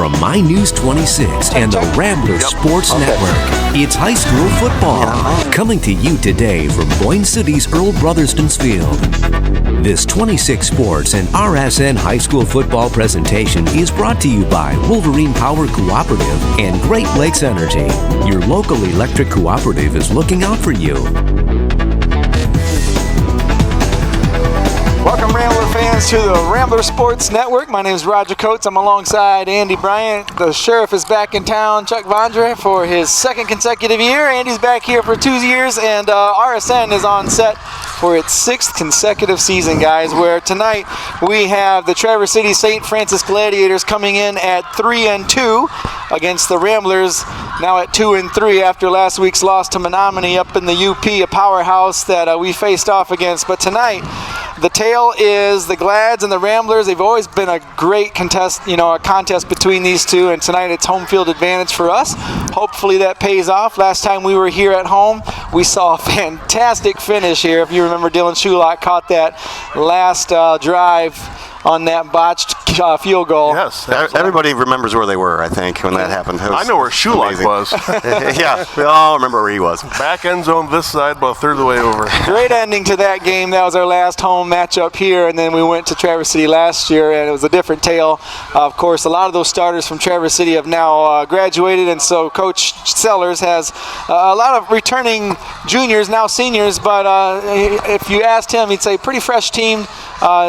from My News 26 and the Rambler Sports Network. It's high school football coming to you today from Boyne City's Earl Brotherston's Field. This 26 Sports and RSN high school football presentation is brought to you by Wolverine Power Cooperative and Great Lakes Energy. Your local electric cooperative is looking out for you. Welcome, Rambler fans, to the Rambler Sports Network. My name is Roger Coates. I'm alongside Andy Bryant. The sheriff is back in town, Chuck Vondra, for his second consecutive year. Andy's back here for 2 years, and RSN is on set for its sixth consecutive season, guys, where tonight we have the Traverse City St. Francis Gladiators coming in at 3-2 against the Ramblers, now at 2-3 after last week's loss to Menominee up in the UP, a powerhouse that we faced off against. But tonight, the tale is the Glads and the Ramblers. They've always been a great contest, a contest between these two, and tonight it's home field advantage for us. Hopefully that pays off. Last time we were here at home, we saw a fantastic finish here. If you remember, Dylan Shulock caught that last drive on that botched field goal. Yes, everybody remembers where they were, I think, when that happened. I know where Shulock was. Yeah, we all remember where he was. Back end zone this side, about a third of the way over. Great ending to that game. That was our last home matchup here, and then we went to Traverse City last year, and it was a different tale. Of course, a lot of those starters from Traverse City have now graduated, and so Coach Sellers has a lot of returning juniors, now seniors, but if you asked him, he'd say pretty fresh team,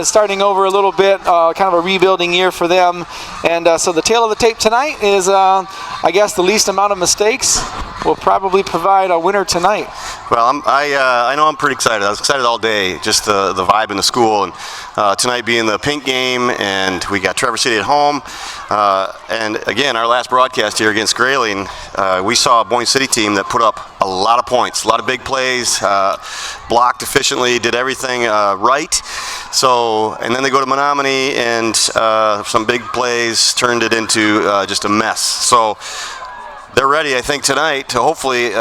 starting over a little bit, kind of a rebuilding year for them. And so the tale of the tape tonight is, I guess, the least amount of mistakes will probably provide a winner tonight. Well, I know I'm pretty excited. I was excited all day, just the vibe in the school, and tonight being the pink game, and we got Traverse City at home. And again, our last broadcast here against Grayling, we saw a Boyne City team that put up a lot of points, a lot of big plays, blocked efficiently, did everything right. So, and then they go to Menominee, and some big plays turned it into just a mess. So they're ready, I think, tonight to hopefully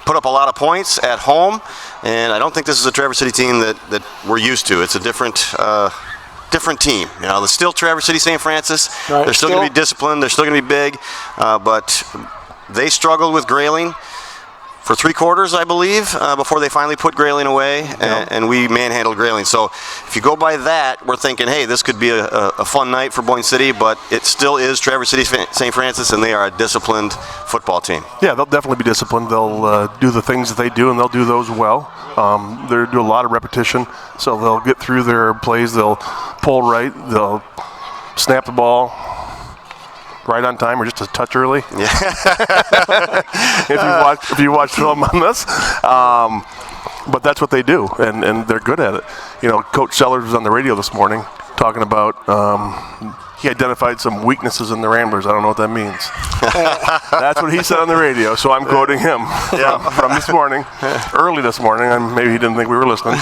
put up a lot of points at home. And I don't think this is a Traverse City team that we're used to. It's a different team. There's still Traverse City St. Francis. Right, they're still going to be disciplined. They're still going to be big. But they struggled with Grayling for 3 quarters, I believe, before they finally put Grayling away, and we manhandled Grayling. So if you go by that, we're thinking, hey, this could be a fun night for Boyne City, but it still is Traverse City St. Francis, and they are a disciplined football team. Yeah, they'll definitely be disciplined. They'll do the things that they do, and they'll do those well. They'll do a lot of repetition, so they'll get through their plays. They'll pull right. They'll snap the ball right on time or just a touch early. Yeah. if you watch film on this, but that's what they do, and they're good at it. Coach Sellers was on the radio this morning talking about he identified some weaknesses in the Ramblers. I don't know what that means. That's what he said on the radio, so I'm quoting him from this morning, early this morning. And maybe he didn't think we were listening.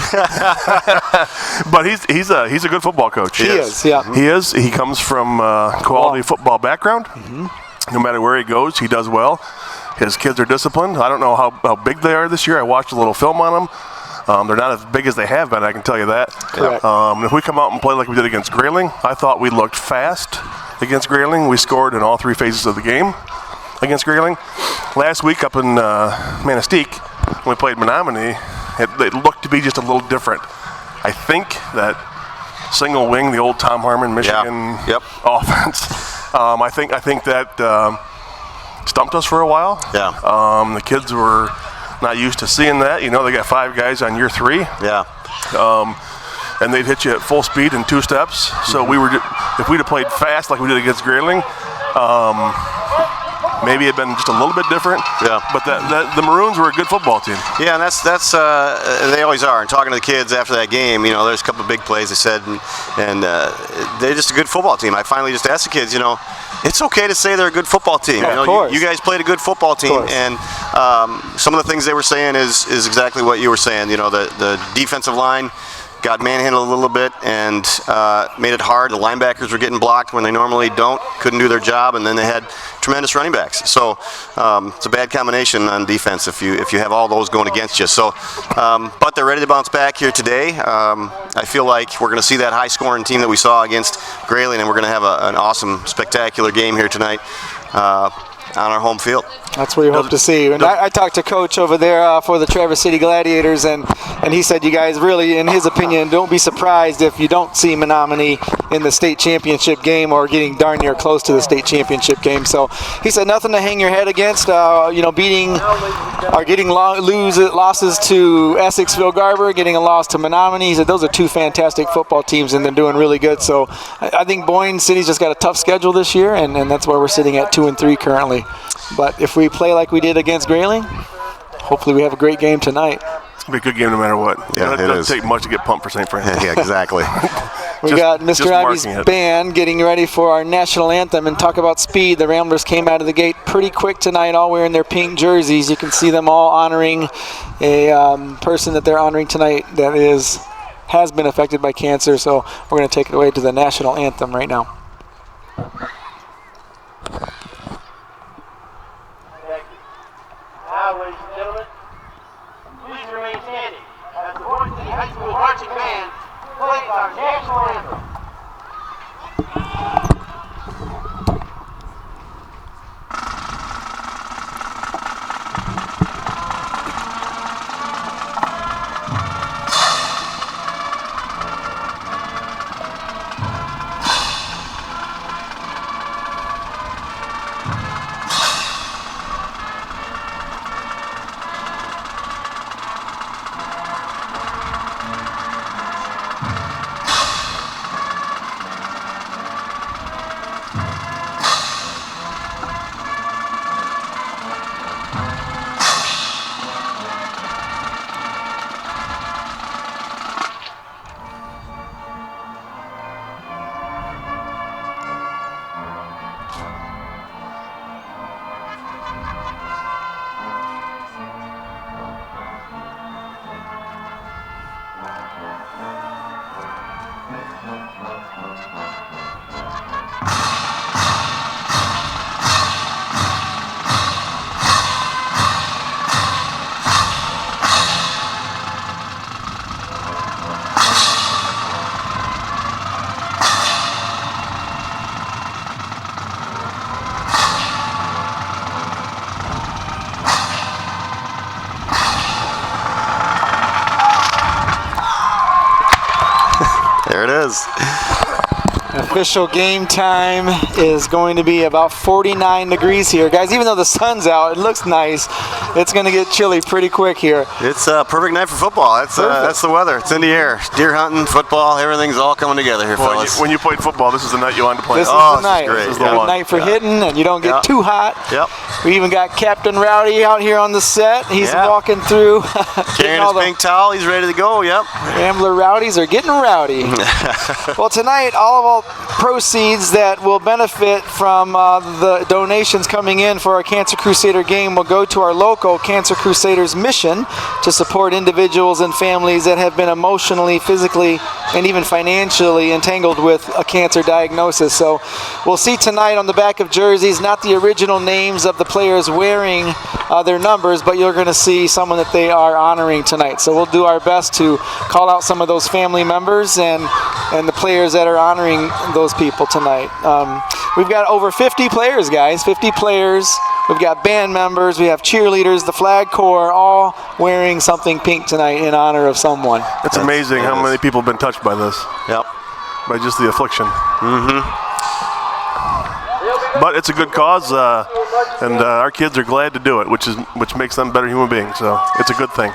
But he's a good football coach. He is, yeah. He is. He comes from quality football background. Mm-hmm. No matter where he goes, he does well. His kids are disciplined. I don't know how big they are this year. I watched a little film on them. They're not as big as they have been, I can tell you that. If we come out and play like we did against Grayling, I thought we looked fast against Grayling. We scored in all 3 phases of the game against Grayling. Last week up in Manistee, when we played Menominee, it looked to be just a little different. I think that single wing, the old Tom Harmon, Michigan offense, I think that stumped us for a while. Yeah. The kids were not used to seeing that. They got 5 guys on year 3. Yeah. And they'd hit you at full speed in 2 steps. So if we'd have played fast like we did against Grayling, maybe it'd been just a little bit different. Yeah. But the Maroons were a good football team. Yeah, and that's they always are. And talking to the kids after that game, there's a couple of big plays they said, and they're just a good football team. I finally just asked the kids, it's okay to say they're a good football team. Yeah, you guys played a good football team, and some of the things they were saying is exactly what you were saying. The defensive line got manhandled a little bit and made it hard. The linebackers were getting blocked when they normally don't, couldn't do their job, and then they had tremendous running backs. So it's a bad combination on defense if you have all those going against you. So, but they're ready to bounce back here today. I feel like we're going to see that high-scoring team that we saw against Grayling, and we're going to have an awesome, spectacular game here tonight on our home field. That's what we hope to see. And I talked to Coach over there for the Traverse City Gladiators, and he said you guys really, in his opinion, don't be surprised if you don't see Menominee in the state championship game or getting darn near close to the state championship game. So he said nothing to hang your head against. Beating or getting losses to Essexville Garber, getting a loss to Menominee. He said those are two fantastic football teams, and they're doing really good. So I think Boyne City's just got a tough schedule this year, and that's why we're sitting at 2-3 currently. But if we play like we did against Grayling, hopefully we have a great game tonight. It's going to be a good game no matter what. Yeah, it doesn't take much to get pumped for St. Francis. Yeah, exactly. We got Mr. Ivy's band getting ready for our national anthem. And talk about speed. The Ramblers came out of the gate pretty quick tonight, all wearing their pink jerseys. You can see them all honoring a person that they're honoring tonight that has been affected by cancer. So we're going to take it away to the national anthem right now. Now, ladies and gentlemen, please remain standing as the Boyne City High School Marching Band plays our national anthem. There it is. Official game time is going to be about 49 degrees here. Guys, even though the sun's out, it looks nice. It's going to get chilly pretty quick here. It's a perfect night for football. That's the weather. It's in the air. Deer hunting, football, everything's all coming together here, fellas. When you played football, this is the night you wanted to play. This is the night. This This is is the the one. night for hitting, and you don't get too hot. Yep. We even got Captain Rowdy out here on the set. He's Yeah. walking through. Carrying all his the pink towel, he's ready to go. Yep. Rambler Rowdies are getting rowdy. Well, tonight, all of our proceeds that will benefit from the donations coming in for our Cancer Crusader game will go to our local Cancer Crusaders mission to support individuals and families that have been emotionally, physically, and even financially entangled with a cancer diagnosis. So we'll see tonight on the back of jerseys, not the original names of the players wearing their numbers, but you're going to see someone that they are honoring tonight. So we'll do our best to call out some of those family members and the players that are honoring those people tonight. We've got over 50 players, guys, 50 players. We've got band members, we have cheerleaders, the flag corps, all wearing something pink tonight in honor of someone. It's amazing how many people have been touched by this. Yep. By just the affliction. Mm-hmm. But it's a good cause, and our kids are glad to do it, which makes them better human beings. So it's a good thing.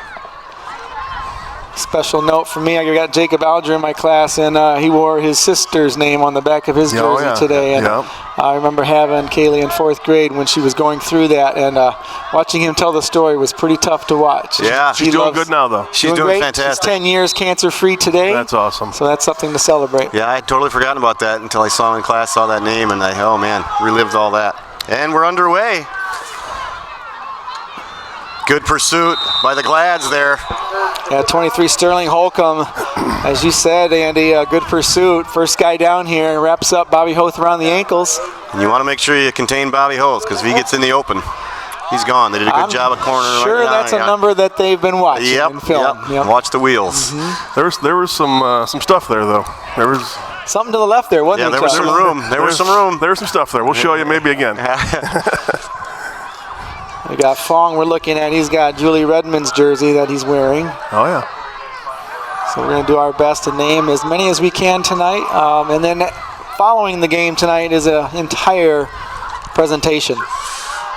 Special note for me, I got Jacob Alger in my class, and he wore his sister's name on the back of his jersey today. And I remember having Kaylee in 4th grade when she was going through that, and watching him tell the story was pretty tough to watch. Yeah, she's doing good now, though. She's doing great. fantastic. She's 10 years cancer-free today. That's awesome. So that's something to celebrate. Yeah, I had totally forgotten about that until I saw him in class, saw that name, and oh man, relived all that. And we're underway. Good pursuit by the Glads there. Yeah, 23 Sterling Holcomb. As you said, Andy, good pursuit. First guy down here, wraps up Bobby Hoth around the ankles. And you want to make sure you contain Bobby Hoth, because if he gets in the open, he's gone. They did a good job at corner. Sure, that's a number that they've been watching in film. Yep. Watch the wheels. There was some stuff there, though. There was something to the left there, wasn't there? There was some room. There was some room. There was some stuff there. We'll show you maybe again. We got Fong we're looking at. He's got Julie Redmond's jersey that he's wearing. Oh, yeah. So we're going to do our best to name as many as we can tonight. And then following the game tonight is an entire presentation.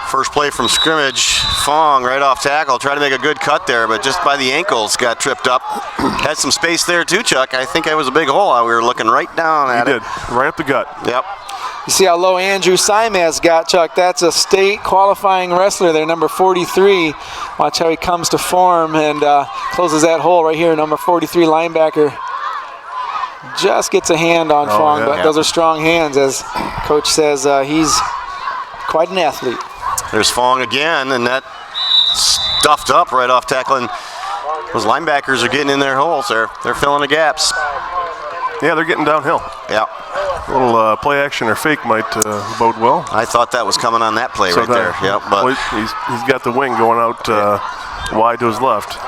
First play from scrimmage, Fong right off tackle, tried to make a good cut there, but just by the ankles got tripped up. Had some space there too, Chuck. I think it was a big hole. We were looking right down at it. He did, right up the gut. Yep. You see how low Andrew Simaz got, Chuck. That's a state qualifying wrestler there, number 43. Watch how he comes to form and closes that hole right here. Number 43 linebacker just gets a hand on Fong, yeah. but those are strong hands, as Coach says. He's quite an athlete. There's Fong again, and that stuffed up right off tackling. Those linebackers are getting in their holes. They're filling the gaps. Yeah, they're getting downhill. Yeah. A little play action or fake might bode well. I thought that was coming on that play right there. Yep. But well, he's got the wing going out wide to his left.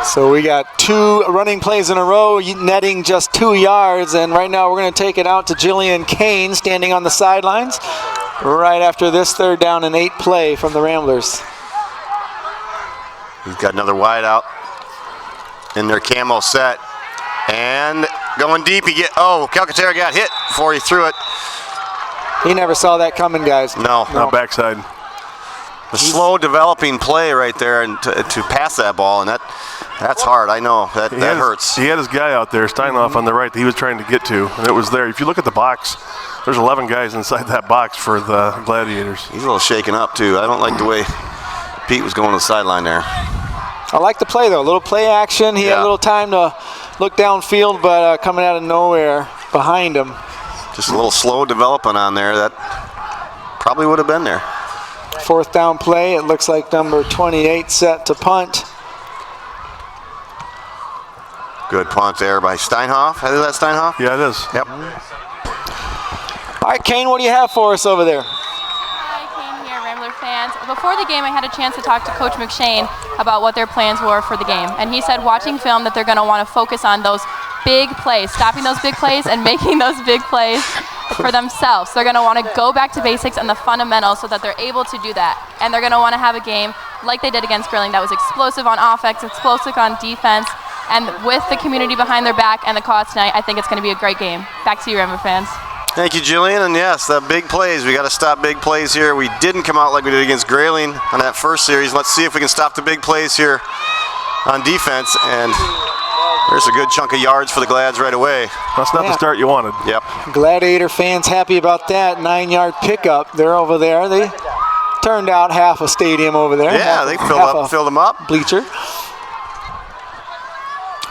So we got 2 running plays in a row, netting just 2 yards, and right now we're going to take it out to Jillian Kane standing on the sidelines right after this 3rd down and 8 play from the Ramblers. He's got another wide out in their camo set. And going deep, Calcaterra got hit before he threw it. He never saw that coming, guys. No. Not backside. A slow developing play right there, and to pass that ball, and that's hard. I know that hurts. He had his guy out there, Steinhoff on the right, that he was trying to get to, and it was there. If you look at the box, there's 11 guys inside that box for the Gladiators. He's a little shaken up too. I don't like the way Pete was going to the sideline there. I like the play though. A little play action. He had a little time to look downfield, but coming out of nowhere behind him. Just a little slow developing on there. That probably would have been there. 4th down play. It looks like number 28 set to punt. Good punt there by Steinhoff. Is that Steinhoff? Yeah, it is. Yep. All right, Kane, what do you have for us over there? Hi, Kane here, Rambler fans. Before the game, I had a chance to talk to Coach McShane about what their plans were for the game. And he said, watching film, that they're going to want to focus on those big plays, stopping those big plays and making those big plays for themselves. They're going to want to go back to basics and the fundamentals so that they're able to do that. And they're going to want to have a game like they did against Grilling that was explosive on offense, explosive on defense. And with the community behind their back and the cause tonight, I think it's going to be a great game. Back to you, Rambler fans. Thank you, Jillian. And yes, the big plays. We got to stop big plays here. We didn't come out like we did against Grayling on that first series. Let's see if we can stop the big plays here on defense. And there's a good chunk of yards for the Glads right away. That's not the start you wanted. Yep. Gladiator fans happy about that 9-yard pickup. They're over there. They turned out half a stadium over there. Yeah, they filled them up. Bleacher.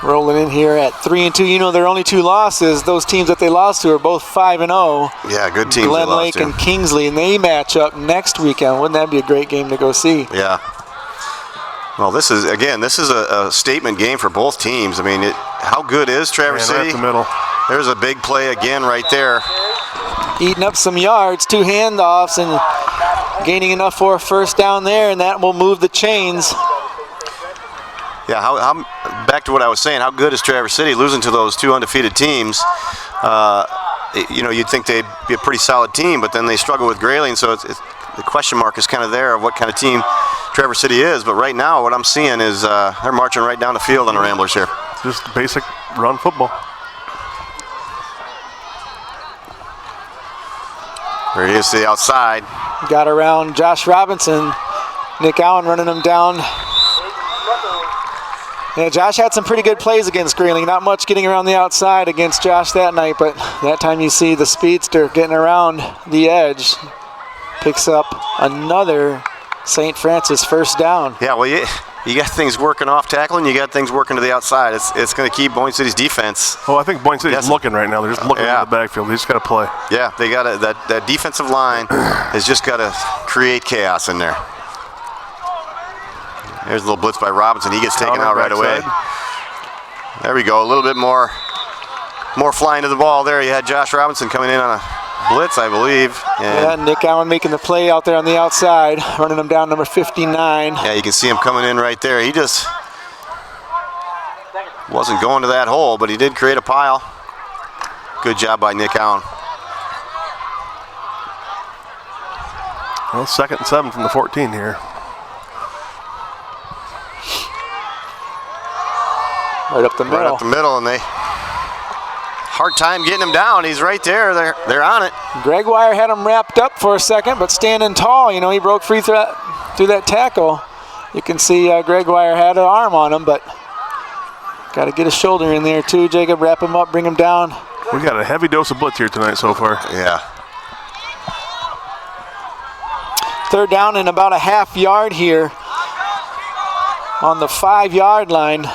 Rolling in here at 3-2. You know, their only 2 losses, those teams that they lost to are both 5-0. Yeah, good teams. Glen Lake and Kingsley, and they match up next weekend. Wouldn't that be a great game to go see? Yeah. Well, this is a statement game for both teams. I mean, how good is Traverse City? Right in the middle. There's a big play again right there. Eating up some yards, 2 handoffs, and gaining enough for a first down there, and that will move the chains. Yeah, how back to what I was saying, how good is Traverse City losing to those 2 undefeated teams? You'd think they'd be a pretty solid team, but then they struggle with Grayling, so it's the question mark is kind of there of what kind of team Traverse City is. But right now, what I'm seeing is they're marching right down the field on the Ramblers here. Just basic run football. There he is to the outside. Got around Josh Robinson. Nick Allen running him down. Yeah, Josh had some pretty good plays against Grayling. Not much getting around the outside against Josh that night, but that time you see the speedster getting around the edge. Picks up another St. Francis first down. Yeah, well, you got things working off tackle, and you got things working to the outside. It's going to keep Boyne City's defense. Oh, I think Boyne City's looking right now. They're just looking at the backfield. They just got to play. Yeah, they got that defensive line has just got to create chaos in there. There's a little blitz by Robinson. He gets taken Counter out right away. backside. There we go. A little bit more flying to the ball there. You had Josh Robinson coming in on a blitz, I believe. Yeah, Nick Allen making the play out there on the outside, running him down, number 59. Yeah, you can see him coming in right there. He just wasn't going to that hole, but he did create a pile. Good job by Nick Allen. Well, 2nd and 7 from the 14 here. Right up the middle. Right up the middle, and they hard time getting him down. He's right there. They're on it. Gregoire had him wrapped up for a second, but standing tall, you know, he broke free through that tackle. You can see Gregoire had an arm on him, but got to get his shoulder in there too. Jacob, wrap him up, bring him down. We got a heavy dose of blitz here tonight so far. Yeah. 3rd down and about a half yard here on the 5-yard line.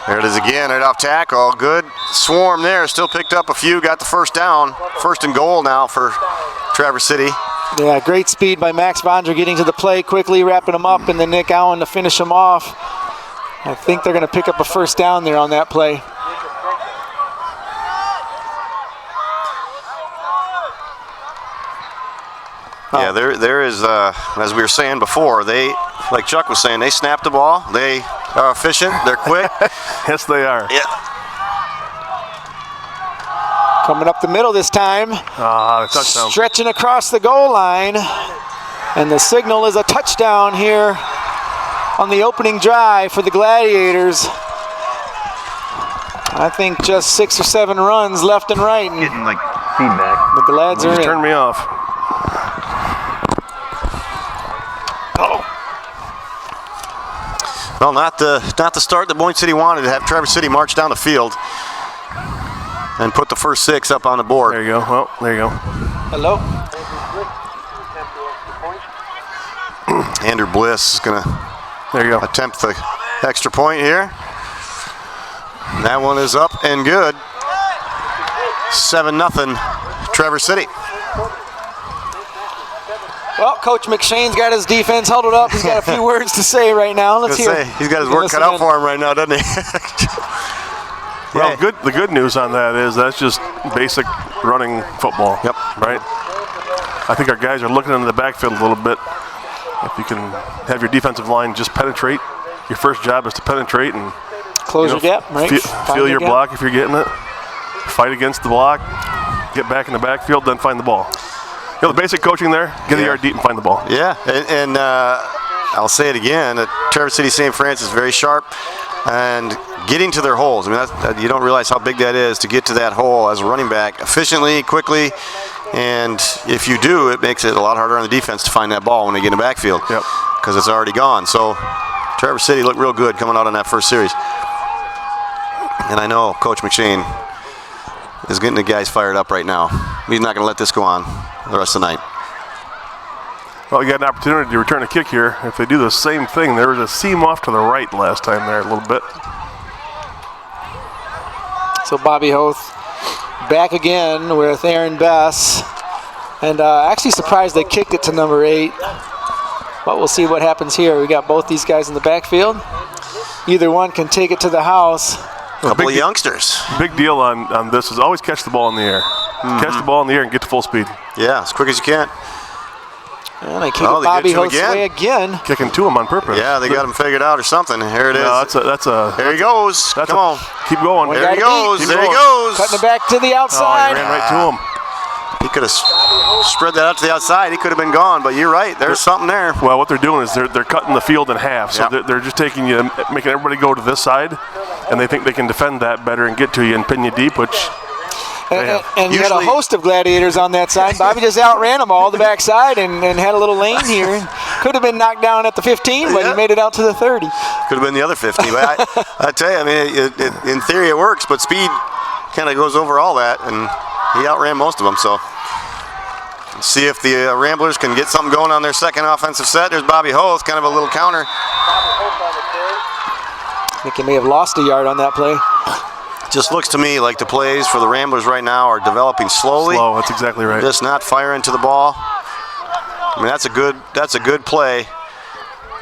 There it is again, right off tackle. Good swarm there. Still picked up a few. Got the 1st down. 1st and goal now for Traverse City. Yeah, great speed by Max Vondra getting to the play quickly, wrapping him up, and then Nick Allen to finish him off. I think they're going to pick up a 1st down there on that play. Yeah, there is, as we were saying before, they, like Chuck was saying, they snap the ball. They are efficient. They're quick. Yes, they are. Yeah. Coming up the middle this time. Touchdown. Stretching across the goal line. And the signal is a touchdown here on the opening drive for the Gladiators. I think just 6 or 7 runs left and right. And Getting like feedback. the Glads are Just in. turned me off. Well, not the start that Boyne City wanted, to have Traverse City march down the field and put the first 6 up on the board. There you go. Well, there you go. Hello. Andrew Bliss is going to There you go. attempt the extra point here. That one is up and good. 7-0 Traverse City. Well, Coach McShane's got his defense huddled up. He's got a few words to say right now. Let's hear it. He's got his work cut out for him right now, doesn't he? Well, the good news on that is that's just basic running football. Yep. Right? I think our guys are looking into the backfield a little bit. If you can have your defensive line just penetrate, your first job is to penetrate and Close your gap, right? Feel your block if you're getting it. Fight against the block. Get back in the backfield, then find the ball. You know, the basic coaching there, get a yard deep and find the ball. Yeah, and I'll say it again, Traverse City St. Francis is very sharp and getting to their holes. I mean, you don't realize how big that is to get to that hole as a running back efficiently, quickly, and if you do, it makes it a lot harder on the defense to find that ball when they get in the backfield because it's already gone. So Traverse City looked real good coming out on that first series. And I know Coach McShane is getting the guys fired up right now. He's not going to let this go on the rest of the night. Well, you got an opportunity to return a kick here. If they do the same thing, there was a seam off to the right last time there a little bit. So Bobby Hoth back again with Aaron Bess. And actually surprised they kicked it to number 8. But we'll see what happens here. We got both these guys in the backfield. Either one can take it to the house. Couple of youngsters. Big deal on this is always catch the ball in the air. Catch the ball in the air and get to full speed. Yeah, as quick as you can. And they kick it Bobby Hoth's way again. Kicking to him on purpose. Yeah, they got him figured out or something. Here it is. There he goes. Come on. Keep going. There he goes. There he goes. Cutting it back to the outside. He ran right to him. He could have spread that out to the outside. He could have been gone, but you're right. There's something there. Well, what they're doing is they're cutting the field in half. So they're just taking you, making everybody go to this side, and they think they can defend that better and get to you and pin you deep, which And you had a host of Gladiators on that side. Bobby just outran them all the backside and had a little lane here. Could have been knocked down at the 15, but he made it out to the 30. Could have been the other 50. But I tell you, I mean, in theory it works, but speed kind of goes over all that, and he outran most of them. So see if the Ramblers can get something going on their second offensive set. There's Bobby Hoth, kind of a little counter. I think he may have lost a yard on that play. Just looks to me like the plays for the Ramblers right now are developing slowly. Slow, that's exactly right. Just not firing to the ball. I mean, that's a good play,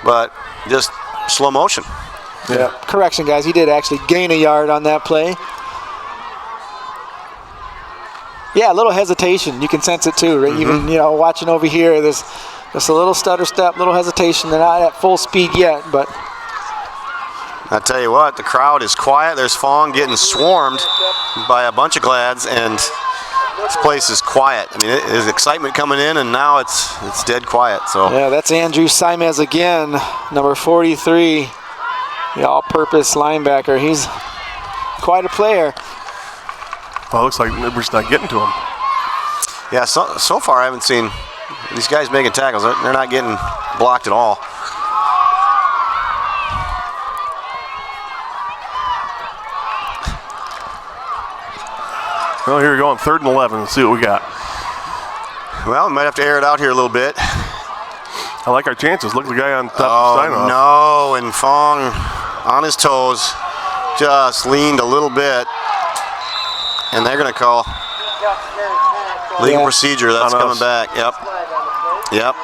but just slow motion. Yeah. Correction, guys. He did actually gain a yard on that play. Yeah, a little hesitation. You can sense it too, right? Even watching over here, there's just a little stutter step, little hesitation. They're not at full speed yet, but I tell you what, the crowd is quiet. There's Fong getting swarmed by a bunch of Glads, and this place is quiet. I mean, there's excitement coming in, and now it's dead quiet. So yeah, that's Andrew Simez again, number 43, the all-purpose linebacker. He's quite a player. Well, it looks like we're just not getting to him. Yeah, so far I haven't seen these guys making tackles. They're not getting blocked at all. Well, here we go on 3rd and 11. Let's see what we got. Well, we might have to air it out here a little bit. I like our chances. Look at the guy on top of the sign-off. No, and Fong on his toes just leaned a little bit. And they're going to call legal procedure. That's coming back. Yep.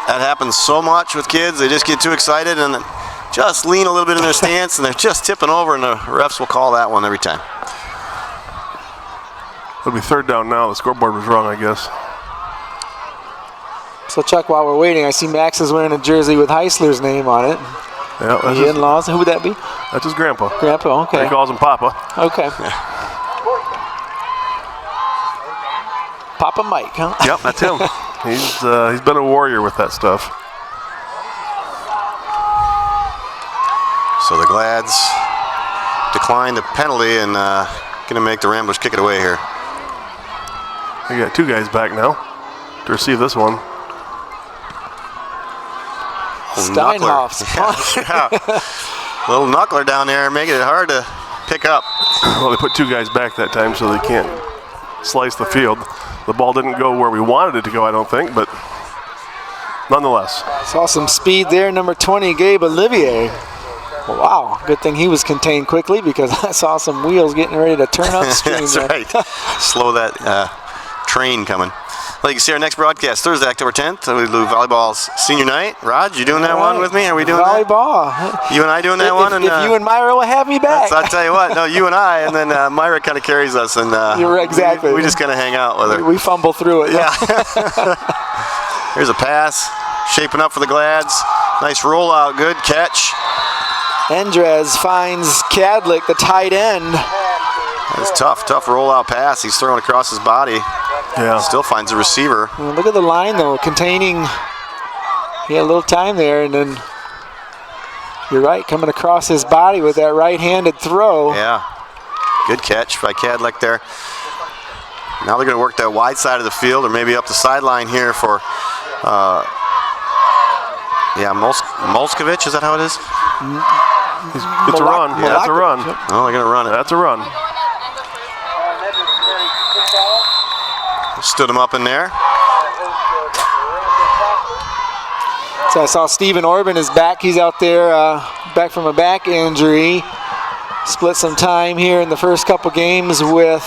That happens so much with kids. They just get too excited and just lean a little bit in their stance, and they're just tipping over, and the refs will call that one every time. It'll be 3rd down now. The scoreboard was wrong, I guess. So, Chuck, while we're waiting, I see Max is wearing a jersey with Heisler's name on it. Yeah, that's the in-laws. Who would that be? That's his grandpa. Grandpa, okay. He calls him Papa. Okay. Papa Mike, huh? Yep, that's him. He's been a warrior with that stuff. So the Glads declined the penalty and going to make the Ramblers kick it away here. We got 2 guys back now to receive this one. Steinhoff's. Yeah. Little knuckler down there, making it hard to pick up. Well, they put 2 guys back that time so they can't slice the field. The ball didn't go where we wanted it to go, I don't think, but nonetheless. Saw some speed there, number 20, Gabe Olivier. Wow, good thing he was contained quickly because I saw some wheels getting ready to turn upstream. That's right. Slow that train coming. Well, you can see our next broadcast Thursday, October 10th. We do volleyball's senior night. Rod, you doing that one with me? Are we doing volleyball? That? You and I doing that one? If you and Myra will have me back. I'll tell you what. No, you and I, and then Myra kind of carries us, and you're exactly. We just kind of hang out with her. We fumble through it. Yeah. Here's a pass, shaping up for the Glads. Nice rollout, good catch. Endres finds Cadlick, the tight end. It's tough rollout pass. He's throwing across his body. Yeah. Still finds a receiver. Well, look at the line, though, containing. He had a little time there, and then you're right, coming across his body with that right-handed throw. Yeah. Good catch by Cadlick there. Now they're going to work that wide side of the field, or maybe up the sideline here for. Molskovich, is that how it is? It's a run. Yeah, that's a run. Oh, they're going to run it. That's a run. Stood him up in there. So I saw Stephen Orban is back. He's out there back from a back injury. Split some time here in the first couple games with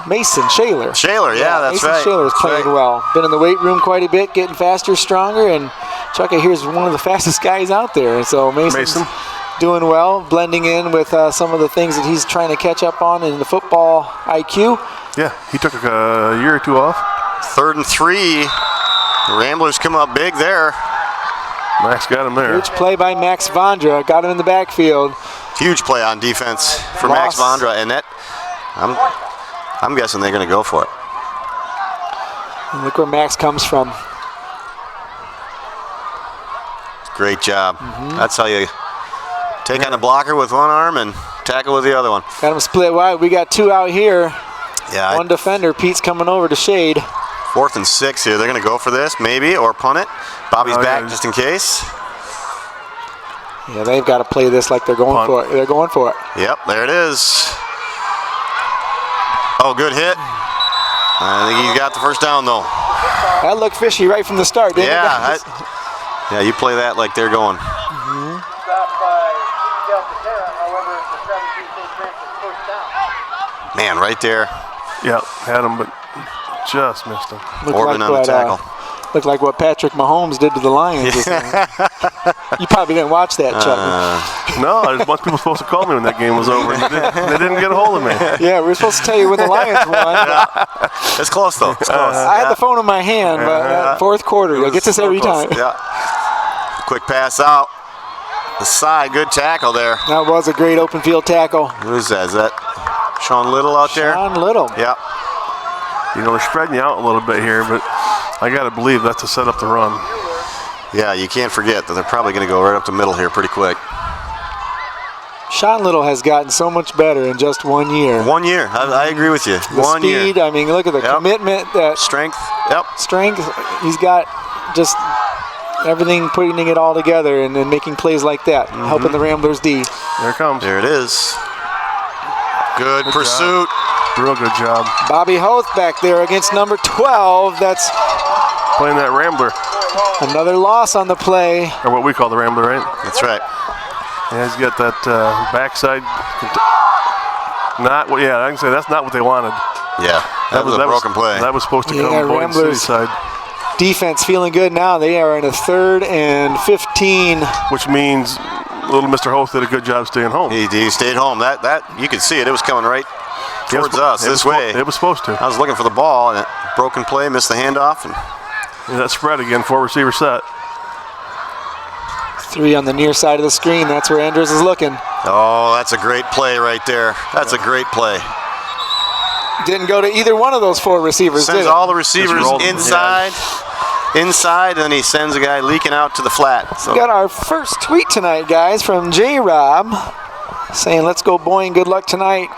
Mason Shaler. That's right. Mason Shaler's playing well. Been in the weight room quite a bit, getting faster, stronger, and Chuck, here's one of the fastest guys out there. So Mason. Doing well, blending in with some of the things that he's trying to catch up on in the football IQ. Yeah, he took a year or 2 off. 3rd and 3. The Ramblers come up big there. Max got him there. Huge play by Max Vondra. Got him in the backfield. Huge play on defense for Max Vondra, and that I'm guessing they're going to go for it. And look where Max comes from. Great job. That's how you take on a blocker with one arm and tackle with the other one. Got him split wide. We got 2 out here. Yeah. One defender. Pete's coming over to shade. 4th and 6 here. They're going to go for this, maybe, or punt it. Bobby's back just in case. Yeah, they've got to play this like they're going for it. They're going for it. Yep, there it is. Oh, good hit. I think he got the first down, though. That looked fishy right from the start, didn't it? Yeah, you play that like they're going. Man, right there. Yep, had him, but just missed him. Orban on the tackle. Looked like what Patrick Mahomes did to the Lions. You probably didn't watch that, Chuck. No, there's a bunch of people supposed to call me when that game was over. And they didn't get a hold of me. Yeah, we were supposed to tell you when the Lions won. It's close, though. It's close. I had the phone in my hand, but fourth quarter. It gets us every time. Yeah. Quick pass out. The side, good tackle there. That was a great open field tackle. Who's that? Is that Sean Little out there? Sean Little. Yep. You know, they're spreading you out a little bit here, but I got to believe that's to set up the run. Yeah, you can't forget that they're probably going to go right up the middle here pretty quick. Sean Little has gotten so much better in just 1 year. 1 year. I agree with you. The 1 year. speed, I mean, look at the commitment. That strength. Yep. Strength. He's got just everything, putting it all together and making plays like that, helping the Ramblers D. There it comes. There it is. Good pursuit. Job. Real good job. Bobby Hoth back there against number 12. That's playing that Rambler. Another loss on the play. Or what we call the Rambler, right? That's right. Yeah, he's got that backside. Not what? Yeah, I can say that's not what they wanted. Yeah, that was a broken play. That was supposed to come Boyne City side. Defense feeling good now. They are in a 3rd and 15. Which means little Mr. Hoth did a good job staying home. He stayed home. That you could see it. It was coming right towards us this way. It was supposed to. I was looking for the ball, and broken play, missed the handoff. And that spread again, 4 receiver set. 3 on the near side of the screen. That's where Andrews is looking. Oh, that's a great play right there. That's a great play. Didn't go to either one of those 4 receivers, Sends did it? all the receivers inside, and then he sends a guy leaking out to the flat. So. We got our first tweet tonight, guys, from J-Rob saying, let's go Boyne, good luck tonight.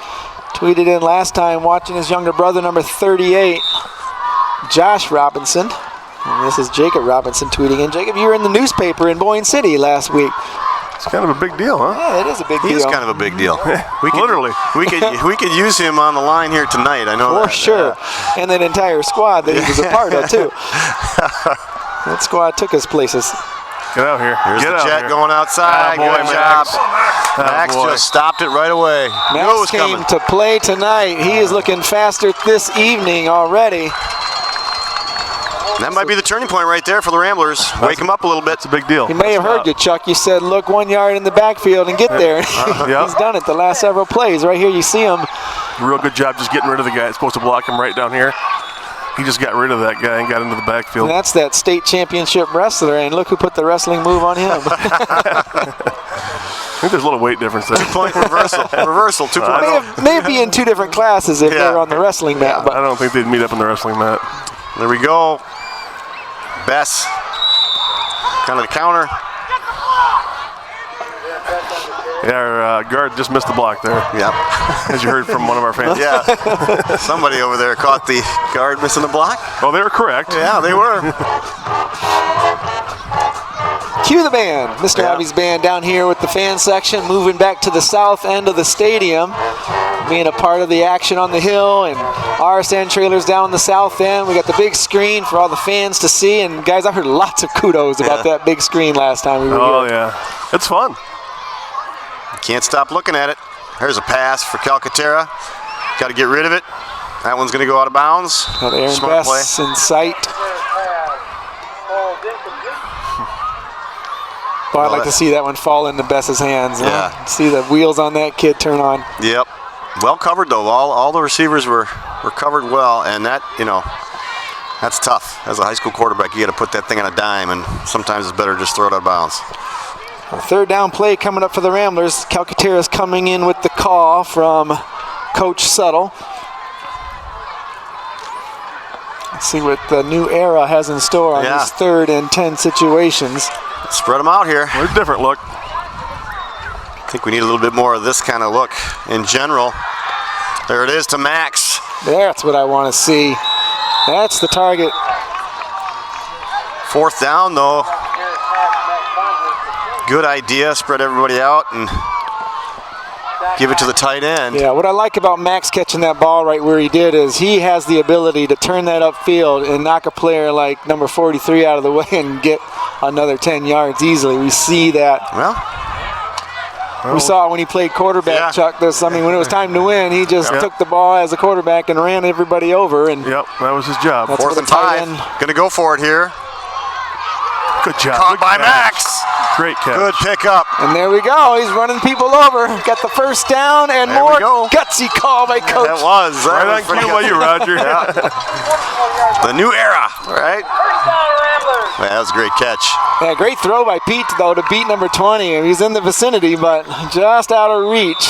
Tweeted in last time watching his younger brother, number 38, Josh Robinson. And this is Jacob Robinson tweeting in. Jacob, you were in the newspaper in Boyne City last week. It's kind of a big deal, huh? Yeah, it is a big deal. He is kind of a big deal. Literally. We could use him on the line here tonight. I know For that. sure. And that entire squad that he was a part of, too. That squad took us places. Get out here. Here's the jet going outside. Good job. Max just stopped it right away. Max came to play tonight. He is looking faster this evening already. That might be the turning point right there for the Ramblers. Wake him up a little bit. It's a big deal. He may have heard you, Chuck. You said, look 1 yard in the backfield and get there. He's done it the last several plays. Right here you see him. Real good job just getting rid of the guy that's supposed to block him right down here. He just got rid of that guy and got into the backfield. And that's that state championship wrestler, and look who put the wrestling move on him. I think there's a little weight difference there. 2-point reversal. Reversal, 2-point. May be in 2 different classes if they're on the wrestling mat. But I don't think they'd meet up on the wrestling mat. There we go. Bess. Kind of the counter. Yeah, our guard just missed the block there. Yep. As you heard from one of our fans. Yeah. Somebody over there caught the guard missing the block. Oh, they were correct. Yeah, they were. Cue the band. Mr. Abbey's band down here with the fan section, moving back to the south end of the stadium, being a part of the action on the hill, and RSN trailers down on the south end. We got the big screen for all the fans to see, and guys, I heard lots of kudos about that big screen last time we were here. Oh, yeah. It's fun. Can't stop looking at it. Here's a pass for Calcaterra. Got to get rid of it. That one's going to go out of bounds. Got Aaron Smart Bess play. in sight. Oh, I'd like to see that one fall into Bess's hands. Yeah. Huh? See the wheels on that kid turn on. Yep. Well covered, though. All the receivers were covered well, and that, that's tough. As a high school quarterback, you got to put that thing on a dime, and sometimes it's better to just throw it out of bounds. A 3rd down play coming up for the Ramblers. Calcaterra's coming in with the call from Coach Suttle. Let's see what the new era has in store on these 3rd and 10 situations. Spread them out here. We're a different look. I think we need a little bit more of this kind of look in general. There it is to Max. That's what I want to see. That's the target. 4th down, though. Good idea. Spread everybody out and give it to the tight end. Yeah, what I like about Max catching that ball right where he did is he has the ability to turn that upfield and knock a player like number 43 out of the way and get another 10 yards easily. We see that. We saw it when he played quarterback, Chuck. When it was time to win, he just took the ball as a quarterback and ran everybody over. And that was his job. 4th and 5. Going to go for it here. Good job. Caught Good by catch. Max. Great catch. Good pickup. And there we go. He's running people over. Got the first down and There we more go. gutsy call by Coach. That was. Right on cue by you, Roger. The new era, right? Man, that was a great catch. Yeah, great throw by Pete, though, to beat number 20. He's in the vicinity, but just out of reach.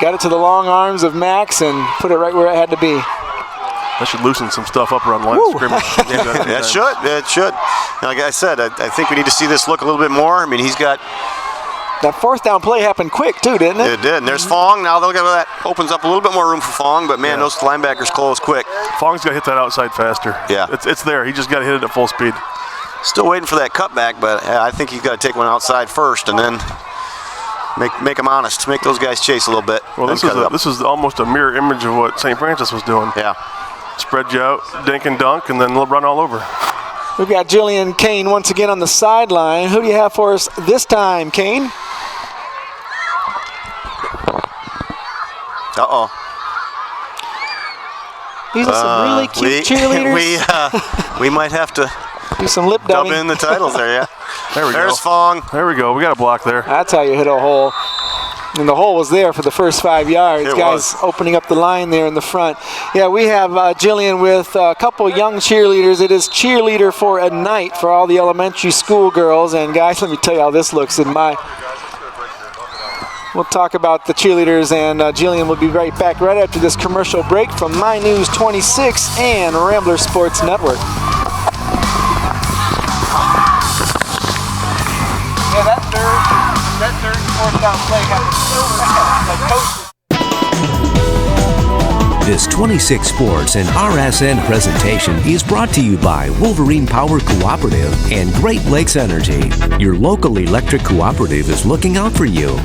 Got it to the long arms of Max and put it right where it had to be. That should loosen some stuff up around the line of scrimmage. It should. It should. Like I said, I think we need to see this look a little bit more. I mean, he's got. That fourth down play happened quick, too, didn't it? It did. And there's Fong. Now that opens up a little bit more room for Fong. But, man, those linebackers close quick. Fong's got to hit that outside faster. Yeah. It's there. He just got to hit it at full speed. Still waiting for that cutback, but I think he's got to take one outside first and then make them honest. Make those guys chase a little bit. Well, this is almost a mirror image of what St. Francis was doing. Yeah. Spread you out, dink and dunk, and then run all over. We've got Jillian Kane once again on the sideline. Who do you have for us this time, Kane? Uh-oh. These are some really cute cheerleaders. We might have to do some lip dub dubbing. in the titles there, yeah. There's There's Fong. There we go. We got a block there. That's how you hit a hole. And the hole was there for the first 5 yards. It Guys was. opening up the line there in the front. Yeah, we have Jillian with a couple young cheerleaders. It is cheerleader for a night for all the elementary school girls. And guys, let me tell you how this looks in my... We'll talk about the cheerleaders, and Jillian will be right back right after this commercial break from My News 26 and Rambler Sports Network. Yeah, that third and fourth down play happened so fast. This 26 Sports and RSN presentation is brought to you by Wolverine Power Cooperative and Great Lakes Energy. Your local electric cooperative is looking out for you.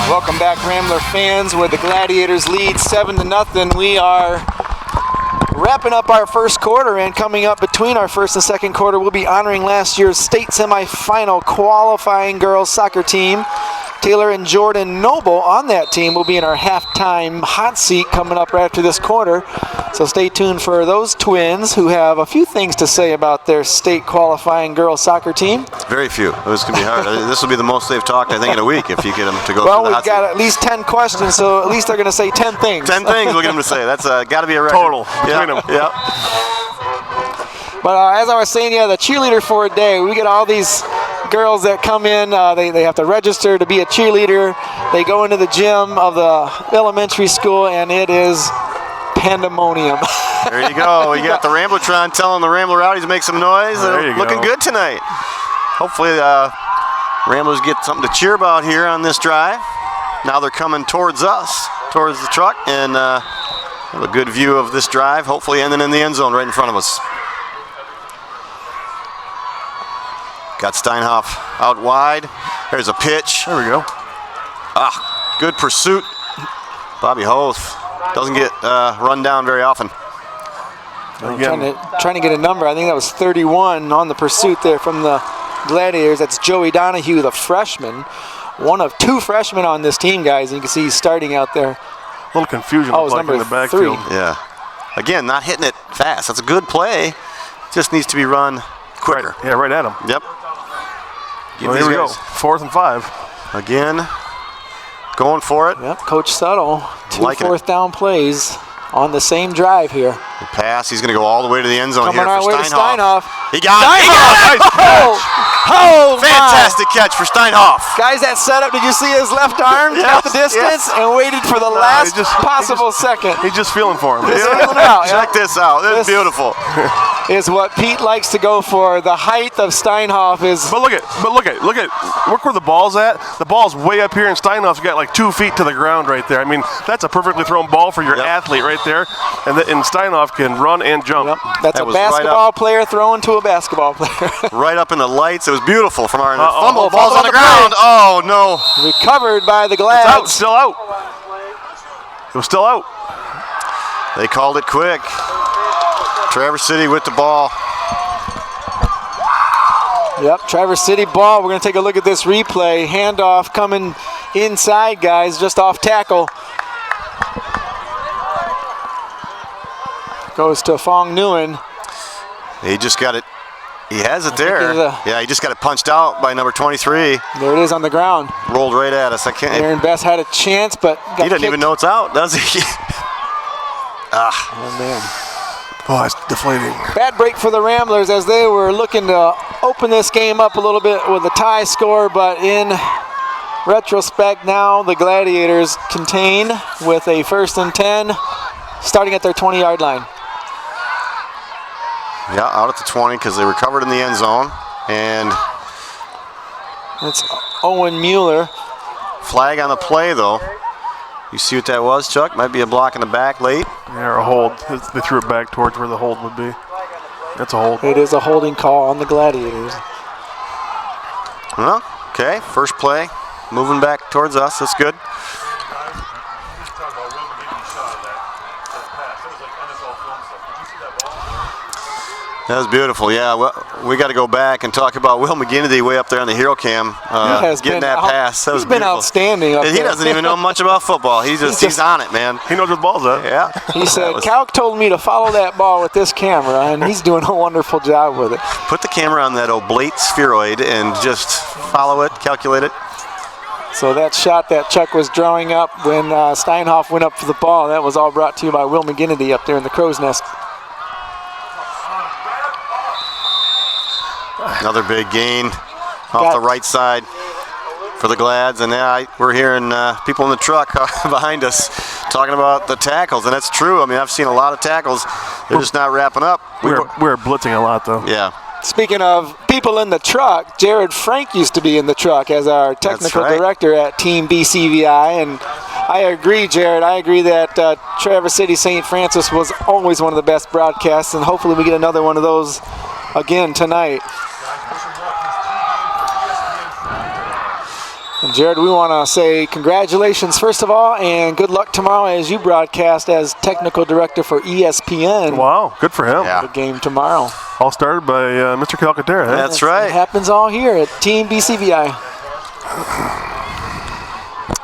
Welcome back, Rambler fans, where the Gladiators lead 7-0. We are wrapping up our first quarter, and coming up between our first and second quarter, we'll be honoring last year's state semifinal qualifying girls soccer team. Taylor and Jordan Noble on that team will be in our halftime hot seat coming up right after this quarter. So stay tuned for those twins who have a few things to say about their state qualifying girls soccer team. Very few. This could be hard. This will be the most they've talked, I think, in a week if you get them to go Well, through the we've got at least 10 questions, so at least they're going to say 10 things. 10 things we'll get them to say. That's got to be a record. Total between them. Yeah. But as I was saying, yeah, the cheerleader for a day, we get all these girls that come in, they have to register to be a cheerleader. They go into the gym of the elementary school, and it is pandemonium. There you go. You got the Rambletron telling the Rambler Rowdies to make some noise. There They're you looking go. good tonight. Hopefully Ramblers get something to cheer about here on this drive. Now they're coming towards us, towards the truck, and have a good view of this drive, hopefully ending in the end zone right in front of us. Got Steinhoff out wide. There's a pitch. There we go. Good pursuit. Bobby Hoth doesn't get run down very often. Trying to get a number. I think that was 31 on the pursuit there from the Gladiators. That's Joey Donahue, the freshman. One of two freshmen on this team, guys. And you can see he's starting out there. A little confusion Oh, it's like in number the backfield. 3. Yeah. Again, not hitting it fast. That's a good play. Just needs to be run quicker. Right, yeah, right at him. Yep. Give Well, these here we go. guys- 4th and 5. Again, going for it. Yep, Coach Suttle, 2 Liking it. fourth down plays on the same drive here. The pass. He's going to go all the way to the end zone Coming here our for way to Steinhoff. He got it. He got it. Nice catch. Oh, my. Fantastic catch for Steinhoff. Guys, that setup, did you see his left arm Yes, got the distance and waited for the last possible second? He's just feeling for him. Just feeling it out, Check yeah. this out. This is This- beautiful. Is what Pete likes to go for. The height of Steinhoff is... But look where the ball's at. The ball's way up here, and Steinhoff's got like 2 feet to the ground right there. I mean, that's a perfectly thrown ball for your Yep. athlete right there. And Steinhoff can run and jump. Yep, that's That a was right basketball up. player throwing to a basketball player. Right up in the lights. It was beautiful from our Uh-oh. fumble. Ball's Fumble on the on the ground. Oh, no. Recovered by the It's out. Glads. Still out. It was still out. They called it quick. Traverse City with the ball. Yep, Traverse City ball. We're going to take a look at this replay. Handoff coming inside, guys, just off tackle. Goes to Fong Nguyen. He just got it. He has it there. Yeah, he just got it punched out by number 23. There it is on the ground. Rolled right at us. I can't. Aaron Best had a chance, but got He doesn't even know it's out, does he? Oh, man. Oh, it's deflating. Bad break for the Ramblers as they were looking to open this game up a little bit with a tie score, but in retrospect now, the Gladiators contain with a 1st and 10, starting at their 20-yard line. Yeah, out at the 20 because they recovered in the end zone. And That's Owen Mueller. flag on the play, though. You see what that was, Chuck? Might be a block in the back late. Yeah, or a hold. They threw it back towards where the hold would be. That's a hold. It is a holding call on the Gladiators. Well, okay, first play. Moving back towards us. That's good. That was beautiful. Yeah, well, we got to go back and talk about Will McGinnity way up there on the hero cam, getting that pass. That was he's been beautiful. outstanding. Up And he there. doesn't even know much about football. He's on it, man. He knows where the ball's at. Yeah. He said, Calc told me to follow that ball with this camera, and he's doing a wonderful job with it. Put the camera on that oblate spheroid and just follow it, calculate it. So that shot that Chuck was drawing up when Steinhoff went up for the ball, that was all brought to you by Will McGinnity up there in the crow's nest. Another big gain off the right side for the Glads. And now we're hearing people in the truck behind us talking about the tackles. And that's true. I mean, I've seen a lot of tackles. They're just not wrapping up. We're blitzing a lot, though. Yeah. Speaking of people in the truck, Jared Frank used to be in the truck as our technical director at Team BCVI. And I agree, Jared. I agree that Traverse City St. Francis was always one of the best broadcasts. And hopefully we get another one of those again tonight. And Jared, we want to say congratulations first of all, and good luck tomorrow as you broadcast as technical director for ESPN. Wow, good for him. The game tomorrow. All started by Mr. Calcaterra. That's right. It happens all here at Team BCVI.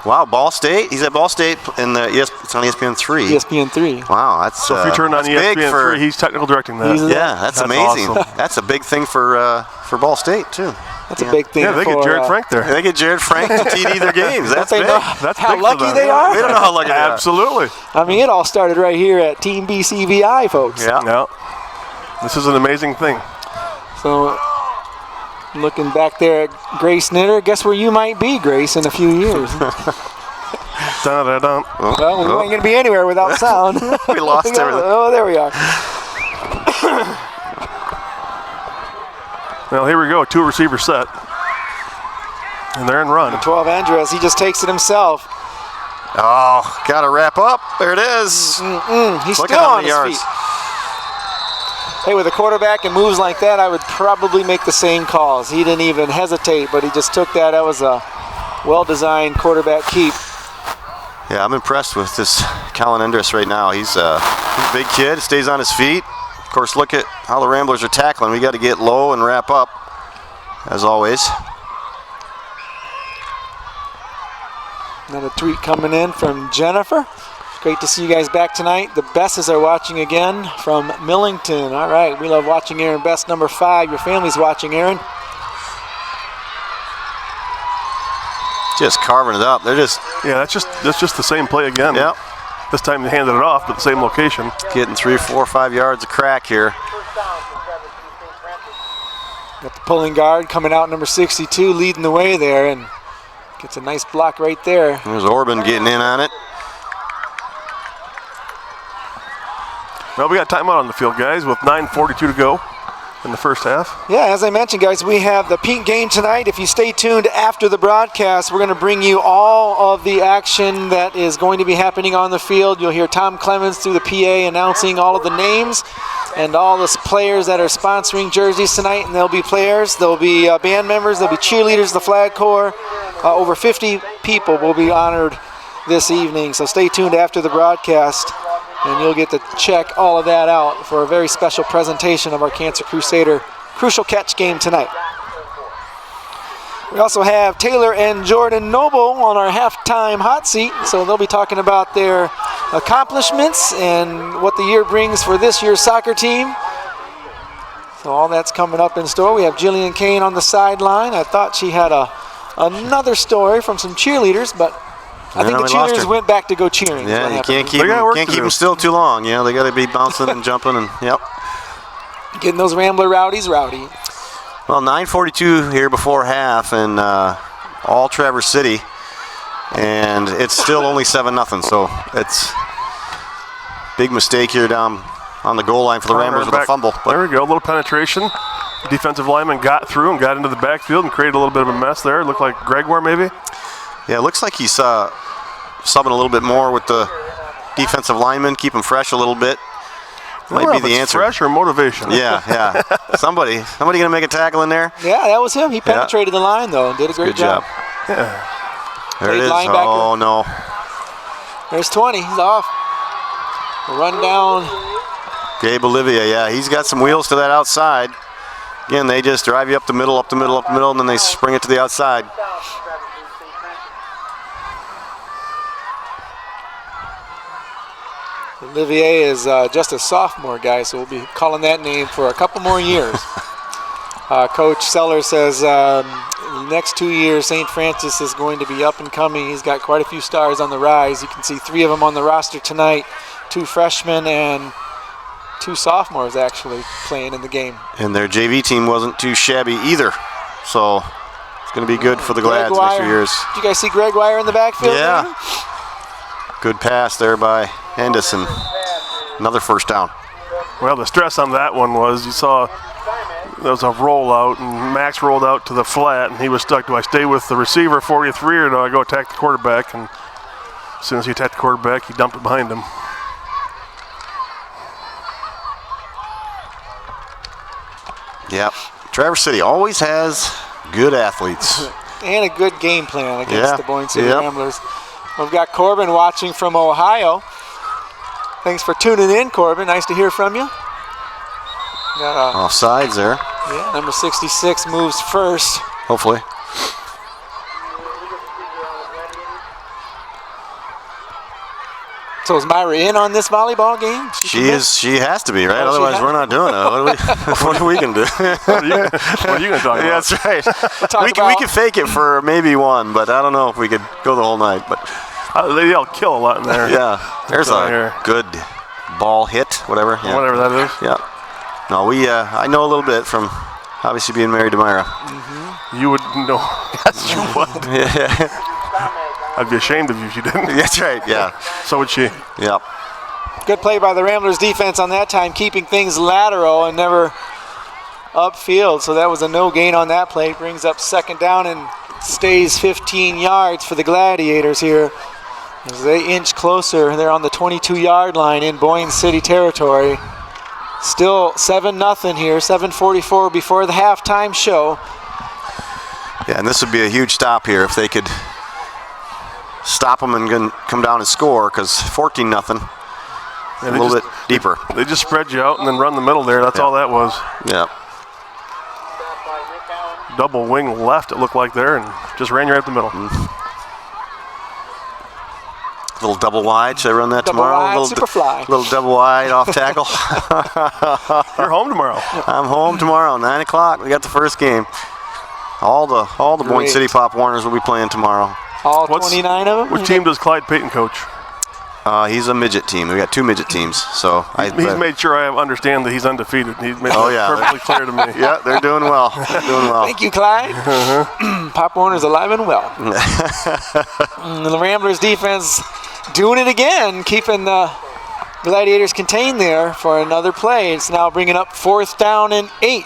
Wow, Ball State. He's at Ball State in the it's on ESPN 3. ESPN 3. Wow, that's So if you turn on ESPN 3, he's technical directing that. Yeah, that's amazing. Awesome. That's a big thing for Ball State too. That's a big thing. Yeah, they get Jared Frank there. They get Jared Frank to TD their games. That's big. That's how big for lucky them. they are. They don't know how lucky they are. Absolutely. I mean, it all started right here at Team BCVI, folks. Yeah. This is an amazing thing. So, looking back there at Grace Knitter, guess where you might be, Grace, in a few years? Dun-dun-dun. Well, we ain't going to be anywhere without sound. We lost everything. Oh, there we are. Well, here we go. 2 receiver set. And they're in run. 12 Andres, he just takes it himself. Oh, got to wrap up. There it is. He's Look still at how on many his yards. feet. Hey, with a quarterback and moves like that, I would probably make the same calls. He didn't even hesitate, but he just took that. That was a well-designed quarterback keep. Yeah, I'm impressed with this Colin Endress right now. He's a big kid, stays on his feet. Of course, look at how the Ramblers are tackling. We got to get low and wrap up, as always. Another tweet coming in from Jennifer. Great to see you guys back tonight. The Besses are watching again from Millington. All right, we love watching Aaron Best, number 5. Your family's watching, Aaron. Just carving it up. They're just Yeah, that's just the same play again. Yep. This time they handed it off, but the same location. getting 3, 4, 5 yards of crack here. Got the pulling guard coming out, number 62, leading the way there, and gets a nice block right there. There's Orban getting in on it. Well, we got timeout on the field, guys, with 9:42 to go in the first half. Yeah, as I mentioned, guys, we have the Pink game tonight. If you stay tuned after the broadcast, we're going to bring you all of the action that is going to be happening on the field. You'll hear Tom Clemens through the PA announcing all of the names and all the players that are sponsoring jerseys tonight. And there'll be players, there'll be band members, there'll be cheerleaders, the flag corps. Over 50 people will be honored this evening. So stay tuned after the broadcast, and you'll get to check all of that out for a very special presentation of our Cancer Crusader Crucial Catch game tonight. We also have Taylor and Jordan Noble on our halftime hot seat, so they'll be talking about their accomplishments and what the year brings for this year's soccer team. So all that's coming up in store. We have Jillian Kane on the sideline. I thought she had another story from some cheerleaders, but I think the cheerleaders went back to go cheering. Yeah, you can't keep them still too long. You know, they got to be bouncing and jumping and getting those Rambler rowdies rowdy. Well, 9:42 here before half, and all Traverse City, and it's still only 7-0. So it's big mistake here down on the goal line for the Ramblers with a fumble. There we go, a little penetration. Defensive lineman got through and got into the backfield and created a little bit of a mess there. It looked like Gregoire maybe. Yeah, it looks like he's subbing a little bit more with the defensive lineman, keep him fresh a little bit. Might be the answer. Fresh or motivation? Yeah. Somebody gonna make a tackle in there? Yeah, that was him. He penetrated the line though and did a great job. Yeah. There it is. Linebacker. Oh no. There's 20. He's off. Run down. Gabe Olivier, he's got some wheels to that outside. Again, they just drive you up the middle, and then they spring it to the outside. Olivier is just a sophomore guy, so we'll be calling that name for a couple more years. Coach Sellers says next 2 years, St. Francis is going to be up and coming. He's got quite a few stars on the rise. You can see 3 of them on the roster tonight, 2 freshmen and 2 sophomores actually playing in the game. And their JV team wasn't too shabby either, so it's going to be good for the Glads next few years. Did you guys see Gregoire in the backfield? Yeah. There? Good pass there by Henderson. Another first down. Well, the stress on that one was you saw there was a rollout, and Max rolled out to the flat, and he was stuck. Do I stay with the receiver 43, or do I go attack the quarterback? And as soon as he attacked the quarterback, he dumped it behind him. Yep. Traverse City always has good athletes. And a good game plan against the Boyne City Ramblers. We've got Corbin watching from Ohio. Thanks for tuning in, Corbin. Nice to hear from you. Got offsides there. Yeah, number 66 moves first. Hopefully. So is Myra in on this volleyball game? She is. She has to be, right? Otherwise, we're not doing it. What are we going to do? What are you going to talk about? Yeah, that's right. We could fake it for maybe one, but I don't know if we could go the whole night. But they all kill a lot in there. Yeah, there's a good ball hit, whatever. Yeah. Whatever that is. Yeah. No, I know a little bit from obviously being married to Myra. Mm-hmm. You would know. Yes, you would. Yeah. I'd be ashamed of you if you didn't. That's right, yeah. So would she. Yep. Good play by the Ramblers defense on that time, keeping things lateral and never upfield. So that was a no gain on that play. Brings up second down and stays 15 yards for the Gladiators here as they inch closer. They're on the 22-yard line in Boyne City territory. Still 7-0 here, 7:44 before the halftime show. Yeah, and this would be a huge stop here if they could stop them and come down and score, because 14-0, a little bit deeper. They just spread you out and then run the middle there. That's all that was. Yeah. Double wing left, it looked like there, and just ran you right up the middle. Little double wide. Should I run that double tomorrow? Wide, super fly. Little double wide off tackle. You're home tomorrow. I'm home tomorrow, 9 o'clock. We got the first game. All the Boyne City Pop Warners will be playing tomorrow. All 29 of them? Which team does Clyde Payton coach? He's a midget team. We got 2 midget teams. So he's made sure I understand that he's undefeated. He's made that perfectly clear to me. Yeah, they're doing well. Thank you, Clyde. Pop Warner's alive and well. The Ramblers defense doing it again, keeping the Gladiators contained there for another play. It's now bringing up 4th down and 8.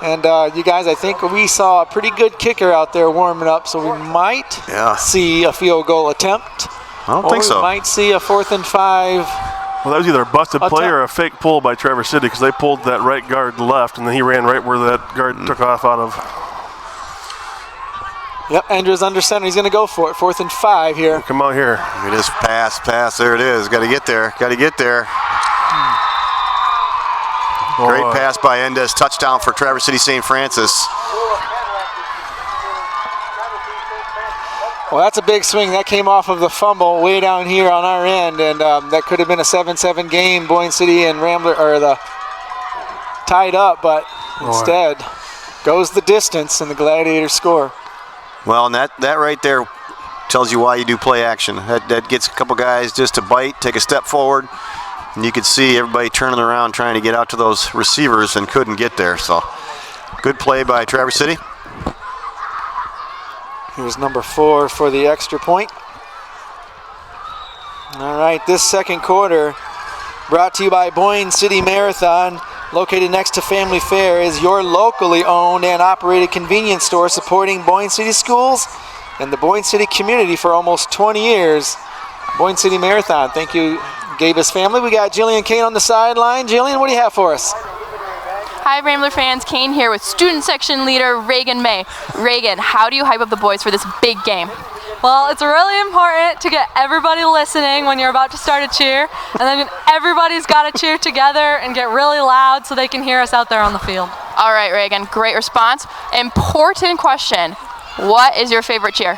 And you guys, I think we saw a pretty good kicker out there warming up, so we might see a field goal attempt. I don't think so. We might see a 4th and 5. Well, that was either a busted play or a fake pull by Traverse City, because they pulled that right guard left, and then he ran right where that guard took off out of. Yep, Andrew's under center. He's going to go for it. 4th and 5 here. Come out here. It is pass. There it is. Got to get there. Boy. Great pass by Endes. Touchdown for Traverse City St. Francis. Well, that's a big swing. That came off of the fumble way down here on our end, and that could have been a 7-7 game. Boyne City and Rambler are tied up, but instead goes the distance, and the Gladiators score. Well, and that right there tells you why you do play action. That gets a couple guys just to bite, take a step forward, and you could see everybody turning around trying to get out to those receivers and couldn't get there. So good play by Traverse City. Here's number 4 for the extra point. All right, this second quarter brought to you by Boyne City Marathon. Located next to Family Fare is your locally owned and operated convenience store supporting Boyne City schools and the Boyne City community for almost 20 years. Boyne City Marathon. Thank you, Gabus family. We got Jillian Kane on the sideline. Jillian, what do you have for us? Hi, Rambler fans. Kane here with student section leader Reagan May. Reagan, how do you hype up the boys for this big game? Well, it's really important to get everybody listening when you're about to start a cheer, and then everybody's got to cheer together and get really loud so they can hear us out there on the field. All right, Reagan, great response. Important question. What is your favorite cheer?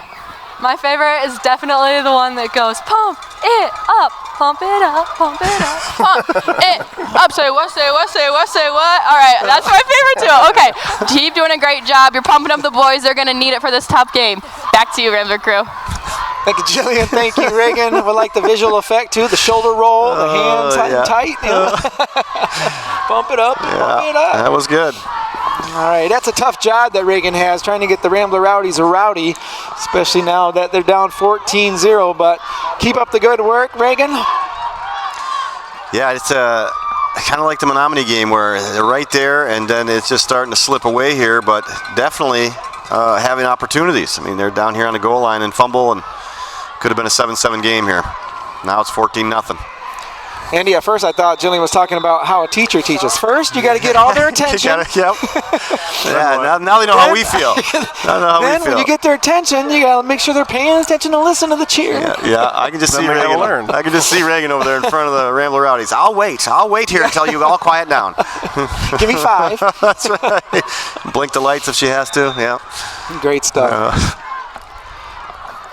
My favorite is definitely the one that goes, pump it up, pump it up, pump it up. Pump it up. Say what, say what, say what, say what. All right, that's my favorite too. Okay, keep doing a great job. You're pumping up the boys. They're going to need it for this tough game. Back to you, Rambler crew. Thank you, Jillian. Thank you, Reagan. We like the visual effect too. The shoulder roll, the hands tight. You know. Pump it up, pump it up. That was good. All right, that's a tough job that Reagan has, trying to get the Rambler Rowdies rowdy, especially now that they're down 14-0. But keep up the good work, Reagan. Yeah, it's kind of like the Menominee game where they're right there, and then it's just starting to slip away here. But definitely having opportunities. I mean, they're down here on the goal line and fumble, and could have been a 7-7 game here. Now it's 14-0. Andy, at first I thought Jillian was talking about how a teacher teaches. First, you got to get all their attention. Yep. Yeah, now they know how we feel. Then when you get their attention, you got to make sure they're paying attention to listen to the cheer. Yeah, I can just see Reagan. I can just see Reagan over there in front of the Rambler Rowdies. I'll wait here until you all quiet down. Give me 5. That's right. Blink the lights if she has to. Yeah. Great stuff.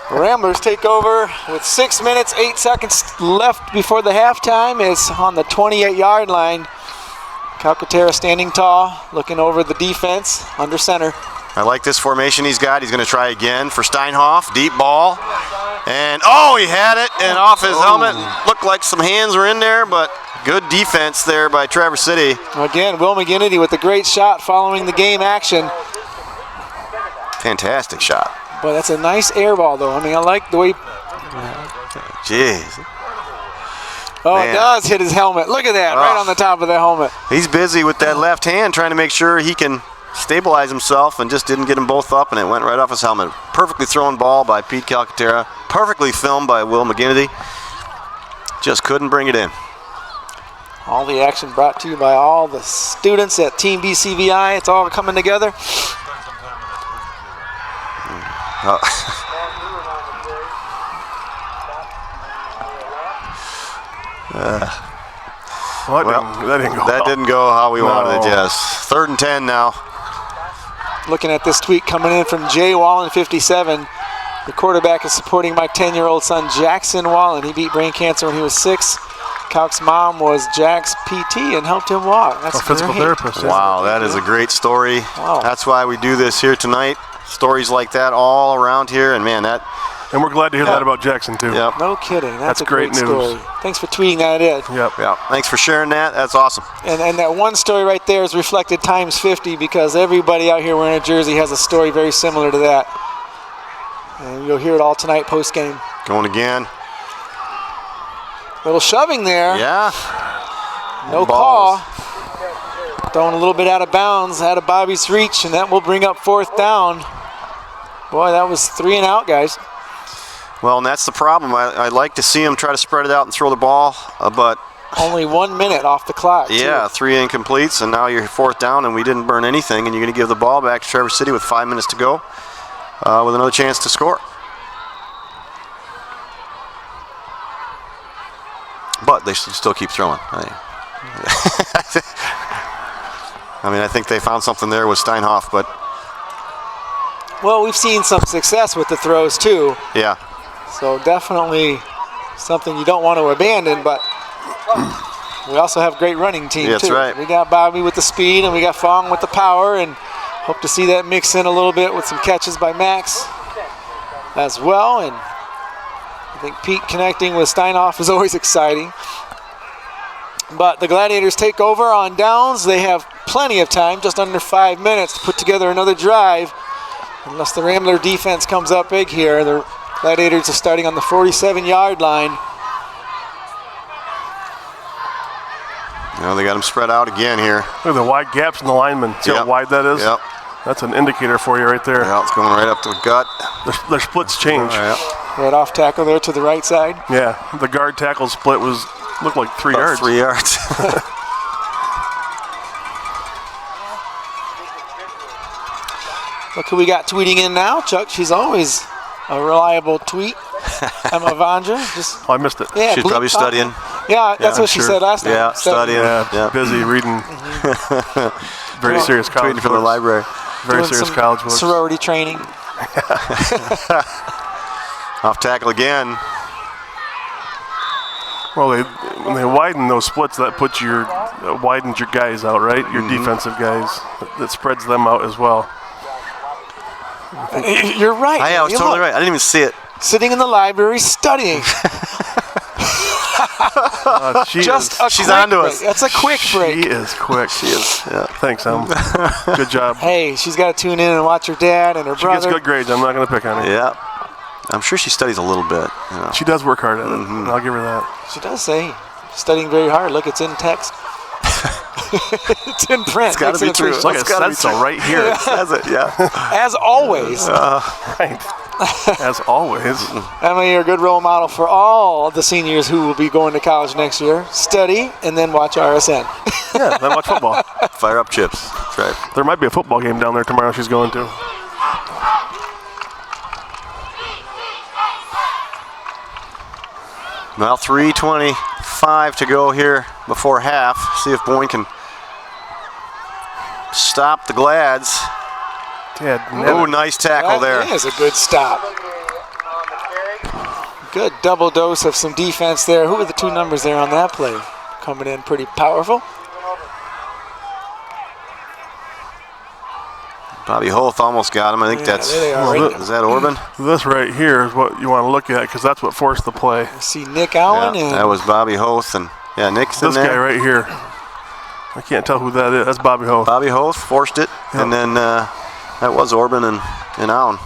Ramblers take over with 6 minutes, 8 seconds left before the halftime. Is on the 28-yard line. Calcaterra standing tall, looking over the defense, under center. I like this formation he's got. He's going to try again for Steinhoff. Deep ball. And, he had it, and off his helmet. Looked like some hands were in there, but good defense there by Traverse City. Again, Will McGinnity with a great shot following the game action. Fantastic shot. Boy, that's a nice air ball, though. I mean, I like the way... Jeez. Man. It does hit his helmet. Look at that, right on the top of the helmet. He's busy with that left hand trying to make sure he can stabilize himself, and just didn't get them both up, and it went right off his helmet. Perfectly thrown ball by Pete Calcaterra. Perfectly filmed by Will McGinnity. Just couldn't bring it in. All the action brought to you by all the students at Team BCVI. It's all coming together. That didn't go how we wanted it, yes. 3rd and 10 now. Looking at this tweet coming in from Jay Wallen, 57. The quarterback is supporting my 10-year-old son, Jackson Wallen. He beat brain cancer when he was 6. Calc's mom was Jack's PT and helped him walk. That's a physical therapist. Wow, that is a great story. Wow. That's why we do this here tonight. Stories like that all around here, and man, that... And we're glad to hear that about Jackson, too. Yep. No kidding. That's a great news. Story. Thanks for tweeting that in. Yep. Thanks for sharing that. That's awesome. And that one story right there is reflected times 50 because everybody out here wearing a jersey has a story very similar to that. And you'll hear it all tonight post-game. Going again. Little shoving there. Yeah. No call. Throwing a little bit out of bounds, out of Bobby's reach, and that will bring up 4th down. Boy, that was 3 and out, guys. Well, and that's the problem. I'd like to see him try to spread it out and throw the ball, but... Only 1 minute off the clock. Yeah, 3 incompletes, and now you're 4th down, and we didn't burn anything, and you're going to give the ball back to Traverse City with 5 minutes to go with another chance to score. But they should still keep throwing. I mean, I think they found something there with Steinhoff, but... Well, we've seen some success with the throws too. Yeah. So definitely something you don't want to abandon, but we also have great running team That's too. right. We got Bobby with the speed and we got Fong with the power, and hope to see that mix in a little bit with some catches by Max as well. And I think Pete connecting with Steinhoff is always exciting. But the Gladiators take over on downs. They have plenty of time, just under 5 minutes, to put together another drive. Unless the Rambler defense comes up big here. The Gladiators are starting on the 47-yard line. They got them spread out again here. Look at the wide gaps in the linemen. See how wide that is? Yep. That's an indicator for you right there. Yeah, it's going right up to the gut. Their splits change. Right off tackle there to the right side. Yeah, the guard tackle split looked like 3 yards. 3 yards. Look who we got tweeting in now. Chuck, she's always a reliable tweet. Emma Vondra. Oh, I missed it. Yeah, She's probably studying. Yeah, that's what she said last time. Yeah, studying. Yeah, busy reading. Very serious college Tweeting from the library. Very Doing serious some college books. sorority training. Off tackle again. Well, when they widen those splits, that puts widens your guys out, right? Your defensive guys. That spreads them out as well. You're right. I was totally right. I didn't even see it. Sitting in the library studying. She's onto us. That's a quick break. She is quick. She is. Yeah. Thanks, Em. Good job. Hey, she's got to tune in and watch her dad and her brother. She gets good grades. I'm not going to pick on her. Yeah. I'm sure she studies a little bit. She does work hard at it. I'll give her that. She does say studying very hard. Look, it's in text. It's in print. It's got to be true. Look, it says so right here. It says it, yeah. As always. Right. As always. Emma, you're a good role model for all the seniors who will be going to college next year. Study and then watch RSN. Yeah, then watch football. Fire up chips. That's right. There might be a football game down there tomorrow she's going to. Well, 3:25 to go here before half. See if Boyne can stop the Glads. Oh, nice tackle there. That is a good stop. Good double dose of some defense there. Who are the two numbers there on that play? Coming in pretty powerful. Bobby Hoth almost got him. I think that's, is that Orban? This right here is what you want to look at because that's what forced the play. I see Nick Allen. Yeah, and that was Bobby Hoth. And yeah, Nick's in there. This guy right here. I can't tell who that is. That's Bobby Hoth. Bobby Hoth forced it. Yep. And then that was Orban and Allen.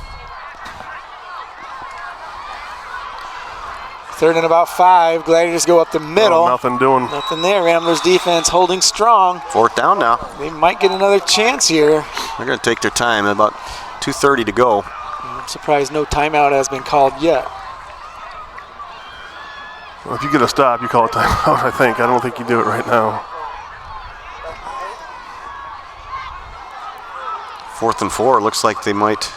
3rd and about 5. Gladiators go up the middle. Oh, nothing doing. Nothing there. Ramblers defense holding strong. 4th down now. They might get another chance here. They're going to take their time. About 2:30 to go. I'm surprised no timeout has been called yet. Well, if you get a stop, you call a timeout, I think. I don't think you do it right now. 4th and 4. Looks like they might.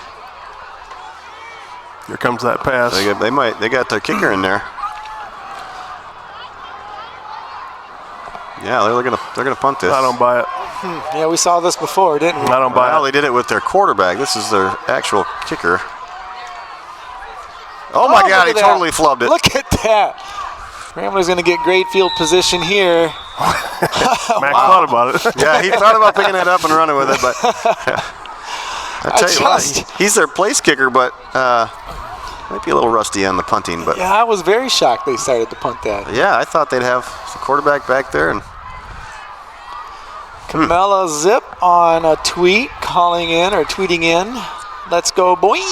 Here comes that pass. They got their kicker in there. Yeah, they're gonna punt this. I don't buy it. Yeah, we saw this before, didn't we? I don't buy it. They did it with their quarterback. This is their actual kicker. Oh my God, he totally flubbed it. Look at that. Rambler's going to get great field position here. Max thought about it. Yeah, he thought about picking it up and running with it, but I tell you what, he's their place kicker, but might be a little rusty on the punting. But yeah, I was very shocked they decided to punt that. Yeah, I thought they'd have the quarterback back there. And Camilla Zip on a tweet, calling in or tweeting in. Let's go, Boyne!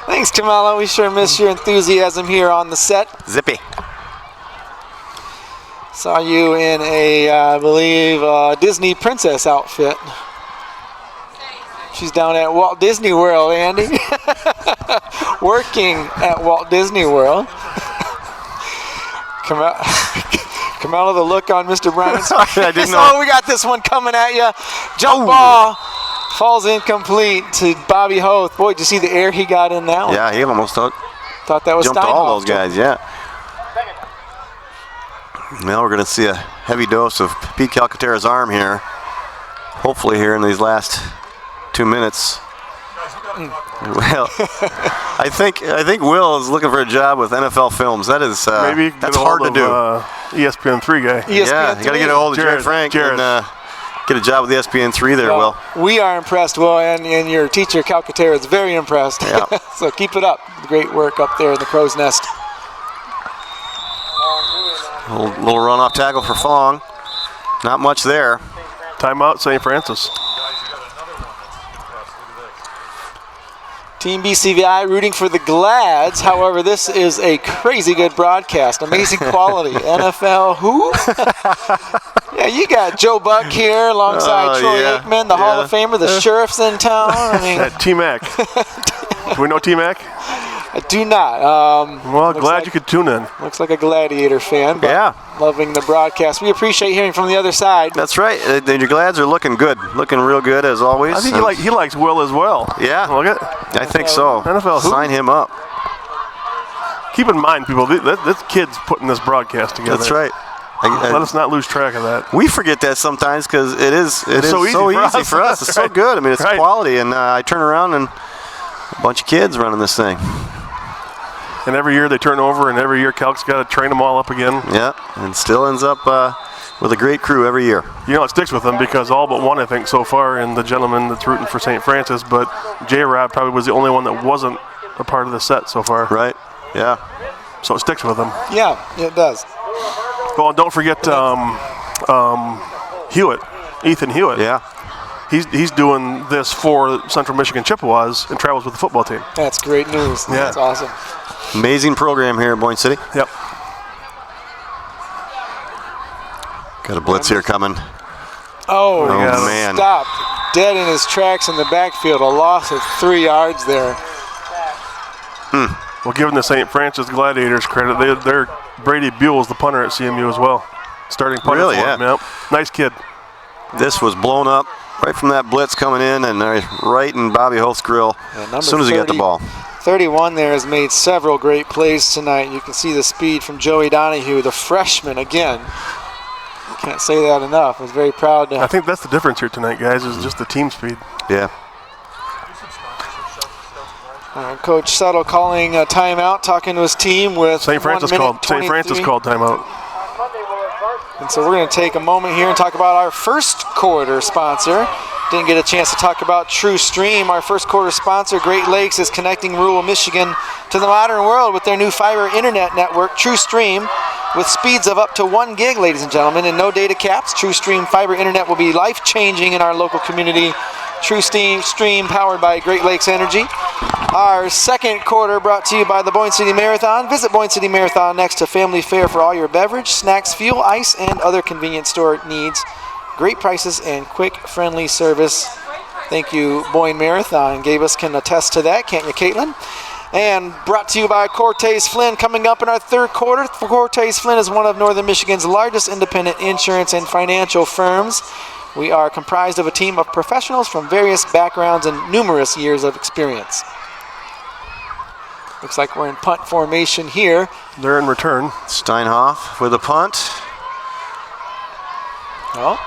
Thanks, Camilla. We sure miss your enthusiasm here on the set. Zippy. Saw you in a, I believe, Disney princess outfit. She's down at Walt Disney World, Andy. Working at Walt Disney World. Camilla, the look on Mr. Bryan's face. I didn't know. Oh, we got this one coming at you. Jump ball. Falls incomplete to Bobby Hoth. Boy, did you see the air he got in that one? Yeah, he almost thought that was jumped Steinhoff. all those guys, yeah. Well, we're going to see a heavy dose of Pete Calcaterra's arm here. Hopefully here in these last 2 minutes. Well, I think Will is looking for a job with NFL Films. That is maybe that's hard to do. ESPN3 guy. Yeah, you got to get a hold of Jared Frank and get a job with ESPN3 there, Will. We are impressed, Will, and your teacher, Calcaterra, is very impressed. Yeah. So keep it up. Great work up there in the crow's nest. Little run-off tackle for Fong. Not much there. Timeout, St. Francis. Team BCVI rooting for the Glads. However, this is a crazy good broadcast. Amazing quality. NFL who? Yeah, you got Joe Buck here alongside Troy Aikman, the Hall of Famer. The Sheriff's in town. I mean, T-Mac. Do we know T-Mac? I do not. Well, glad you could tune in. Looks like a Gladiator fan. But loving the broadcast. We appreciate hearing from the other side. That's right. Your Glads are looking good. Looking real good as always. I think he likes Will as well. Yeah. Look at I think so. NFL who? Sign him up. Keep in mind, people, this kid's putting this broadcast together. That's right. Let us not lose track of that. We forget that sometimes because it is so easy for us. It's so good. I mean, it's quality. And I turn around and a bunch of kids running this thing. And every year they turn over, and every year Calc's got to train them all up again. Yeah, and still ends up with a great crew every year. You know, it sticks with them because all but one, I think, so far, and the gentleman that's rooting for St. Francis, but J-Rob probably was the only one that wasn't a part of the set so far. Right, yeah. So it sticks with them. Yeah, it does. Well, and don't forget Hewitt, Ethan Hewitt. Yeah. He's doing this for Central Michigan Chippewas and travels with the football team. That's great news. Yeah. That's awesome. Amazing program here at Boyne City. Yep. Got a blitz here coming. Oh man. Stopped dead in his tracks in the backfield. A loss of 3 yards there. Well, giving the St. Francis Gladiators credit, they're Brady Buell's the punter at CMU as well. Starting punter Really, for him. Yep. Nice kid. This was blown up right from that blitz coming in and right in Bobby Holt's grill as soon as he got the ball. 31 there has made several great plays tonight. You can see the speed from Joey Donahue, the freshman again. Can't say that enough. I was very proud to. I think that's the difference here tonight, guys, is just the team speed. Yeah. Coach Settle calling a timeout, talking to his team with St. Francis called timeout. And so we're going to take a moment here and talk about our first quarter sponsor. Didn't get a chance to talk about True Stream. Our first quarter sponsor, Great Lakes, is connecting rural Michigan to the modern world with their new fiber internet network, True Stream, with speeds of up to 1 gig, ladies and gentlemen, and no data caps. True Stream fiber internet will be life-changing in our local community. True Stream powered by Great Lakes Energy. Our second quarter brought to you by the Boyne City Marathon. Visit Boyne City Marathon next to Family Fare for all your beverage, snacks, fuel, ice, and other convenience store needs. Great prices and quick, friendly service. Thank you, Boyne Marathon. Can attest to that, can't you, Caitlin? And brought to you by Cortez Flynn. Coming up in our third quarter, Cortez Flynn is one of Northern Michigan's largest independent insurance and financial firms. We are comprised of a team of professionals from various backgrounds and numerous years of experience. Looks like we're in punt formation here. They're in return. Steinhoff with a punt. Oh,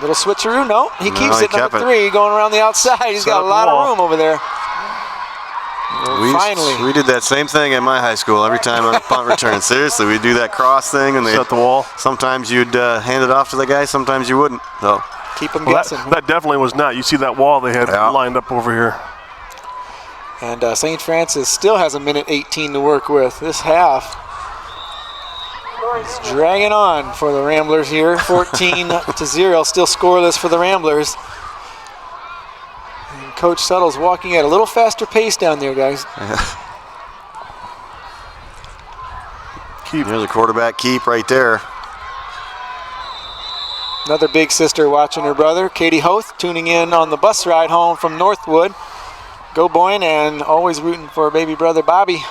little switcheroo. No, he keeps it. Number 3 going around the outside. He's got a lot of room over there. Finally. We did that same thing at my high school every time on a punt return. Seriously, we'd do that cross thing and they set the wall. Sometimes you'd hand it off to the guy, sometimes you wouldn't. So keep them guessing. That definitely was not. You see that wall they had lined up over here. And St. Francis still has 1:18 to work with. This half is dragging on for the Ramblers here. 14-0, still scoreless for the Ramblers. And Coach Suttle's walking at a little faster pace down there, guys. There's a quarterback keep right there. Another big sister watching her brother, Katie Hoth, tuning in on the bus ride home from Northwood. Go Boyne, and always rooting for baby brother Bobby.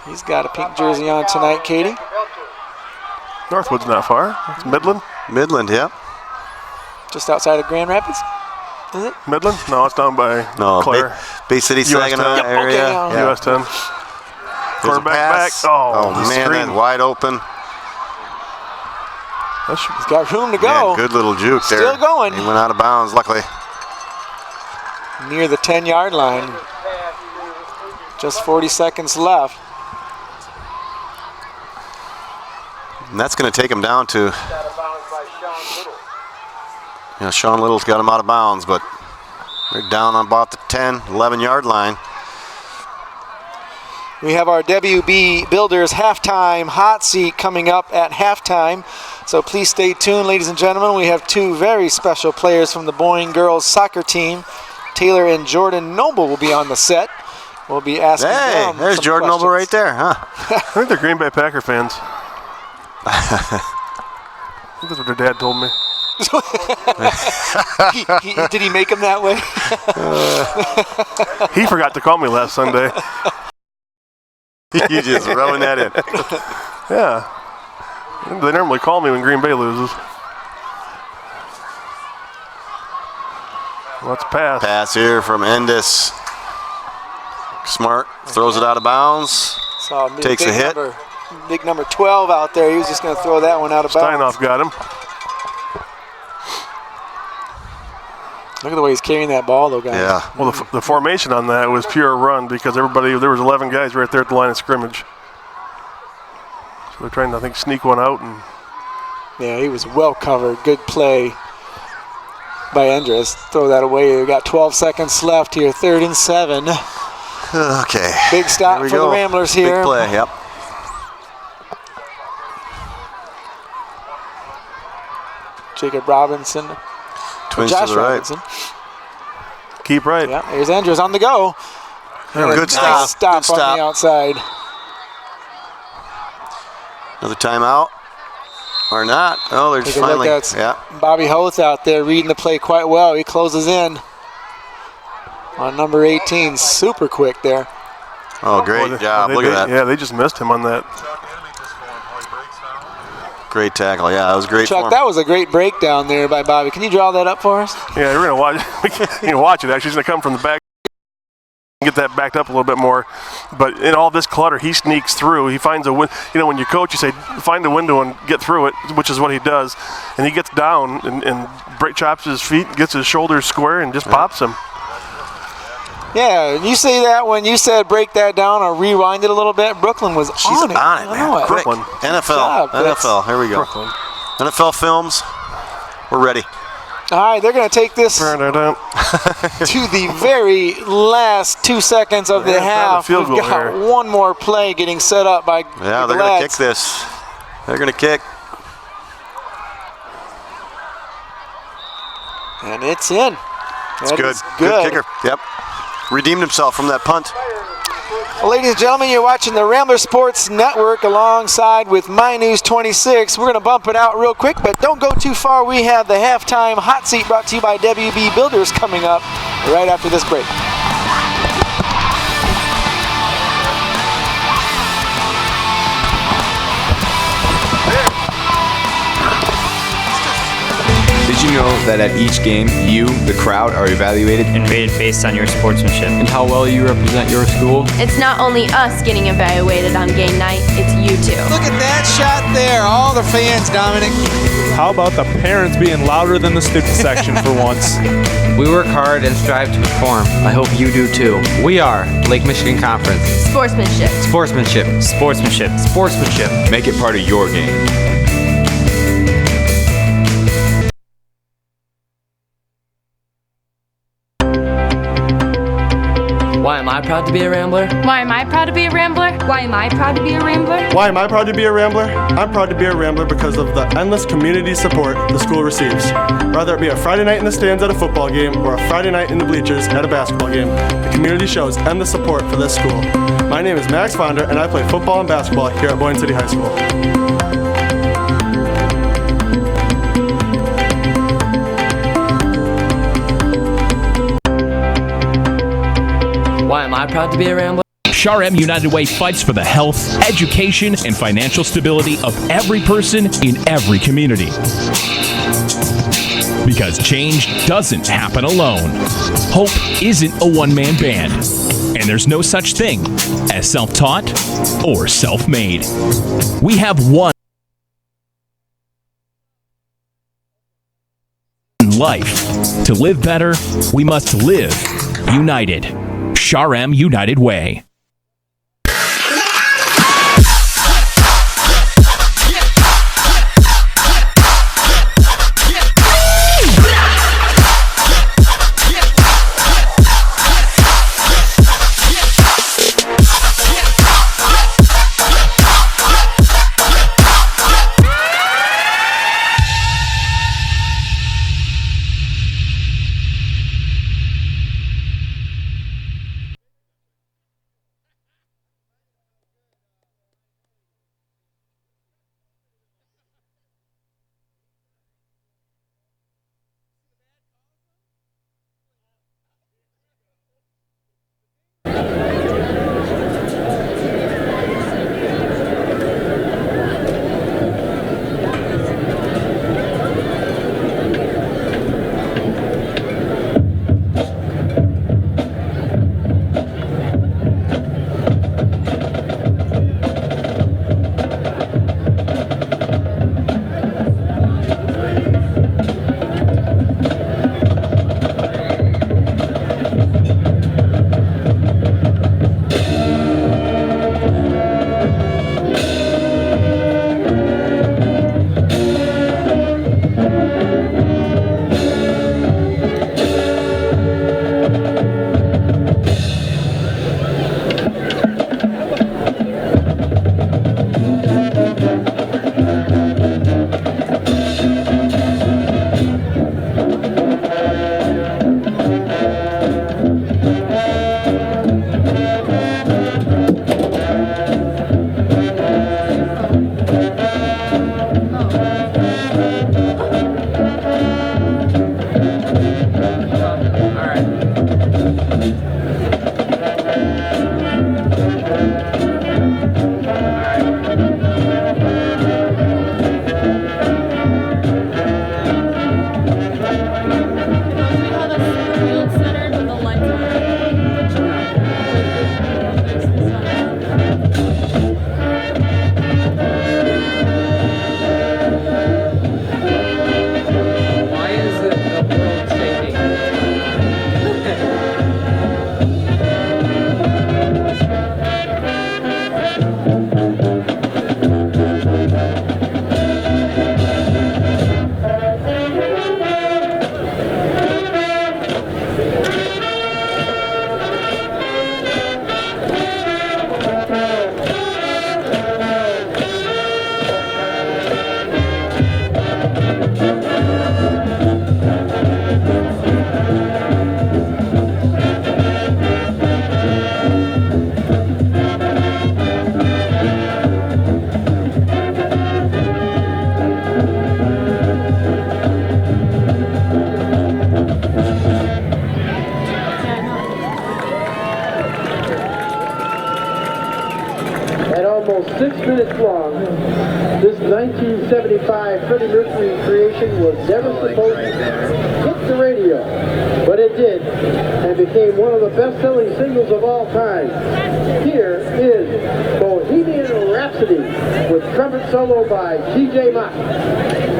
He's got a pink jersey on tonight, Katie. Northwood's not far. It's Midland. Midland, yeah. Just outside of Grand Rapids, is it? Midland? No, it's down by Clare. Bay City, Saginaw area. Okay, yeah. US 10. Quarterback back. Oh man, that's wide open. He's got room to go. Man, good little juke there. Still going. He went out of bounds, luckily. near the 10-yard line. Just 40 seconds left. And that's going to take him down to, Sean Little's got him out of bounds, but they're down on about the 10, 11-yard line. We have our WB Builders halftime hot seat coming up at halftime. So please stay tuned, ladies and gentlemen. We have two very special players from the Boyne girls soccer team. Taylor and Jordan Noble will be on the set. We'll be asking them there's some Jordan questions. Noble right there, huh? I think they're Green Bay Packer fans. I think that's what their dad told me. Did he make him that way? He forgot to call me last Sunday. You just rubbing that in. Yeah. They normally call me when Green Bay loses. Let's pass. Pass here from Endis. Smart throws it out of bounds. Takes a hit. Big number 12 out there. He was just going to throw that one out of bounds. Steinoff got him. Look at the way he's carrying that ball, though, guys. Yeah. Well, the formation on that was pure run because there was 11 guys right there at the line of scrimmage. So they're trying to, I think, sneak one out. And yeah, he was well covered. Good play by Endres. Throw that away. We've got 12 seconds left here. 3rd and 7. Okay. Big stop for the Ramblers here. Big play, yep. Jacob Robinson. Twins Josh to the right. Robinson. Keep right. Yeah, here's Andrews on the go. Good stop. Nice stop Good on stop. the outside. Another timeout. Or not. Oh, they're Take just a look, finally. that's Yeah. Bobby Hoth out there reading the play quite well. He closes in on number 18. Super quick there. Oh, great job. Look at that. Yeah, they just missed him on that. Great tackle. Yeah, that was great. Chuck, form. that was a great breakdown there by Bobby. Can you draw that up for us? Yeah, we're going to watch you can watch it. Actually, he's going to come from the back and get that backed up a little bit more. But in all this clutter, he sneaks through. He finds a window. When you coach, you say, find a window and get through it, which is what he does. And he gets down and chops his feet, gets his shoulders square, and just pops him. Yeah, you say that when you said break that down or rewind it a little bit. Brooklyn was She's on it. on it, man. Quick. Brooklyn. NFL. Here we go. Brooklyn. NFL films. We're ready. All right, they're going to take this to the very last 2 seconds of the half. field We've goal got here. one more play getting set up by Yeah, the they're going to lads. kick this. They're going to kick. And it's in. It's That good. is Good kicker. Yep. Redeemed himself from that punt. Well, ladies and gentlemen, you're watching the Rambler Sports Network alongside with My News 26. We're going to bump it out real quick, but don't go too far. We have the halftime hot seat brought to you by WB Builders coming up right after this break. Did you know that at each game, you, the crowd, are evaluated and rated based on your sportsmanship and how well you represent your school? It's not only us getting evaluated on game night, it's you too. Look at that shot there. All the fans, Dominic. How about the parents being louder than the student section for once? We work hard and strive to perform. I hope you do too. We are Lake Michigan Conference. Sportsmanship. Sportsmanship. Sportsmanship. Sportsmanship. Make it part of your game. Why am I proud to be a Rambler? Why am I proud to be a Rambler? Why am I proud to be a Rambler? Why am I proud to be a Rambler? I'm proud to be a Rambler because of the endless community support the school receives. Whether it be a Friday night in the stands at a football game or a Friday night in the bleachers at a basketball game, the community shows endless support for this school. My name is Max Fonder and I play football and basketball here at Boyne City High School. Why am I proud to be a Rambler? Shar-M United Way fights for the health, education, and financial stability of every person in every community. Because change doesn't happen alone. Hope isn't a one-man band. And there's no such thing as self-taught or self-made. We have one life. To live better, we must live United. Sharem United Way. almost 6 minutes long. This 1975 Freddie Mercury creation was never supposed to hit the radio, but it did, and became one of the best-selling singles of all time. Here is Bohemian Rhapsody with trumpet solo by T.J. Mott.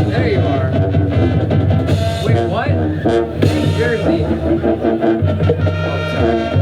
There you are. Wait, what? Jersey. Oh, sorry.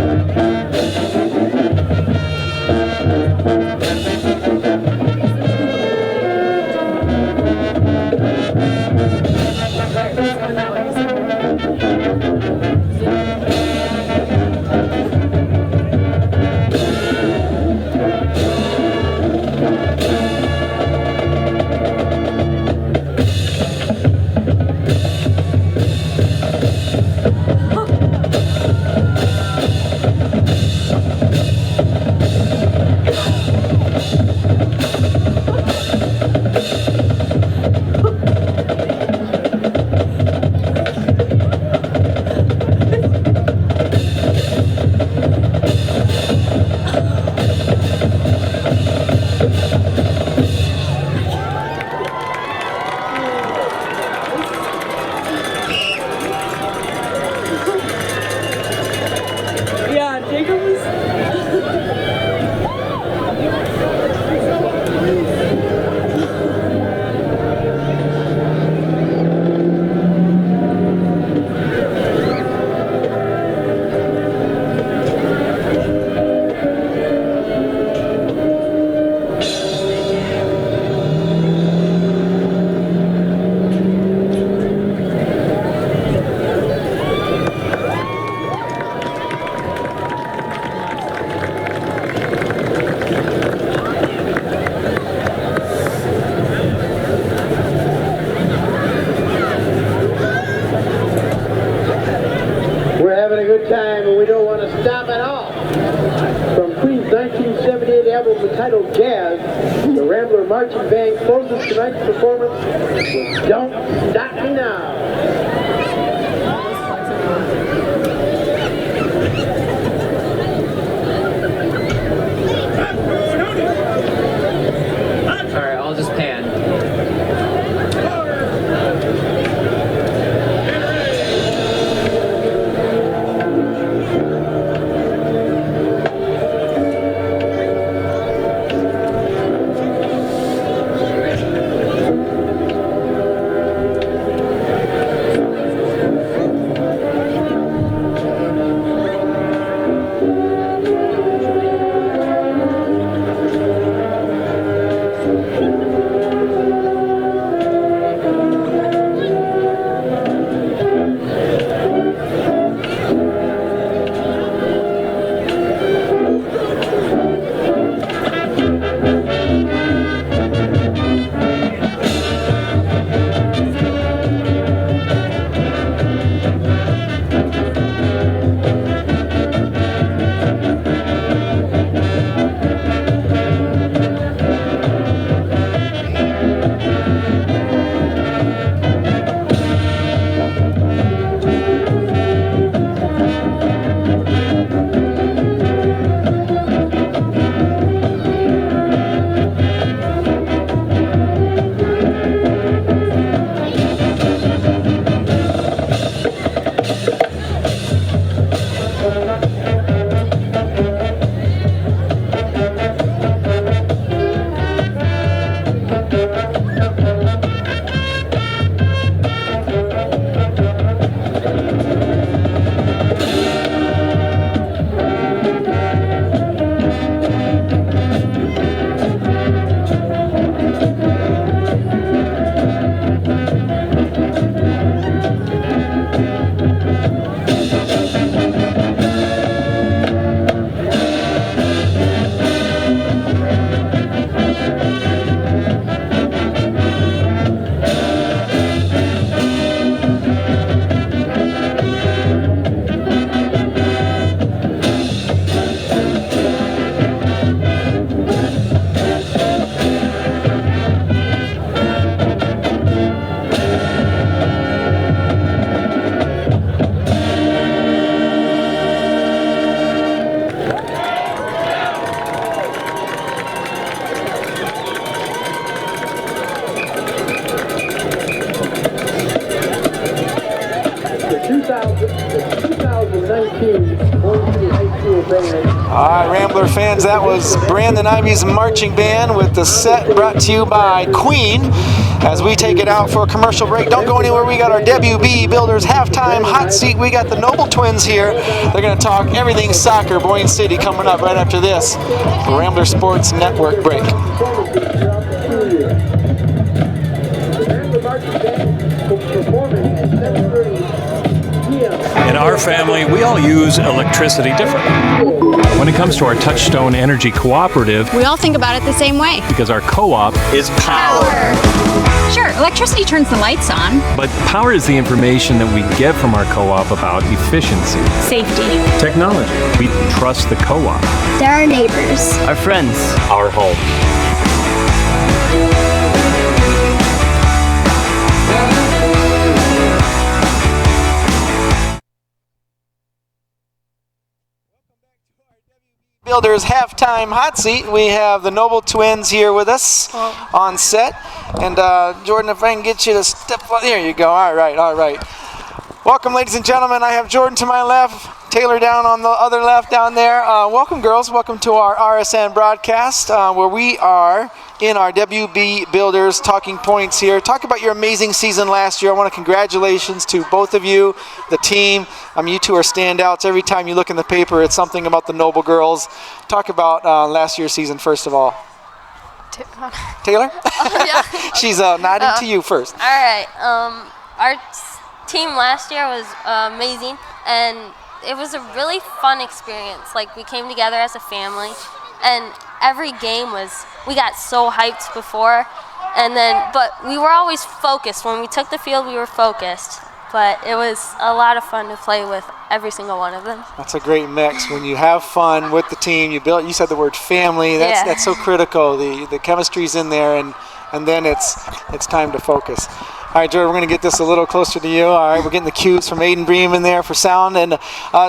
We're having a good time and we don't want to stop at all. From Queen's 1978 album entitled Jazz, the Rambler Marching Band closes tonight's performance with Don't Stop Me Now. Alright, I'll just pan. All right, Rambler fans, that was Brandon Ivy's marching band with the set brought to you by Queen. as we take it out for a commercial break. Don't go anywhere. We got our WB Builders halftime hot seat. We got the Noble Twins here. They're going to talk everything soccer, Boyne City, coming up right after this Rambler Sports Network break. In our family, we all use electricity differently. When it comes to our Touchstone Energy Cooperative, we all think about it the same way. Because our co-op is power. Sure, electricity turns the lights on. But power is the information that we get from our co-op about efficiency, safety, technology. We trust the co-op. They're our neighbors, our friends, our home. Builders halftime hot seat. We have the Noble Twins here with us on set. And Jordan, if I can get you to step up. There you go. All right. Welcome, ladies and gentlemen. I have Jordan to my left, Taylor down on the other left down there. Welcome, girls. Welcome to our RSN broadcast where we are in our WB Builders talking points here. Talk about your amazing season last year. I want to congratulations to both of you, the team. You two are standouts. Every time you look in the paper, it's something about the Noble girls. Talk about last year's season, first of all. Taylor? Yeah. She's nodding to you first. All right. Our team last year was amazing, and it was a really fun experience. Like, we came together as a family, and every game we got so hyped before, but we were always focused. When we took the field, we were focused. But it was a lot of fun to play with every single one of them. That's a great mix. When you have fun with the team, you said the word family. That's so critical. The chemistry's in there, and then it's time to focus. All right, Jordan, we're going to get this a little closer to you. All right, we're getting the cues from Aiden Bream in there for sound. And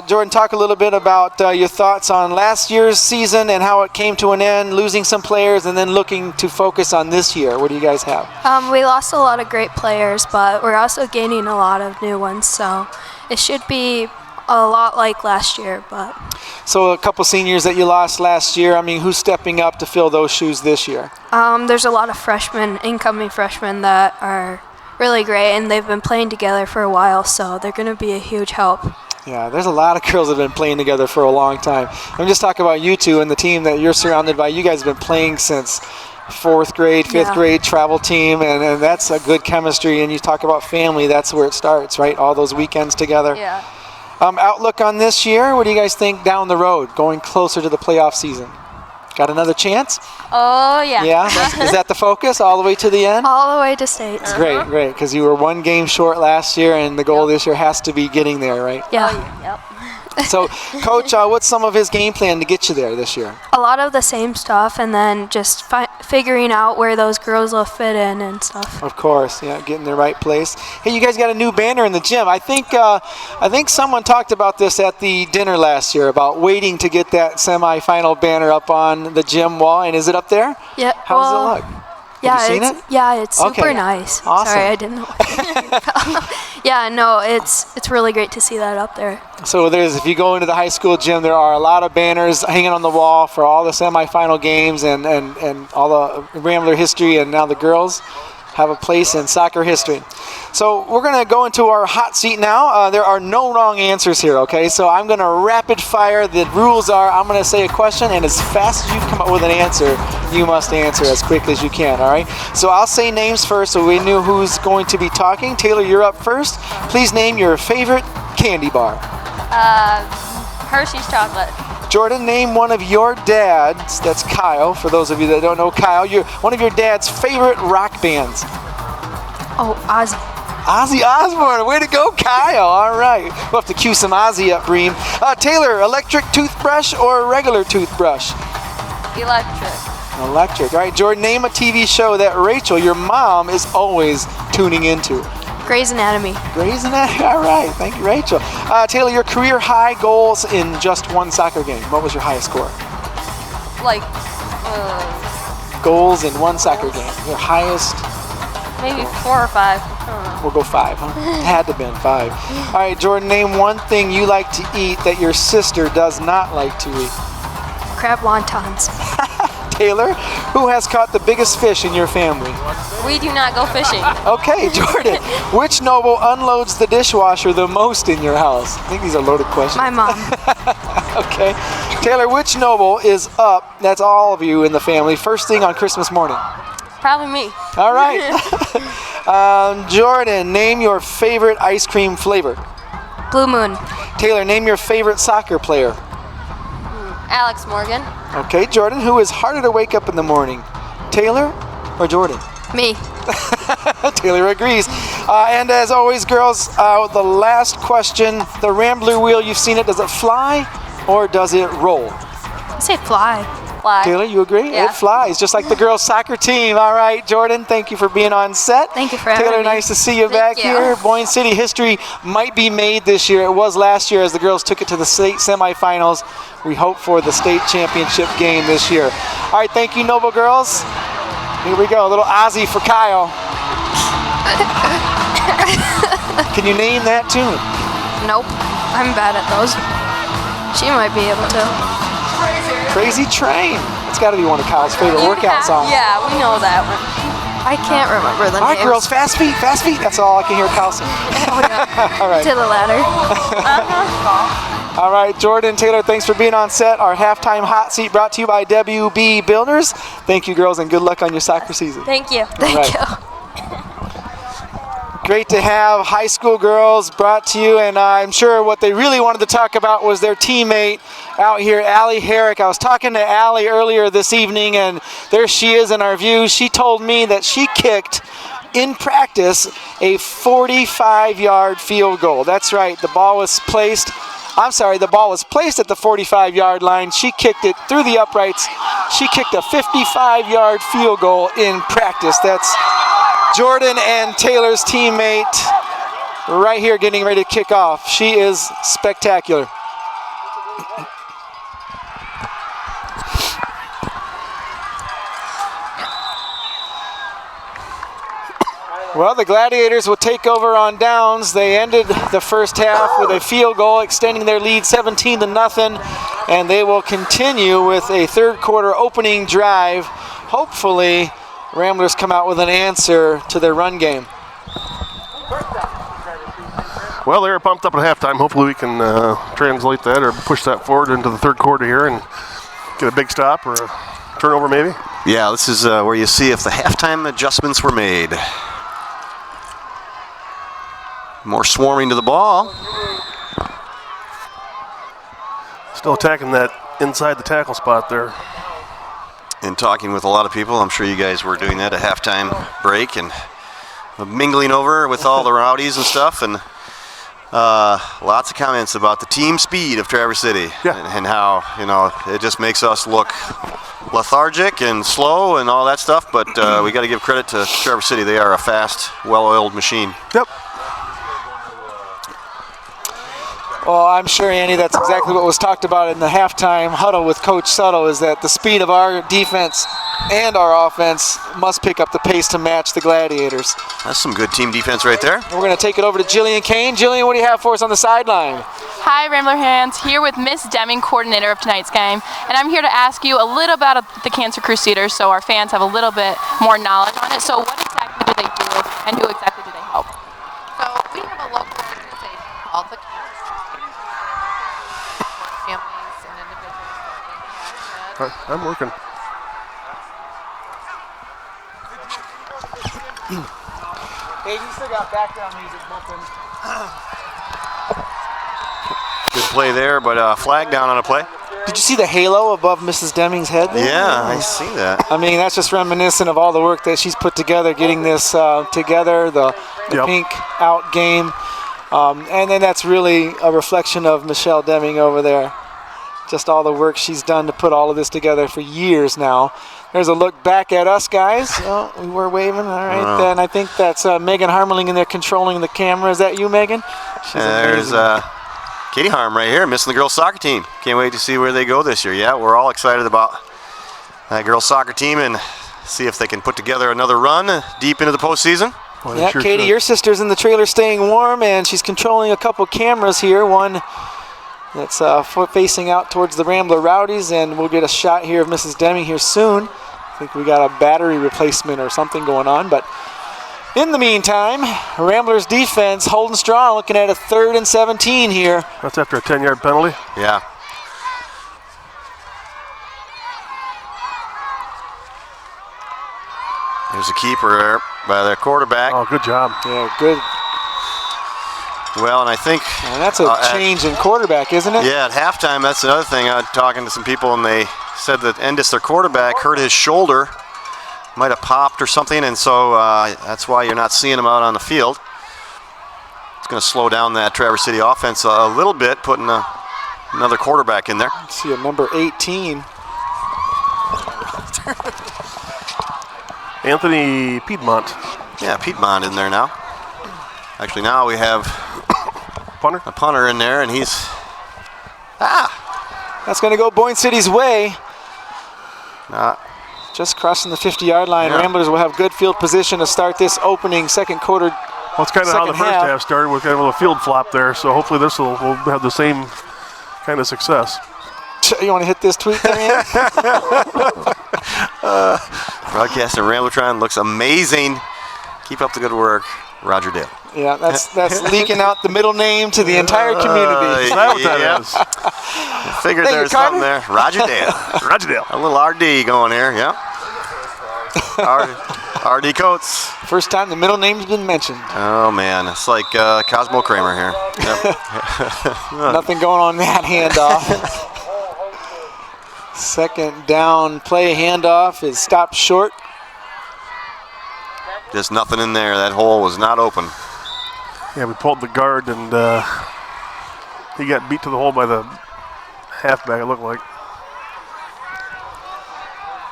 Jordan, talk a little bit about your thoughts on last year's season and how it came to an end, losing some players, and then looking to focus on this year. What do you guys have? We lost a lot of great players, but we're also gaining a lot of new ones. So it should be a lot like last year. So a couple seniors that you lost last year. Who's stepping up to fill those shoes this year? There's a lot of incoming freshmen that are really great, and they've been playing together for a while, so they're going to be a huge help. Yeah, there's a lot of girls that have been playing together for a long time. I'm just talking about you two and the team that you're surrounded by. You guys have been playing since 4th grade, 5th grade, travel team, and that's a good chemistry. And you talk about family, that's where it starts, right? All those weekends together. Yeah. Outlook on this year, what do you guys think down the road, going closer to the playoff season? Got another chance? Oh, yeah. Yeah? Is that the focus all the way to the end? All the way to state. Great, because you were one game short last year, and the goal this year has to be getting there, right? Yeah. Yep. So, Coach, what's some of his game plan to get you there this year? A lot of the same stuff, and then just figuring out where those girls will fit in and stuff. Of course, yeah, get in the right place. Hey, you guys got a new banner in the gym. I think someone talked about this at the dinner last year, about waiting to get that semifinal banner up on the gym wall. And is it up there? Yeah. How does it look? Have you seen it? Yeah, it's super nice. Awesome. Sorry, I didn't know. Yeah, no, it's really great to see that up there. So if you go into the high school gym, there are a lot of banners hanging on the wall for all the semifinal games and all the Rambler history, and now the girls have a place in soccer history. So we're going to go into our hot seat now. There are no wrong answers here, okay? So I'm going to rapid fire. The rules are I'm going to say a question, and as fast as you come up with an answer, you must answer as quick as you can, all right? So I'll say names first so we know who's going to be talking. Taylor, you're up first. Please name your favorite candy bar. Hershey's chocolate. Jordan, name one of your dads, that's Kyle, for those of you that don't know Kyle, one of your dad's favorite rock bands. Oh, Ozzy. Ozzy Osbourne, way to go, Kyle. All right, we'll have to cue some Ozzy up, Bream. Taylor, electric toothbrush or regular toothbrush? Electric. All right, Jordan, name a TV show that Rachel, your mom, is always tuning into. Grey's Anatomy. All right, thank you, Rachel. Taylor, your career high goals in just one soccer game. What was your highest score? Goals in one soccer game. Your highest? Maybe 4 or 5. I don't know. We'll go 5, huh? Had to have been 5. All right, Jordan, name one thing you like to eat that your sister does not like to eat. Crab wontons. Taylor, who has caught the biggest fish in your family? We do not go fishing. Okay, Jordan, which noble unloads the dishwasher the most in your house? I think these are loaded questions. My mom. Okay. Taylor, which noble is up, that's all of you in the family, first thing on Christmas morning? Probably me. All right. Jordan, name your favorite ice cream flavor. Blue Moon. Taylor, name your favorite soccer player. Alex Morgan. Okay, Jordan, who is harder to wake up in the morning? Taylor or Jordan? Me. Taylor agrees. And as always, girls, the last question, the Rambler wheel, you've seen it, does it fly or does it roll? I say fly. Fly. Taylor, you agree? Yeah. It flies, just like the girls' soccer team. All right, Jordan, thank you for being on set. Thank you for having Taylor, me. nice to see you Thank back you. here. Boyne City history might be made this year. It was last year as the girls took it to the state semifinals. We hope for the state championship game this year. All right, thank you, Noble girls. Here we go, a little Ozzy for Kyle. Can you name that tune? Nope. I'm bad at those. She might be able to. Crazy Train. It's got to be one of Kyle's favorite workout songs. Yeah, we know that one. I can't remember the All right, names. girls, fast feet, fast feet. That's all I can hear Kyle sing. All right. To the ladder. All right, Jordan, Taylor, thanks for being on set. Our halftime hot seat brought to you by WB Builders. Thank you, girls, and good luck on your soccer season. Thank you. Thank you. Great to have high school girls brought to you, and I'm sure what they really wanted to talk about was their teammate out here, Allie Herrick. I was talking to Allie earlier this evening, and there she is in our view. She told me that she kicked, in practice, a 45-yard field goal. That's right, the ball was placed at the 45-yard line. She kicked it through the uprights. She kicked a 55-yard field goal in practice. That's Jordan and Taylor's teammate right here getting ready to kick off. She is spectacular. Well, the Gladiators will take over on downs. They ended the first half with a field goal, extending their lead 17-0, and they will continue with a third quarter opening drive. Hopefully, Ramblers come out with an answer to their run game. Well, they were pumped up at halftime. Hopefully we can translate that or push that forward into the third quarter here and get a big stop or a turnover maybe. Yeah, this is where you see if the halftime adjustments were made. More swarming to the ball. Still attacking that inside the tackle spot there. And talking with a lot of people. I'm sure you guys were doing that at halftime break and mingling over with all the rowdies and stuff. And lots of comments about the team speed of Traverse City and how, it just makes us look lethargic and slow and all that stuff. But we got to give credit to Traverse City. They are a fast, well-oiled machine. Yep. Well, I'm sure, Andy, that's exactly what was talked about in the halftime huddle with Coach Suttle, is that the speed of our defense and our offense must pick up the pace to match the Gladiators. That's some good team defense right there. We're going to take it over to Jillian Kane. Jillian, what do you have for us on the sideline? Hi, Rambler fans. Here with Miss Deming, coordinator of tonight's game. And I'm here to ask you a little about the Cancer Crusaders so our fans have a little bit more knowledge on it. So what exactly do they do and who exactly do they help? So we have a local organization called the Cancer families and individuals that impact. I'm working. Hey, you still got background music bumping. Good play there, but flag down on a play. Did you see the halo above Mrs. Deming's head there? Yeah, I see that. I mean, that's just reminiscent of all the work that she's put together, getting this together, the pink out game. And then that's really a reflection of Michelle Deming over there. Just all the work she's done to put all of this together for years now. There's a look back at us, guys. Oh, we were waving. All right, then I think that's Megan Harmeling in there controlling the camera. Is that you, Megan? There's Katie Harm right here, missing the girls' soccer team. Can't wait to see where they go this year. Yeah, we're all excited about that girls' soccer team and see if they can put together another run deep into the postseason. Well, yeah, Katie, your sister's in the trailer staying warm, and she's controlling a couple cameras here. One That's facing out towards the Rambler Rowdies, and we'll get a shot here of Mrs. Deming here soon. I think we got a battery replacement or something going on, but in the meantime, Ramblers defense holding strong, looking at a 3rd and 17 here. That's after a 10-yard penalty. Yeah. There's a keeper there by the quarterback. Oh, good job. Yeah, good. Well, and I think... And that's a change in quarterback, isn't it? Yeah, at halftime, that's another thing. I was talking to some people, and they said that Endis, their quarterback, hurt his shoulder. Might have popped or something, and so that's why you're not seeing him out on the field. It's going to slow down that Traverse City offense a little bit, putting another quarterback in there. Let's see a number 18. Anthony Piedmont. Yeah, Piedmont in there now. Actually, now we have a punter in there, and he's... That's going to go Boyne City's way. Just crossing the 50-yard line. Yeah. Ramblers will have good field position to start this opening second quarter. Well, it's kind of how the first half started with kind of a little field flop there, so hopefully this will have the same kind of success. You want to hit this tweet there, Ian? Broadcasting Rambletron looks amazing. Keep up the good work, Roger Dale. Yeah, that's leaking out the middle name to the entire community. Is that what that is? I figured there was something there. Roger Dale. Roger Dale. A little RD going here, yeah. RD Coates. First time the middle name's been mentioned. Oh, man. It's like Cosmo Kramer here. Yep. Nothing going on that handoff. Second down play handoff is stopped short. Just nothing in there. That hole was not open. Yeah, we pulled the guard, and he got beat to the hole by the halfback, it looked like.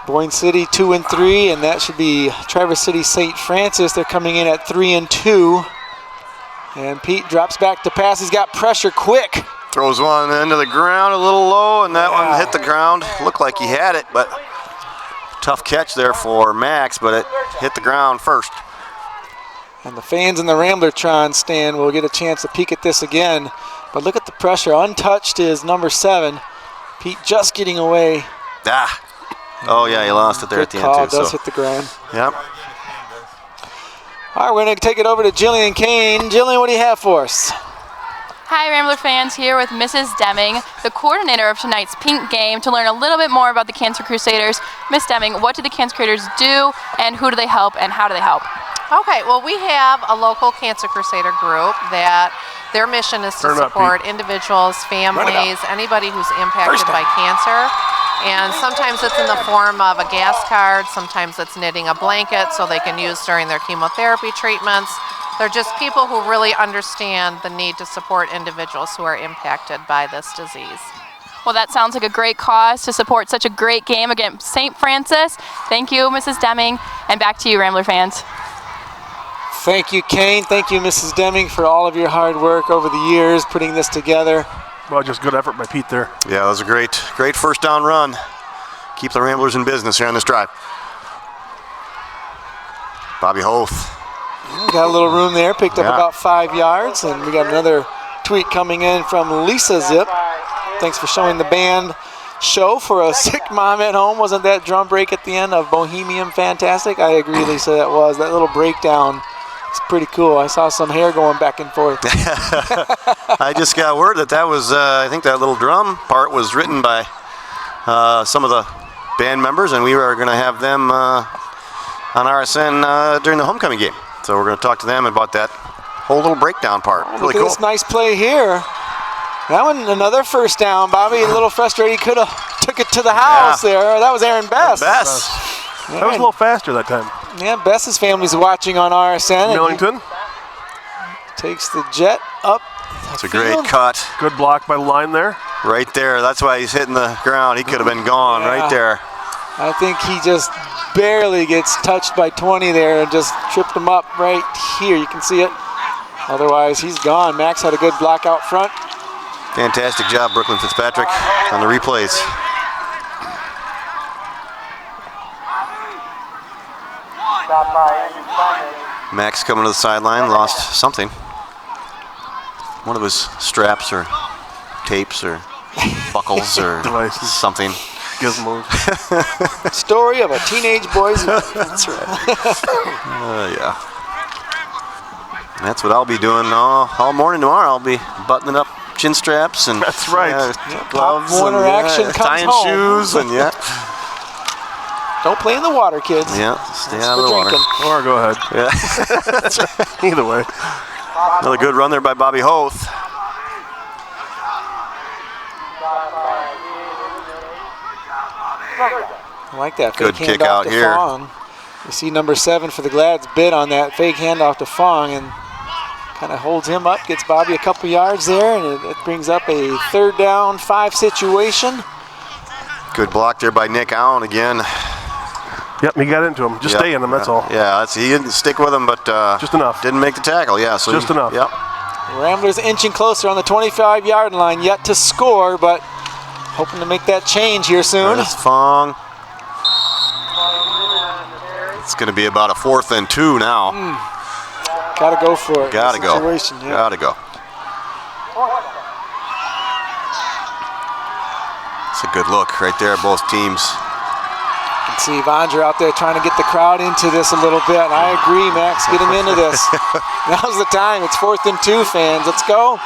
Boyne City 2-3, and that should be Traverse City St. Francis. They're coming in at 3-2. And Pete drops back to pass. He's got pressure quick. Throws one into the ground a little low, and that one hit the ground. Looked like he had it, but tough catch there for Max, but it hit the ground first. And the fans in the Ramblertron stand will get a chance to peek at this again. But look at the pressure. Untouched is number 7. Pete just getting away. Oh, yeah, he lost it there at the call. end, too. Does hit the ground. Yep. All right, we're going to take it over to Jillian Kane. Jillian, what do you have for us? Hi, Rambler fans, here with Mrs. Deming, the coordinator of tonight's Pink Game, to learn a little bit more about the Cancer Crusaders. Miss Deming, what do the Cancer Crusaders do, and who do they help, and how do they help? Okay, well, we have a local Cancer Crusader group that their mission is to support individuals, families, anybody who's impacted by cancer. And sometimes it's in the form of a gas card, sometimes it's knitting a blanket so they can use during their chemotherapy treatments. They're just people who really understand the need to support individuals who are impacted by this disease. Well, that sounds like a great cause to support such a great game against St. Francis. Thank you, Mrs. Deming, and back to you, Rambler fans. Thank you, Kane. Thank you, Mrs. Deming, for all of your hard work over the years putting this together. Well, just good effort by Pete there. Yeah, that was a great first down run. Keep the Ramblers in business here on this drive. Bobby Hoth. Got a little room there, picked up about 5 yards, and we got another tweet coming in from Lisa Zip. Thanks for showing the band show for a sick mom at home. Wasn't that drum break at the end of Bohemian fantastic? I agree, Lisa, that was. That little breakdown is pretty cool. I saw some hair going back and forth. I just got word that was, I think that little drum part was written by some of the band members, and we are going to have them on RSN during the homecoming game. So we're going to talk to them about that whole little breakdown part. Really cool. This nice play here. That one, another first down. Bobby, a little frustrated. He could have took it to the house there. That was Aaron Bess. That was a little faster that time. Yeah, Bess's family's watching on RSN. Millington takes the jet up. That's a great cut. Good block by the line there. Right there. That's why he's hitting the ground. He could have been gone right there. I think he just barely gets touched by 20 there and just tripped him up right here. You can see it. Otherwise, he's gone. Max had a good block out front. Fantastic job, Brooklyn Fitzpatrick, on the replays. Max coming to the sideline, lost something. One of his straps or tapes or buckles or Devices. something. Gizmos. Story of a teenage boy's life. That's right. Yeah. That's what I'll be doing all morning tomorrow. I'll be buttoning up chin straps and that's right. Gloves Pop Warner and action comes tying home. shoes and Don't play in the water, kids. Yeah, stay That's out of for the water. drinking. Or go ahead. Yeah. That's right. Either way. Another good run there by Bobby Hoth. I like that Good fake kick handoff out to here. Fong. You see number 7 for the Glads bid on that fake handoff to Fong and kind of holds him up, gets Bobby a couple yards there, and it brings up a 3rd down, 5 situation. Good block there by Nick Allen again. Yep, he got into him. Just stay in him, that's all. Yeah, he didn't stick with him, but just enough. Didn't make the tackle, yeah. So just enough. Yep. Ramblers inching closer on the 25-yard line, yet to score, but hoping to make that change here soon. There's Fong. It's going to be about a 4th and 2 now. Gotta go for it. Gotta go. Situation, yeah. Gotta go. It's a good look right there, both teams. You can see Vondra out there trying to get the crowd into this a little bit. And I agree, Max. Get them into this. Now's the time. It's 4th and 2, fans. Let's go.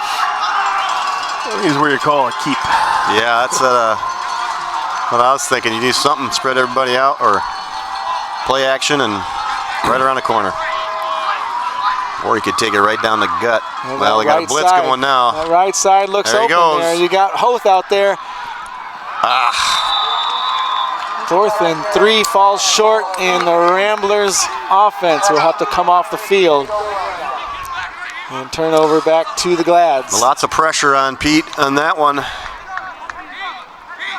Here's where you call a keep. Yeah, that's what I was thinking. You do something, spread everybody out, or play action and right around the corner. Or you could take it right down the gut. And well, they got a right blitz side, going now. That right side looks There he open goes. there. You got Hoth out there. 4th and 3 falls short, and the Ramblers offense will have to come off the field and turn over back to the Glads. Lots of pressure on Pete on that one.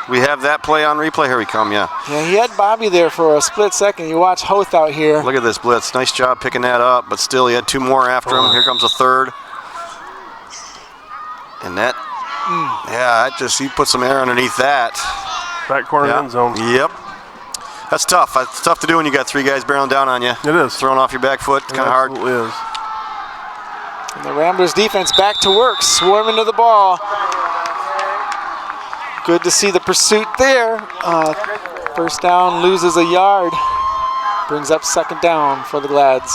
We have that play on replay. Here we come, yeah. Yeah, he had Bobby there for a split second. You watch Hoth out here. Look at this blitz. Nice job picking that up, but still he had 2 more after him. Here comes a 3rd. And that, yeah, he put some air underneath that. Back corner end zone. Yep. That's tough. It's tough to do when you got 3 guys barreling down on you. It is. Throwing off your back foot, kind of hard. It is. And the Ramblers defense back to work, swarming to the ball. Good to see the pursuit there. 1st down, loses a yard. Brings up 2nd down for the Glads.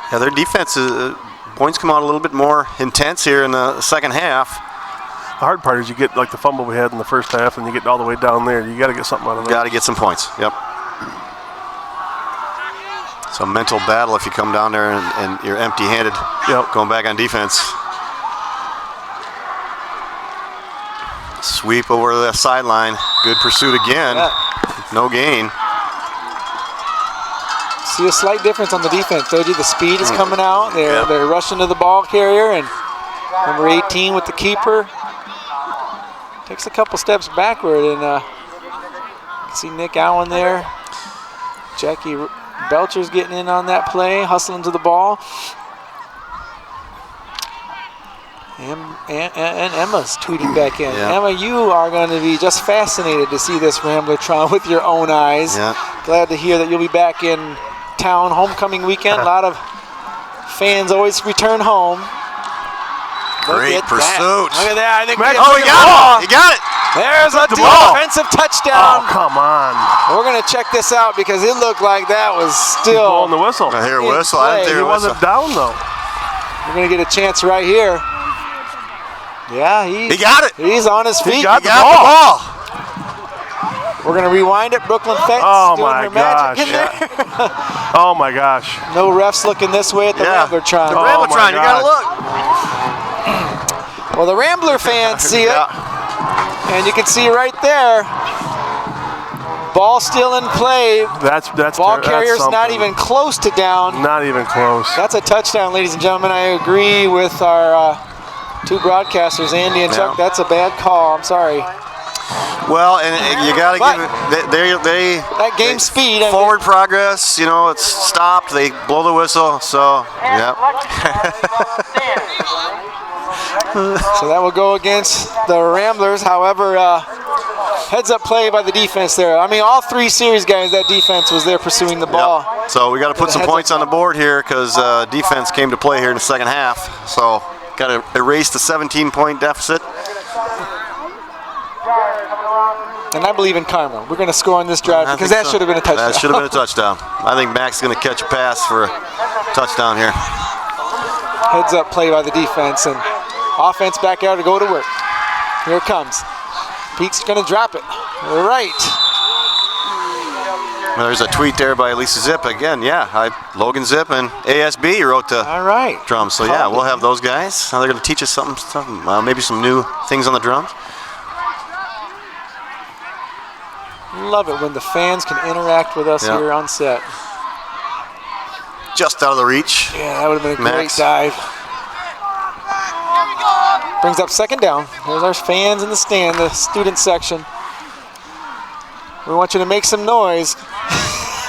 Yeah, their defense, points come out a little bit more intense here in the 2nd half. The hard part is you get like the fumble we had in the 1st half and you get all the way down there. You got to get something out of that. Got to get some points, yep. It's a mental battle if you come down there and you're empty-handed, going back on defense. Sweep over the sideline. Good pursuit again. No gain. See a slight difference on the defense. Told you the speed is coming out. They're rushing to the ball carrier, and number 18 with the keeper takes a couple steps backward, and you can see Nick Allen there. Jackie Belcher's getting in on that play, hustling to the ball. And Emma's tweeting back in. Yeah. Emma, you are going to be just fascinated to see this Ramblertron with your own eyes. Yeah. Glad to hear that you'll be back in town homecoming weekend. A lot of fans always return home. Great pursuit. Look at that. I think he got it. He got it. There's a defensive touchdown. Oh, come on. We're going to check this out because it looked like that was still blowing the whistle. I hear a whistle. I didn't hear a whistle. He wasn't down, though. We're going to get a chance right here. Yeah, he got it. He's on his feet. He got the ball. We're going to rewind it. Brooklyn Fence doing her magic in there. Oh, my gosh. No refs looking this way at the Ramblertron. The Ramblertron, you got to look. Well, the Rambler fans see it. And you can see right there, ball still in play. That's ball carrier's not even close to down. Not even close. That's a touchdown, ladies and gentlemen. I agree with our 2 broadcasters, Andy and Chuck. That's a bad call. I'm sorry. Well, and you got to give it. They that game speed. Forward progress. You know, it's stopped. They blow the whistle. So, yeah. So that will go against the Ramblers. However, heads-up play by the defense there. I mean, all 3 series guys, that defense was there pursuing the ball. So we got to put some points on the board here because defense came to play here in the 2nd half. So got got to erase the 17-point deficit. And I believe in karma. We're going to score on this drive because that should have been a touchdown. That should have been a touchdown. I think Max is going to catch a pass for a touchdown here. Heads up play by the defense, and offense back out to go to work. Here it comes. Pete's going to drop it. Right. Well, there's a tweet there by Lisa Zip again. Yeah, Logan Zip and ASB wrote the drums. So yeah, we'll have those guys. Now they're going to teach us something maybe some new things on the drums. Love it when the fans can interact with us here on set. Just out of the reach. Yeah, that would have been a Max. great dive. Brings up second down. There's our fans in the stand, the student section. We want you to make some noise.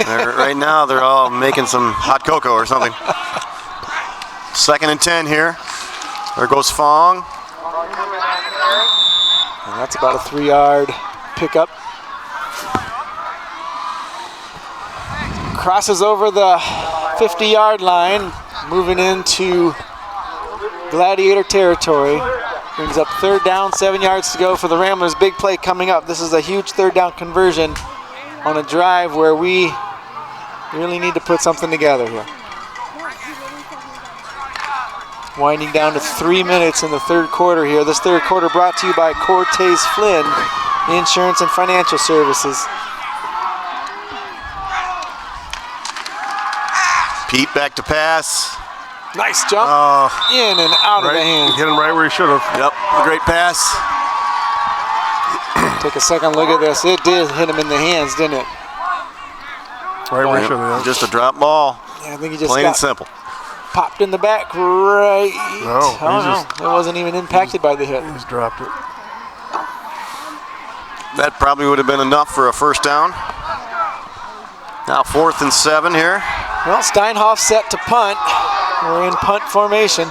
Right now, they're all making some hot cocoa or something. 2nd and 10 here. There goes Fong. And that's about a 3-yard pickup. Crosses over the 50-yard line, moving into Gladiator territory. Brings up 3rd down, 7 yards to go for the Ramblers. Big play coming up. This is a huge 3rd down conversion on a drive where we really need to put something together here. Winding down to 3 minutes in the 3rd quarter here. This 3rd quarter brought to you by Cortez Flynn Insurance and Financial Services. Pete back to pass. Nice jump. In and out of the hands. Hit him right where he should have. Yep, a great pass. Take a second look at this. It did hit him in the hands, didn't it? Right where he should have. Just a drop ball. Yeah, I think he just plain and simple. Popped in the back right. No, it wasn't even impacted by the hit. He's dropped it. That probably would have been enough for a 1st down. Now 4th and 7 here. Well, Steinhoff set to punt. We're in punt formation.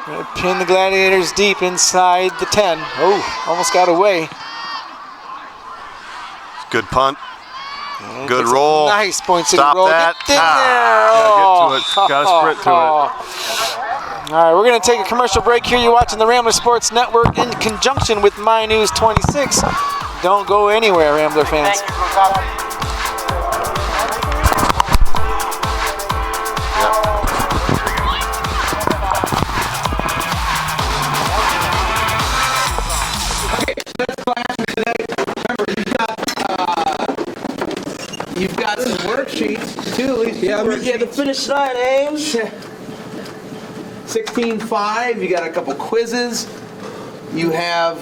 Gonna pin the Gladiators deep inside the 10. Oh, almost got away. Good punt. And good roll. Nice point. Stop roll. that. Get in there. Get to it. Got to sprint to it. All right, we're going to take a commercial break here. You're watching the Rambler Sports Network in conjunction with My News 26. Don't go anywhere, Rambler fans. You've got some worksheets too. Yeah, we get the finish line, Ames. 16.5. You got a couple quizzes. You have.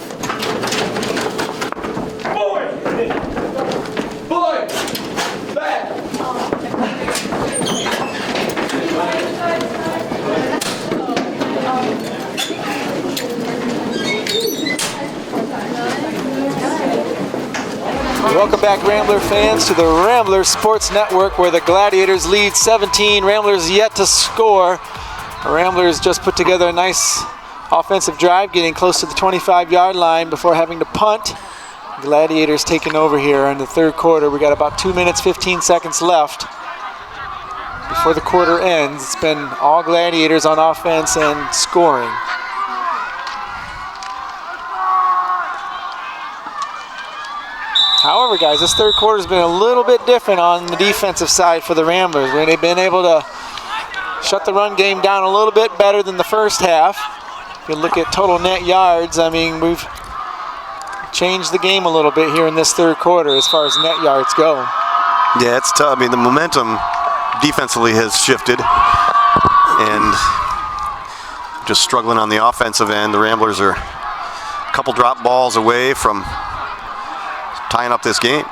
Boy, back. Welcome back, Rambler fans, to the Rambler Sports Network, where the Gladiators lead 17. Ramblers yet to score. The Ramblers just put together a nice offensive drive, getting close to the 25-yard line before having to punt. Gladiators taking over here in the 3rd quarter. We got about 2 minutes, 15 seconds left before the quarter ends. It's been all Gladiators on offense and scoring. However, guys, this 3rd quarter has been a little bit different on the defensive side for the Ramblers, where they've been able to shut the run game down a little bit better than the first half. If you look at total net yards, I mean, we've changed the game a little bit here in this 3rd quarter as far as net yards go. Yeah, it's tough. I mean, the momentum defensively has shifted, and just struggling on the offensive end. The Ramblers are a couple drop balls away from tying up this game.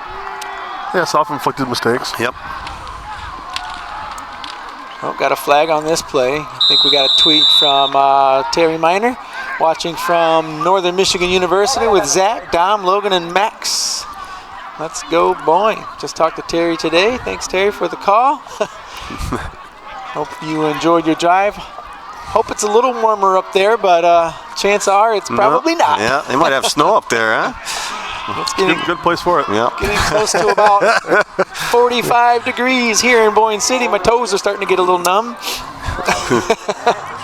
Yeah, self-inflicted mistakes. Yep. Oh, got a flag on this play. I think we got a tweet from Terry Miner, watching from Northern Michigan University with Zach, Dom, Logan, and Max. Let's go, Boyne. Just talked to Terry today. Thanks, Terry, for the call. Hope you enjoyed your drive. Hope it's a little warmer up there, but chances are it's probably not. Yeah, they might have snow up there, huh? It's getting good place for it. Yeah. Getting close to about 45 degrees here in Boyne City. My toes are starting to get a little numb.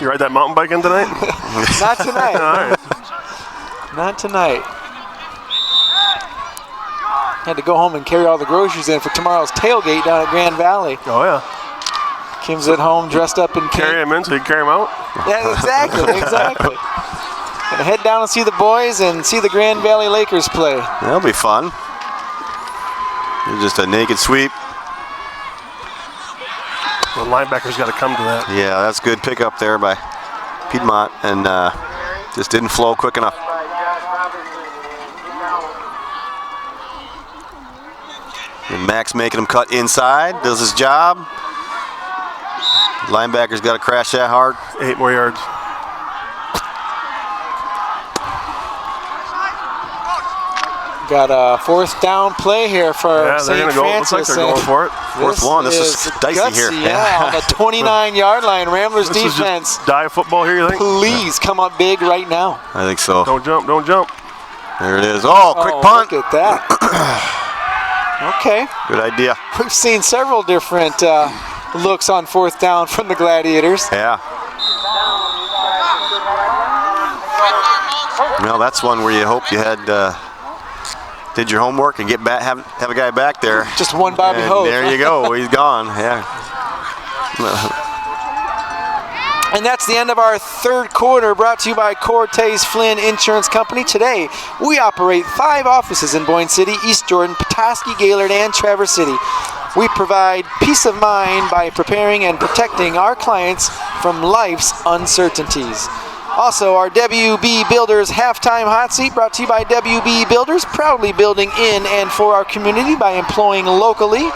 You ride that mountain bike in tonight? Not tonight. All right. Not tonight. Had to go home and carry all the groceries in for tomorrow's tailgate down at Grand Valley. Oh, yeah. Kim's at home dressed up in Carry them in so you can carry them out? Yeah, exactly. Gonna head down and see the boys and see the Grand Valley Lakers play. That'll be fun. Just a naked sweep. The linebacker's got to come to that. Yeah, that's good pickup there by Piedmont, and just didn't flow quick enough. And Max making him cut inside, does his job. Linebacker's got to crash that hard. 8 more yards. Got a 4th down play here for St. Francis. Looks like they're going for it. 4th one. This is dicey gutsy, here. Yeah, on the 29-yard line. Ramblers This defense. Is just dive football here, you think? Please come up big right now. I think so. Don't jump, don't jump. There it is. Oh, quick punt. Look at that. Okay. Good idea. We've seen several different looks on 4th down from the Gladiators. Yeah. Well, that's one where you hope you had did your homework and get back, have a guy back there. Just one Bobby Hope. There you go. He's gone. Yeah. And that's the end of our 3rd quarter, brought to you by Cortez Flynn Insurance Company. Today, we operate 5 offices in Boyne City, East Jordan, Petoskey, Gaylord, and Traverse City. We provide peace of mind by preparing and protecting our clients from life's uncertainties. Also, our WB Builders Halftime Hot Seat, brought to you by WB Builders, proudly building in and for our community by employing locally,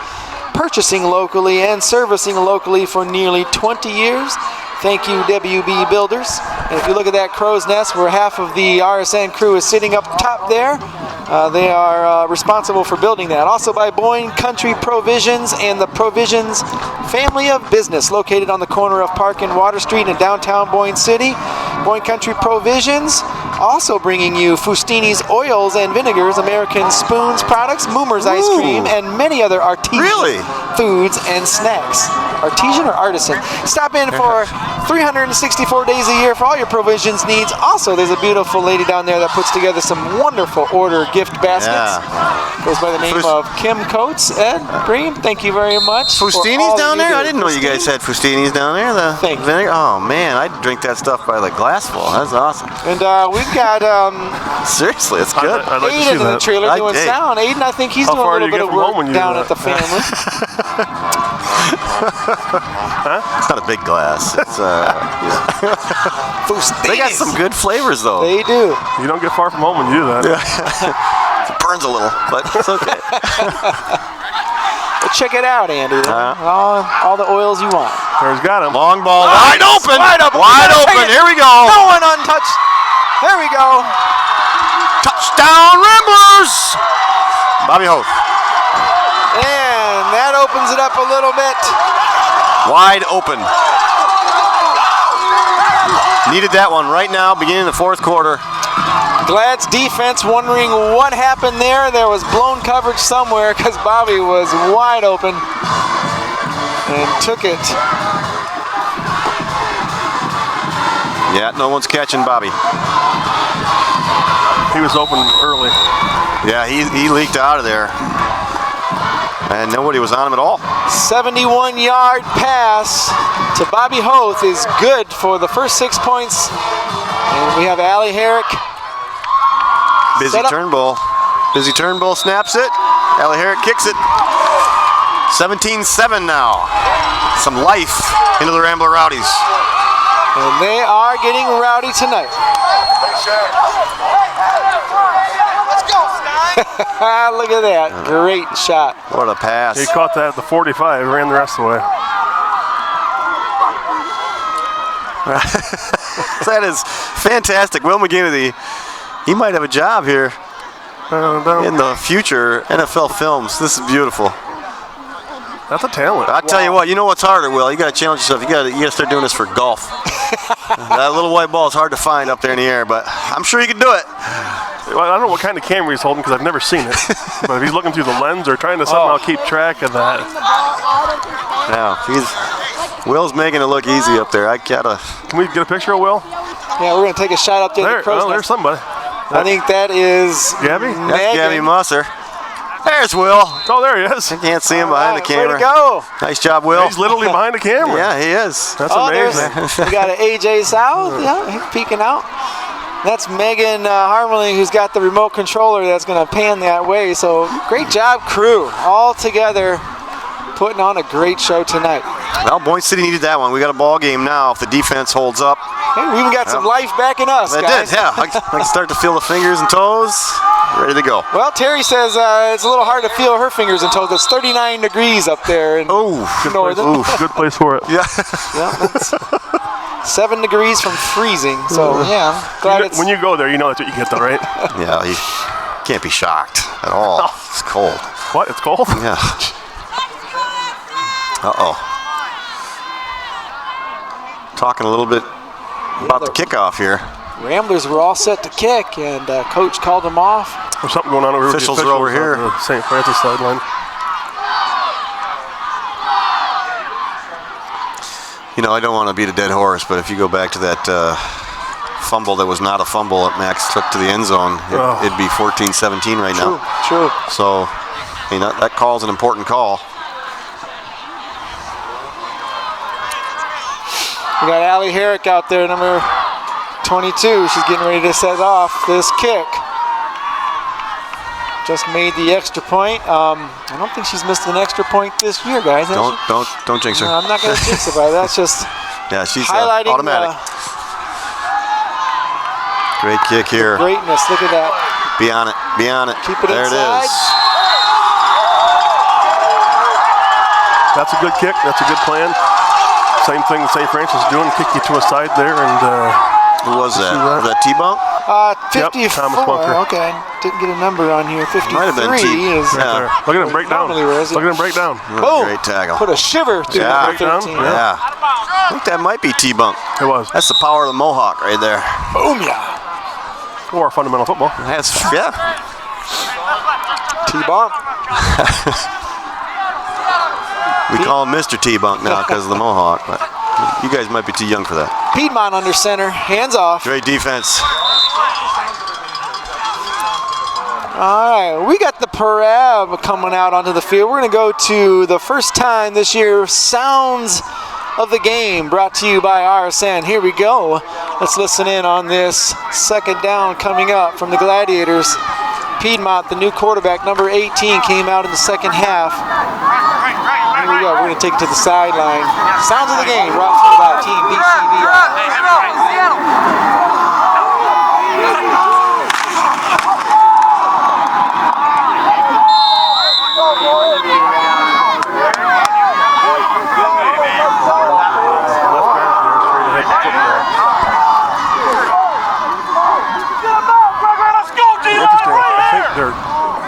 purchasing locally, and servicing locally for nearly 20 years. Thank you, WB Builders. And if you look at that crow's nest where half of the RSN crew is sitting up top there, they are responsible for building that. Also by Boyne Country Provisions and the Provisions family of business located on the corner of Park and Water Street in downtown Boyne City. Boyne Country Provisions also bringing you Fustini's Oils and Vinegars, American Spoons products, Moomer's Ice Cream, and many other artisan foods and snacks. Artisan or artisan? Stop in for 364 days a year for all your provisions needs. Also, there's a beautiful lady down there that puts together some wonderful order gift baskets. Goes by the name of Kim Coates. Ed Bream, thank you very much. Fustini's down there? I didn't know you guys had Fustini's down there. Thank you. Vinegar? Oh man, I'd drink that stuff by the glassful. That's awesome. And we've got seriously, it's good. I'd like Aiden in the trailer doing sound. Aiden, I think he's doing a little bit of work down at the family. It's not a big glass. It's they got some good flavors though. They do. You don't get far from home when you do that. It burns a little, but it's okay. Well, check it out, Andy. All the oils you want. There's got him. Long ball, wide open. Wide open. Here we go. No one untouched. There we go. Touchdown, Ramblers. Bobby Hope. And that opens it up a little bit. Wide open. Needed that one right now, beginning the 4th quarter. Glad's defense wondering what happened there. There was blown coverage somewhere because Bobby was wide open and took it. Yeah, no one's catching Bobby. He was open early. Yeah, he leaked out of there. And nobody was on him at all. 71-yard pass to Bobby Hoth is good for the first 6 points. And we have Allie Herrick. Busy Turnbull. Busy Turnbull snaps it. Allie Herrick kicks it. 17-7 now. Some life into the Rambler Rowdies. And they are getting rowdy tonight. Look at that. Great shot. What a pass. He caught that at the 45, ran the rest of the way. That is fantastic. Will McGinnity, he might have a job here in the future NFL films. This is beautiful. That's a talent. I'll tell you what, you know what's harder, Will? You got to challenge yourself. You got to start doing this for golf. That little white ball is hard to find up there in the air, but I'm sure you can do it. Well, I don't know what kind of camera he's holding because I've never seen it. But if he's looking through the lens or trying to somehow keep track of that. Yeah, Will's making it look easy up there. I gotta. Can we get a picture of Will? Yeah, we're going to take a shot up there. There's somebody. I think that is Gabby? That's Gabby Musser. There's Will. Oh, there he is. I can't see him behind the camera. Way to go. Nice job, Will. He's literally behind the camera. Yeah, he is. That's amazing. We got an AJ South. Yeah, he's peeking out. That's Megan Harmony, who's got the remote controller that's going to pan that way. So great job, crew, all together, putting on a great show tonight. Well, Boyne City needed that one. We got a ball game now if the defense holds up. Hey, we even got some life back in us, It guys. did, yeah. I can start to feel the fingers and toes. Ready to go. Well, Terry says it's a little hard to feel her fingers and toes. It's 39 degrees up there in Northern. Good place for it. Yeah. That's 7 degrees from freezing. So, yeah, I'm glad when you go there, you know that's what you get, though, right? Yeah, you can't be shocked at all. It's cold. What? It's cold? Yeah. Uh-oh. Talking a little bit about the kickoff here. Ramblers were all set to kick, and coach called them off. There's something going on over here. Officials are over here. On the St. Francis sideline. You know, I don't want to beat a dead horse, but if you go back to that fumble that was not a fumble that Max took to the end zone, it'd be 14-17 right now. True. So, I mean, that call's an important call. We got Allie Herrick out there, number 22. She's getting ready to set off this kick. Just made the extra point. I don't think she's missed an extra point this year, guys. Don't jinx her. No, I'm not going to jinx it, but that's just yeah, she's highlighting automatic. Great kick here. Greatness. Look at that. Be on it. Be on it. Keep it there inside. It is. That's a good kick. That's a good plan. Same thing St. Francis is doing. Kick you to a side there, and who was that? Was that T-Bunk? 54. Yep, Thomas Bunker. Okay, didn't get a number on here. 53 Might have been T. is. Yeah. Look at him break down. Look at him break down. Boom. Great tackle. Put a shiver through the 13. Yeah. I think that might be T-Bunk. It was. That's the power of the Mohawk right there. Boom, yeah. Or fundamental football. That's, yeah. T-Bunk. We call him Mr. T-Bunk now because of the Mohawk, but you guys might be too young for that. Piedmont under center, hands off. Great defense. All right, we got the parade coming out onto the field. We're going to go to the first time this year, Sounds of the Game, brought to you by RSN. Here we go. Let's listen in on this second down coming up from the Gladiators. Piedmont, the new quarterback, number 18, came out in the second half. Here we go. We're going to take it to the sideline. Sounds of the Game, brought to you by Team BCB.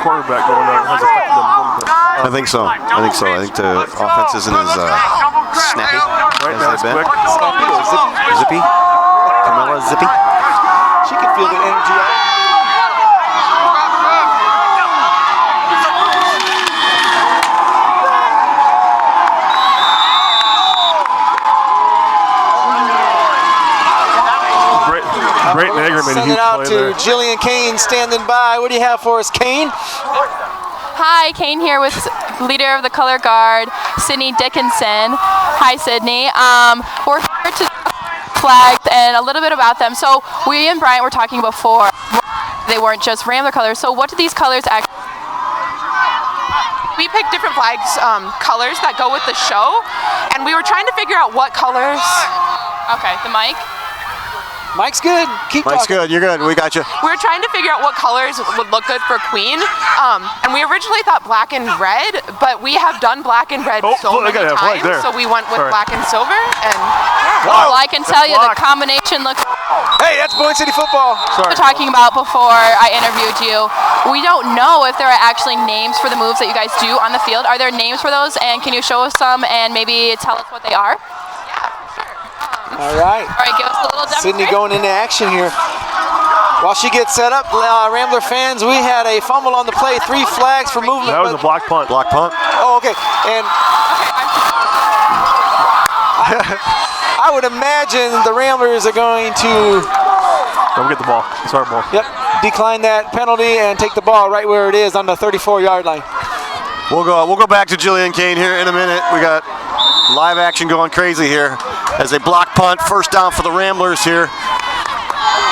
Quarterback going on has affected them a little bit. I think so. I think the offense isn't as snappy as they've been. Snappy or zippy? Zippy? Camilla Zippy? She can feel the energy out. Great and aggravated. Send it out to Jillian Kane standing by. What do you have for us, Kane? Hi, Kane here with leader of the color guard, Sydney Dickinson. Hi, Sydney. We're here to flags and a little bit about them. So we and Bryant were talking before. They weren't just Rambler colors. So what do these colors actually? We picked different flags, colors that go with the show, and we were trying to figure out what colors. Okay, the mic. Mike's good. Keep Mike's talking. good. You're good. We got you. We were trying to figure out what colors would look good for Queen, and we originally thought black and red, but we have done black and red so many times, so we went with black and silver. And well, I can tell you the combination looks. Hey, that's Boyne City football. We were talking about before I interviewed you. We don't know if there are actually names for the moves that you guys do on the field. Are there names for those? And can you show us some and maybe tell us what they are? All right. All right, give us a little demonstration. Sydney going into action here. While she gets set up, Rambler fans, we had a fumble on the play, 3 flags for movement. That was a block punt. Block punt. Oh, okay. And I would imagine the Ramblers are going to Don't get the ball. It's our ball. Yep. Decline that penalty and take the ball right where it is on the 34-yard line. We'll go back to Jillian Kane here in a minute. We got live action going crazy here as they block punt, first down for the Ramblers here.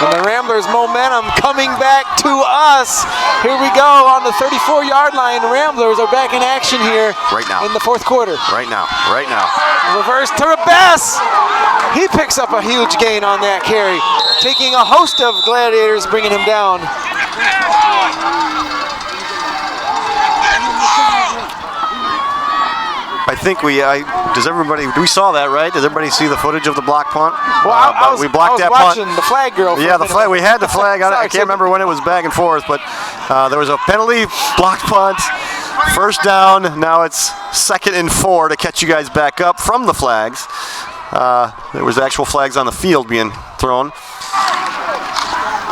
And the Ramblers' momentum coming back to us. Here we go on the 34-yard line. The Ramblers are back in action here right now in the fourth quarter. Right now. Reverse to Rabess. He picks up a huge gain on that carry, taking a host of Gladiators, bringing him down. I think we saw that, right? Does everybody see the footage of the block punt? Well, we blocked that punt. Watching the flag girl. Yeah, the flag. We had the flag. I can't remember when it was back and forth, but there was a penalty, block punt, first down. Now it's 2nd and 4 to catch you guys back up from the flags. There was actual flags on the field being thrown.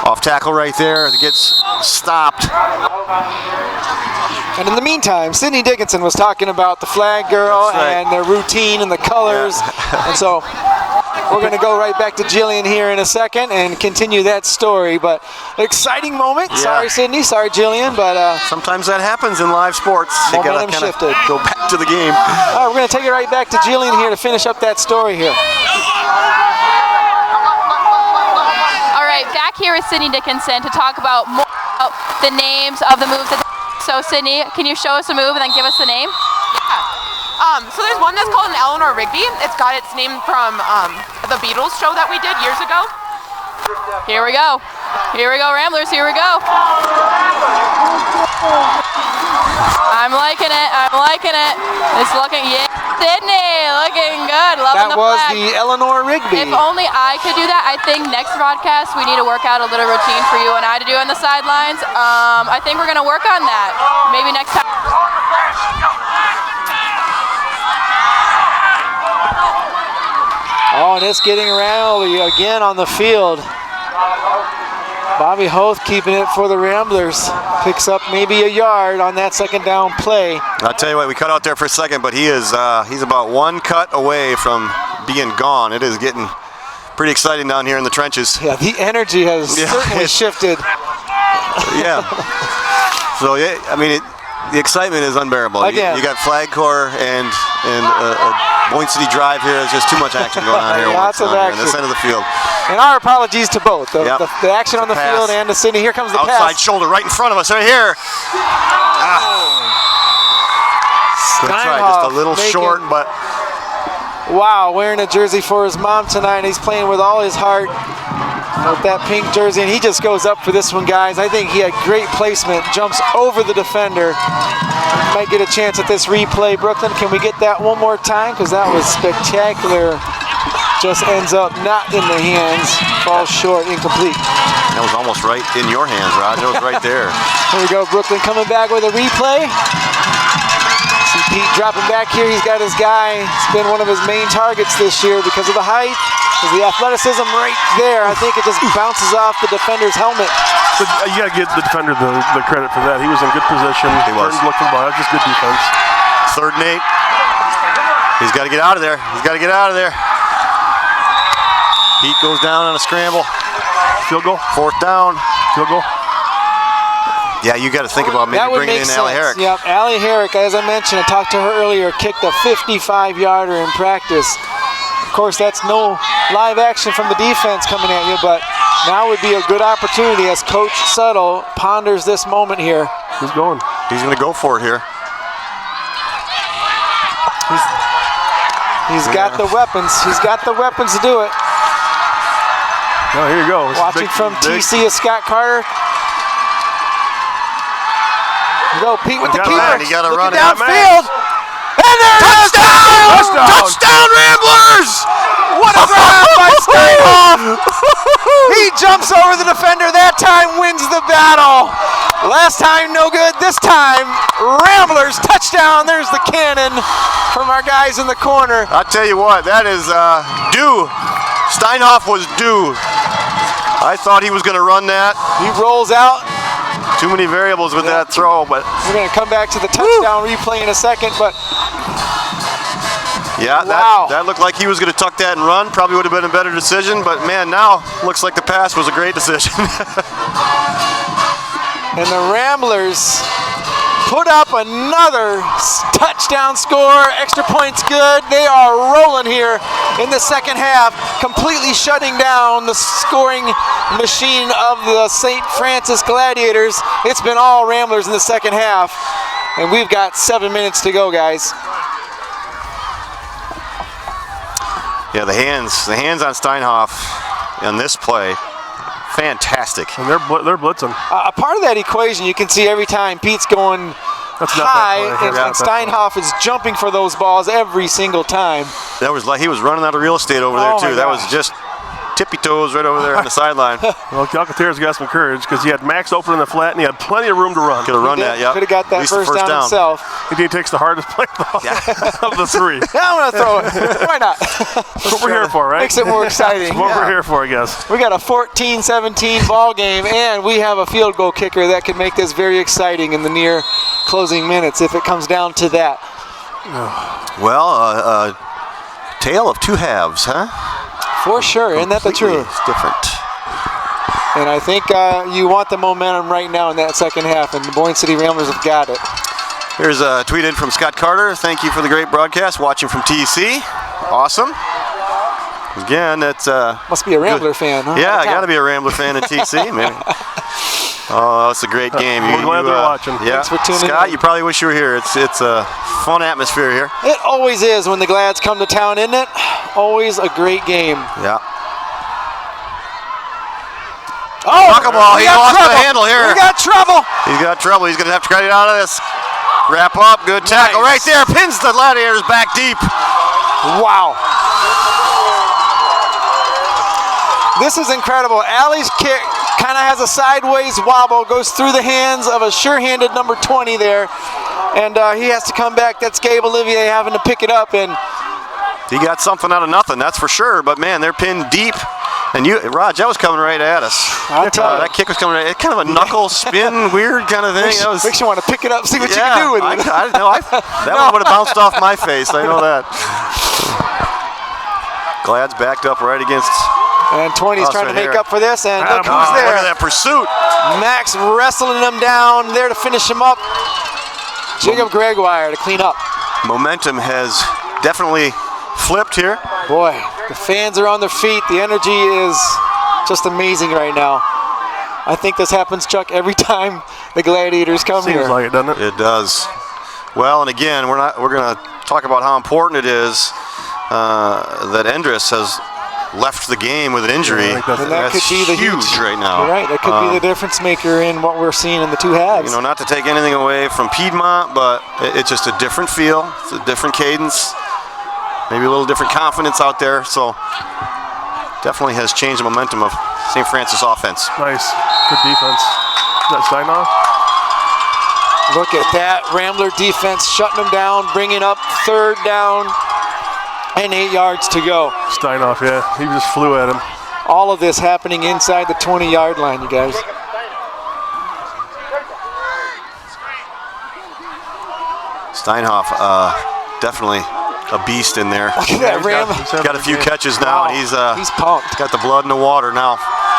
Off tackle right there. It gets stopped. And in the meantime, Sydney Dickinson was talking about the flag girl and their routine and the colors. Yeah. And so we're going to go right back to Jillian here in a second and continue that story. But exciting moment. Yeah. Sorry, Sydney. Sorry, Jillian. But sometimes that happens in live sports. You got to shifted. Go back to the game. All right, we're going to take it right back to Jillian here to finish up that story here. All right, back here with Sydney Dickinson to talk about more about the names of the moves. So Sydney, can you show us a move and then give us the name? Yeah. So there's one that's called an Eleanor Rigby. It's got its name from the Beatles show that we did years ago. Here we go. Here we go, Ramblers. Here we go. I'm liking it. I'm liking it. It's looking, yeah, Sydney, looking good. Loving the flag. That was the Eleanor Rigby. If only I could do that. I think next broadcast we need to work out a little routine for you and I to do on the sidelines. I think we're going to work on that. Maybe next time. Oh, and it's getting rowdy again on the field. Bobby Hoth keeping it for the Ramblers. Picks up maybe a yard on that second down play. I'll tell you what, we cut out there for a second, but he's about one cut away from being gone. It is getting pretty exciting down here in the trenches. Yeah, the energy has certainly shifted. Yeah. So, yeah, I mean, the excitement is unbearable. Again. You got Flag Corps and Boyne City Drive here. There's just too much action going on here. Lots of action. In the center of the field. And our apologies to both. The action on the field and to Sydney. Here comes the pass. Outside shoulder right in front of us, right here. That's right, just a little short, but. Wow, wearing a jersey for his mom tonight. He's playing with all his heart with that pink jersey, and he just goes up for this one, guys. I think he had great placement, jumps over the defender. Might get a chance at this replay. Brooklyn, can we get that one more time? Because that was spectacular. Just ends up not in the hands, falls short, incomplete. That was almost right in your hands, Rod. It was right there. Here we go, Brooklyn coming back with a replay. See Pete dropping back here. He's got his guy. It's been one of his main targets this year because of the height, because the athleticism right there. I think it just bounces off the defender's helmet. But you got to give the defender the credit for that. He was in good position. He was. Looking ball. That's just good defense. 3rd and 8. He's got to get out of there. He's got to get out of there. Pete goes down on a scramble. Field goal. 4th down. Field goal. Yeah, you got to think about maybe bringing in Allie Herrick. Yep, Allie Herrick, as I mentioned, I talked to her earlier, kicked a 55-yarder in practice. Of course, that's no live action from the defense coming at you, but now would be a good opportunity as Coach Suttle ponders this moment here. He's going. He's going to go for it here. He's got the weapons. He's got the weapons to do it. Oh, here you go. Watching from TC is Scott Carter. Go, Pete with the keeper. He got to run downfield. And there it is! Touchdown, Ramblers! What a grab by Steinhoff! He jumps over the defender. That time wins the battle. Last time, no good. This time, Ramblers touchdown. There's the cannon from our guys in the corner. I'll tell you what, that is due. Steinhoff was due. I thought he was going to run that. He rolls out. Too many variables with that throw, but we're going to come back to the touchdown replay in a second, but Yeah, that looked like he was going to tuck that and run. Probably would have been a better decision, but man, now looks like the pass was a great decision. And the Ramblers put up another touchdown score. Extra points good. They are rolling here in the second half, completely shutting down the scoring machine of the St. Francis Gladiators. It's been all Ramblers in the second half, and we've got 7 minutes to go, guys. Yeah, the hands on Steinhoff on this play, fantastic. And they're blitzing. A part of that equation you can see every time Pete's going high, and Steinhoff is jumping for those balls every single time. That was like he was running out of real estate over there too. That was just tippy toes right over there on the sideline. Well, Calcaterra's got some courage because he had Max open in the flat and he had plenty of room to run. Could have run that, yeah. Could have got that first down himself. He takes the hardest play of the three. I'm going to throw it. Why not? That's what we're here for, right? Makes it more exciting. That's what we're here for, I guess. We got a 14-17 ball game, and we have a field goal kicker that could make this very exciting in the near closing minutes if it comes down to that. Well, tale of two halves, huh? For sure, isn't that the truth? It's different. And I think you want the momentum right now in that second half, and the Boyne City Ramblers have got it. Here's a tweet in from Scott Carter. Thank you for the great broadcast. Watching from TC. Awesome. Again, that's must be a Rambler fan, huh? Yeah, I got to be a Rambler fan in TC, man. Oh, it's a great game. We're glad they're watching. Yeah, Thanks for tuning Scott, in. you probably wish you were here. It's a fun atmosphere here. It always is when the Glads come to town, isn't it? Always a great game. Yeah. Oh, Knuckleball, he lost the handle here. We got trouble. He's got trouble. He's going to have to get out of this. Wrap up. Good tackle right there. Pins the Gladiators back deep. Wow. This is incredible. Allie's kick kind of has a sideways wobble, goes through the hands of a sure-handed number 20 there, and he has to come back. That's Gabe Olivier having to pick it up, and he got something out of nothing, that's for sure. But man, they're pinned deep, and Raj, that was coming right at us. That kick was coming right. It's kind of a knuckle spin, weird kind of thing. Makes you want to pick it up, see what you can do with it. That one would have bounced off my face. I know that. Glad's backed up right against. And 20's trying to make up for this, and look who's there. Look at that pursuit. Max wrestling him down there to finish him up. Jacob Gregoire to clean up. Momentum has definitely flipped here. Boy, the fans are on their feet. The energy is just amazing right now. I think this happens, Chuck, every time the Gladiators come here. Seems like it, doesn't it? It does. Well, and again, we're going to talk about how important it is that Endress has left the game with an injury. And that could be the huge right now. You're right. That could be the difference maker in what we're seeing in the two halves. You know, not to take anything away from Piedmont, but it's just a different feel. It's a different cadence. Maybe a little different confidence out there. So definitely has changed the momentum of St. Francis offense. Nice. Good defense. Is that Steinhoff? Look at that. Rambler defense shutting them down, bringing up third down. And 8 yards to go. Steinhoff, yeah. He just flew at him. All of this happening inside the 20-yard line, you guys. Steinhoff, definitely a beast in there. Look at that, Ram. Got a few catches now, and he's pumped. Got the blood in the water now.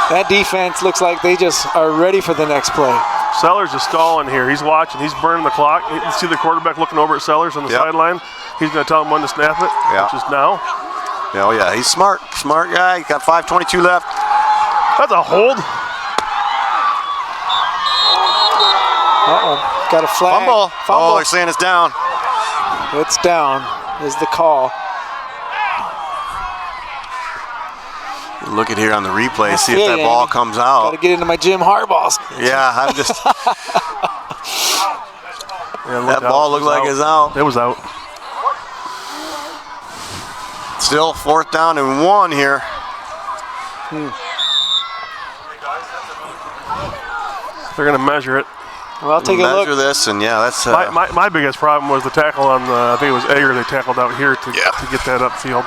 That defense looks like they just are ready for the next play. Sellers is stalling here. He's watching. He's burning the clock. You can see the quarterback looking over at Sellers on the sideline. He's going to tell him when to snap it, which is now. Oh, yeah, he's smart. Smart guy. He's got 5:22 left. That's a hold. Uh-oh. Got a flag. Fumble. Oh, they're saying it's down. It's down is the call. Look at here on the replay, see if that ball comes out. Got to get into my Jim Harbaugh's. Yeah, I'm just. That ball looked like it's out. It was out. Still 4th down and 1 here. They're going to measure it. Well, I'll take a look. Measure this, and yeah, that's. My biggest problem was the tackle on, I think it was Egger, they tackled out here to get that upfield.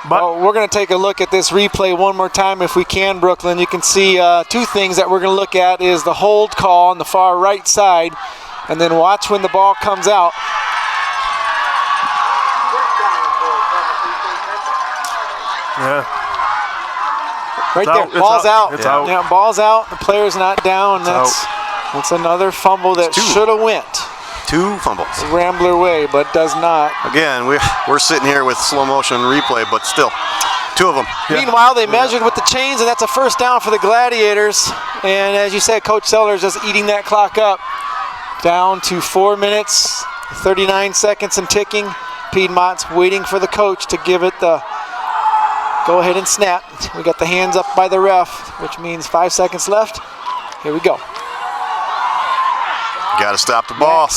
But we're going to take a look at this replay one more time if we can, Brooklyn. You can see two things that we're going to look at is the hold call on the far right side. and then watch when the ball comes out. Yeah. Right there, ball's out. It's out. Yeah, ball's out. The player's not down. That's another fumble that should have went. 2 fumbles. Rambler way, but does not. Again, we're sitting here with slow motion replay, but still, 2 of them. Yeah. Meanwhile, they measured with the chains, and that's a first down for the Gladiators. And as you said, Coach Sellers just eating that clock up. Down to 4 minutes, 39 seconds and ticking. Piedmont's waiting for the coach to give it the go ahead and snap. We got the hands up by the ref, which means 5 seconds left. Here we go. Got to stop the ball.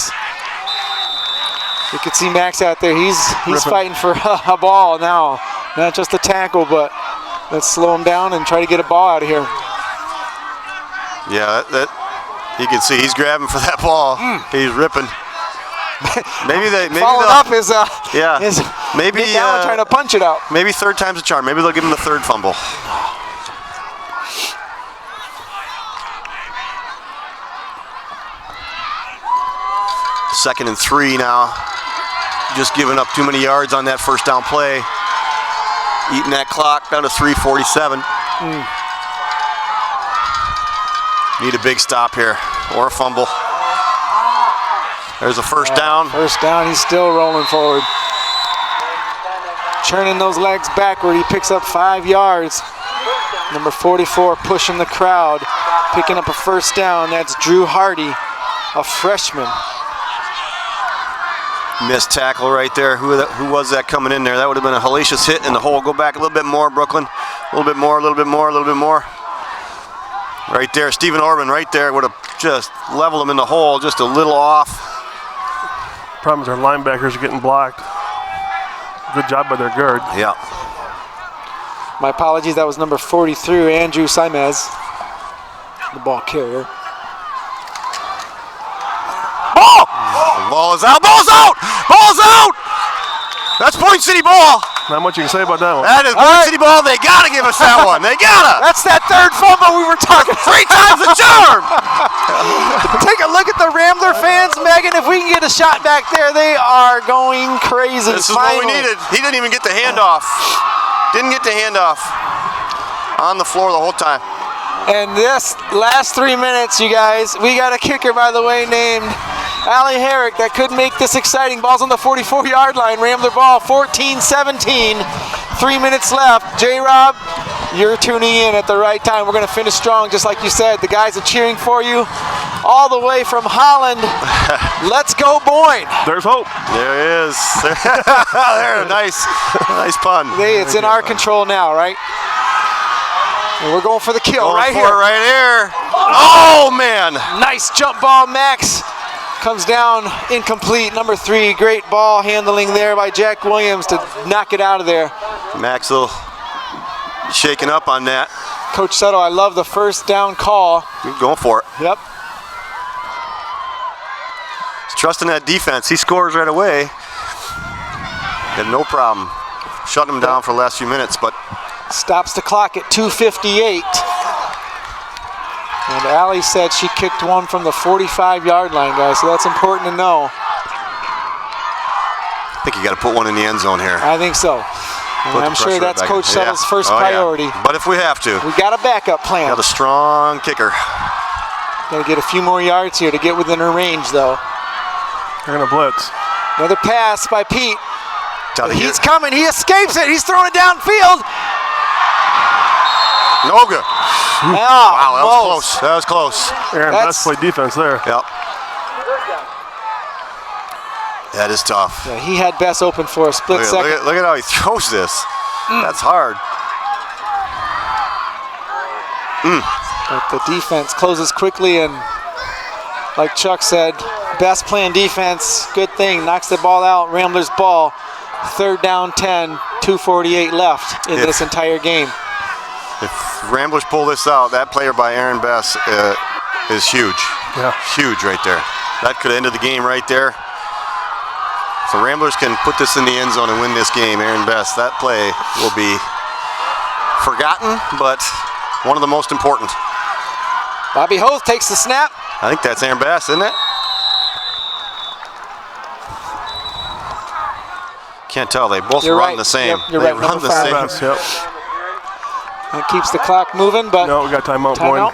You can see Max out there. He's fighting for a ball now. Not just a tackle, but let's slow him down and try to get a ball out of here. Yeah, that you can see he's grabbing for that ball. He's ripping. Maybe following up is maybe down trying to punch it out. Maybe 3rd time's a charm. Maybe they'll give him the 3rd fumble. Second and 3 now. Just giving up too many yards on that first down play. Eating that clock down to 3:47. Need a big stop here or a fumble. There's a first down. First down, he's still rolling forward. Churning those legs backward, he picks up 5 yards. Number 44 pushing the crowd, picking up a first down. That's Drew Hardy, a freshman. Missed tackle right there. Who was that coming in there? That would have been a hellacious hit in the hole. Go back a little bit more, Brooklyn. A little bit more, a little bit more, a little bit more. Right there, Stephen Orban right there would have just leveled him in the hole, just a little off. Problem is our linebackers are getting blocked. Good job by their guard. Yeah. My apologies, that was number 43, Andrew Simez, the ball carrier. Ball! Ball is out, ball's out! Ball's out! That's Boyne City ball. Not much you can say about that one. That is Boyne City ball. They gotta give us that one. They gotta. That's that 3rd fumble we were talking. 3 times the charm. Take a look at the Rambler fans, Megan. If we can get a shot back there, they are going crazy. This is what we needed. He didn't even get the handoff. Didn't get the handoff. On the floor the whole time. And this last 3 minutes, you guys, we got a kicker, by the way, named Allie Herrick that could make this exciting. Ball's on the 44-yard line. Rambler ball, 14-17. 3 minutes left. J-Rob, you're tuning in at the right time. We're going to finish strong, just like you said. The guys are cheering for you all the way from Holland. Let's go, Boyne. There's hope. There it is. There, nice pun. Hey, it's in our control now, right? And we're going for the kill right here. Right here. Oh, man. Nice jump ball, Max. Comes down incomplete. Number 3, great ball handling there by Jack Williams to knock it out of there. Maxwell shaking up on that. Coach Settle, I love the first down call. He's going for it. Yep. He's trusting that defense. He scores right away. Had no problem shutting him down for the last few minutes, but stops the clock at 2:58. And Allie said she kicked one from the 45-yard line, guys, so that's important to know. I think you got to put one in the end zone here. I think so. And I'm sure that's Coach Settle's first priority. Yeah. But if we have to. We got a backup plan. Got a strong kicker. Got to get a few more yards here to get within her range, though. They're going to blitz. Another pass by Pete. He's coming. He escapes it. He's throwing it downfield. No good. Wow, that was close. That was close. Aaron Best played defense there. Yep. That is tough. Yeah, he had Best open for a split second. Look at how he throws this. That's hard. But the defense closes quickly, and like Chuck said, Best playing defense, good thing. Knocks the ball out, Rambler's ball. 3rd down 10, 2:48 left in this entire game. If Ramblers pull this out, that player by Aaron Best is huge. Yeah. Huge right there. That could have ended the game right there. So Ramblers can put this in the end zone and win this game. Aaron Best, that play will be forgotten, but one of the most important. Bobby Hoth takes the snap. I think that's Aaron Best, isn't it? can't tell. They both You're run right. the same. Yep, you're they right. run Number the five. same. Yep. That keeps the clock moving, but No, we got timeout, Boyne.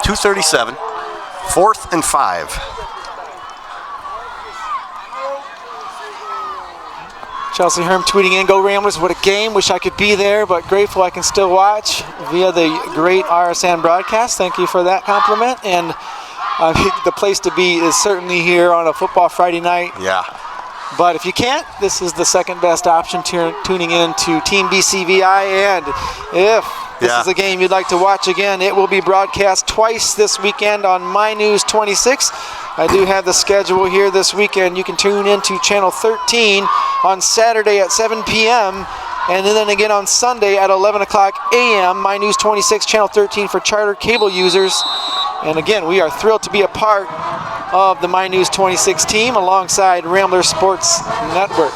2:37. 4th and 5. Chelsea Herm tweeting in, "Go Ramblers, what a game. Wish I could be there, but grateful I can still watch via the great RSN broadcast." Thank you for that compliment. And the place to be is certainly here on a football Friday night. Yeah. But if you can't, this is the second best option tuning in to Team BCVI. And if this is a game you'd like to watch again, it will be broadcast twice this weekend on My News 26. I do have the schedule here this weekend. You can tune in to Channel 13 on Saturday at 7 p.m. and then again on Sunday at 11 o'clock a.m. My News 26, Channel 13 for charter cable users. And again, we are thrilled to be a part of the My News 26 team alongside Rambler Sports Network.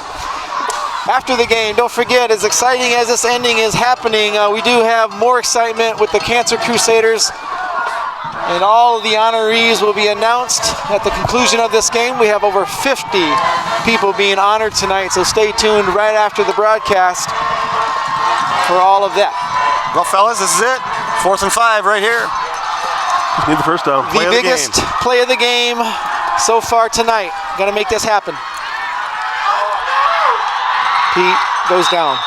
After the game, don't forget, as exciting as this ending is happening, we do have more excitement with the Cancer Crusaders. And all of the honorees will be announced at the conclusion of this game. We have over 50 people being honored tonight, so stay tuned right after the broadcast for all of that. Well, fellas, this is it. 4th and 5 right here. Just need the first down. The biggest play of the game so far tonight. Got to make this happen. Pete goes down.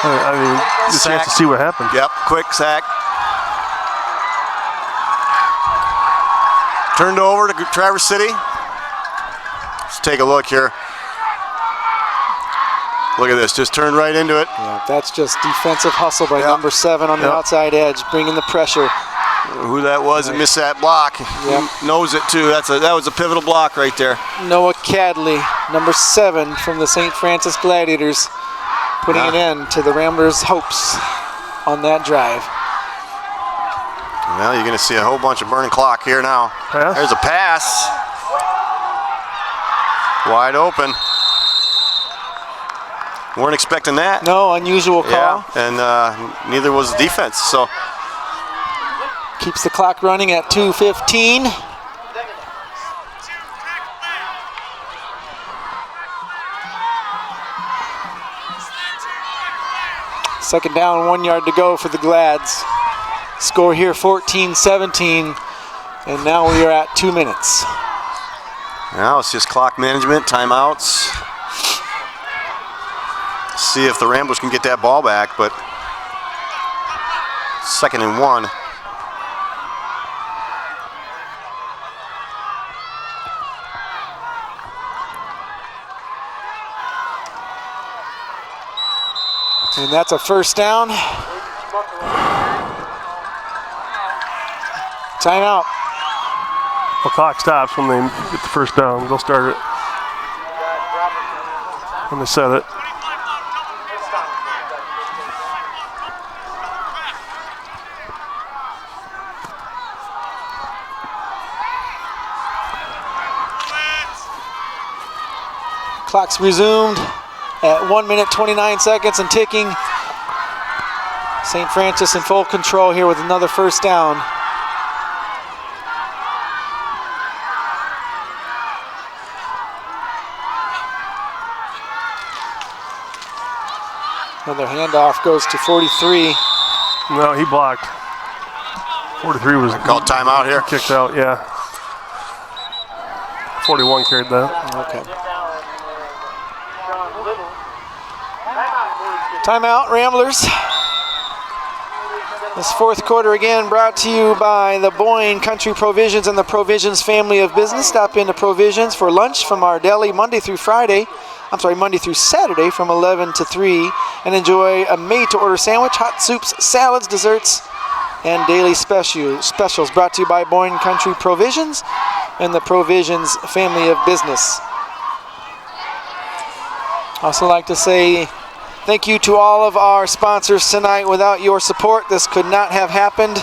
I mean, just have to see what happens. Yep, quick sack. Turned over to Traverse City. Let's take a look here. Look at this, just turned right into it. Yeah, that's just defensive hustle by number 7 on the outside edge, bringing the pressure. Who that was that missed that block, knows it too. That was a pivotal block right there. Noah Cadley, number 7 from the St. Francis Gladiators, putting an end to the Ramblers' hopes on that drive. Well, you're going to see a whole bunch of burning clock here now. Pass. There's a pass. Wide open. Weren't expecting that. No, unusual call. Yeah, and neither was the defense. So keeps the clock running at 2:15. Second down, 1 yard to go for the Glads. Score here 14-17, and now we are at 2 minutes. now it's just clock management, timeouts. See if the Ramblers can get that ball back, but 2nd and 1. And that's a first down. Timeout. The clock stops when they get the first down. They'll start it when they set it. Clock's resumed at 1 minute 29 seconds and ticking. St. Francis in full control here with another first down. Another handoff goes to 43. No, he blocked. 43 was called timeout here. Kicked out, yeah. 41 carried that. Okay. Timeout, Ramblers. This fourth quarter again brought to you by the Boyne Country Provisions and the Provisions family of business. Stop into Provisions for lunch from our deli Monday through Saturday from 11 to 3 and enjoy a made-to-order sandwich, hot soups, salads, desserts, and daily specials brought to you by Boyne Country Provisions and the Provisions family of business. Also like to say thank you to all of our sponsors tonight. Without your support, this could not have happened.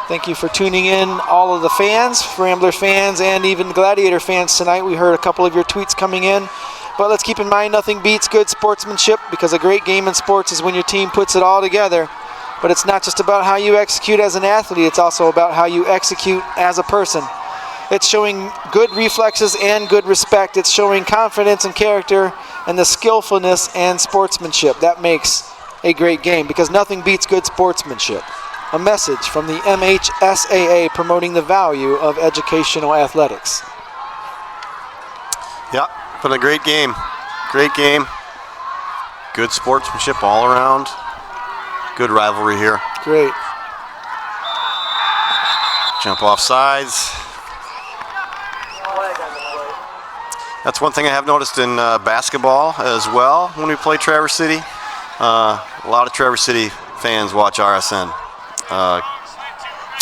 Thank you for tuning in, all of the fans, Rambler fans, and even Gladiator fans tonight. We heard a couple of your tweets coming in. But let's keep in mind nothing beats good sportsmanship, because a great game in sports is when your team puts it all together. But it's not just about how you execute as an athlete, it's also about how you execute as a person. It's showing good reflexes and good respect. It's showing confidence and character and the skillfulness and sportsmanship. That makes a great game, because nothing beats good sportsmanship. A message from the MHSAA promoting the value of educational athletics. Yeah, been a great game. Great game. Good sportsmanship all around. Good rivalry here. Great. Jump off sides. That's one thing I have noticed in basketball as well when we play Traverse City. A lot of Traverse City fans watch RSN.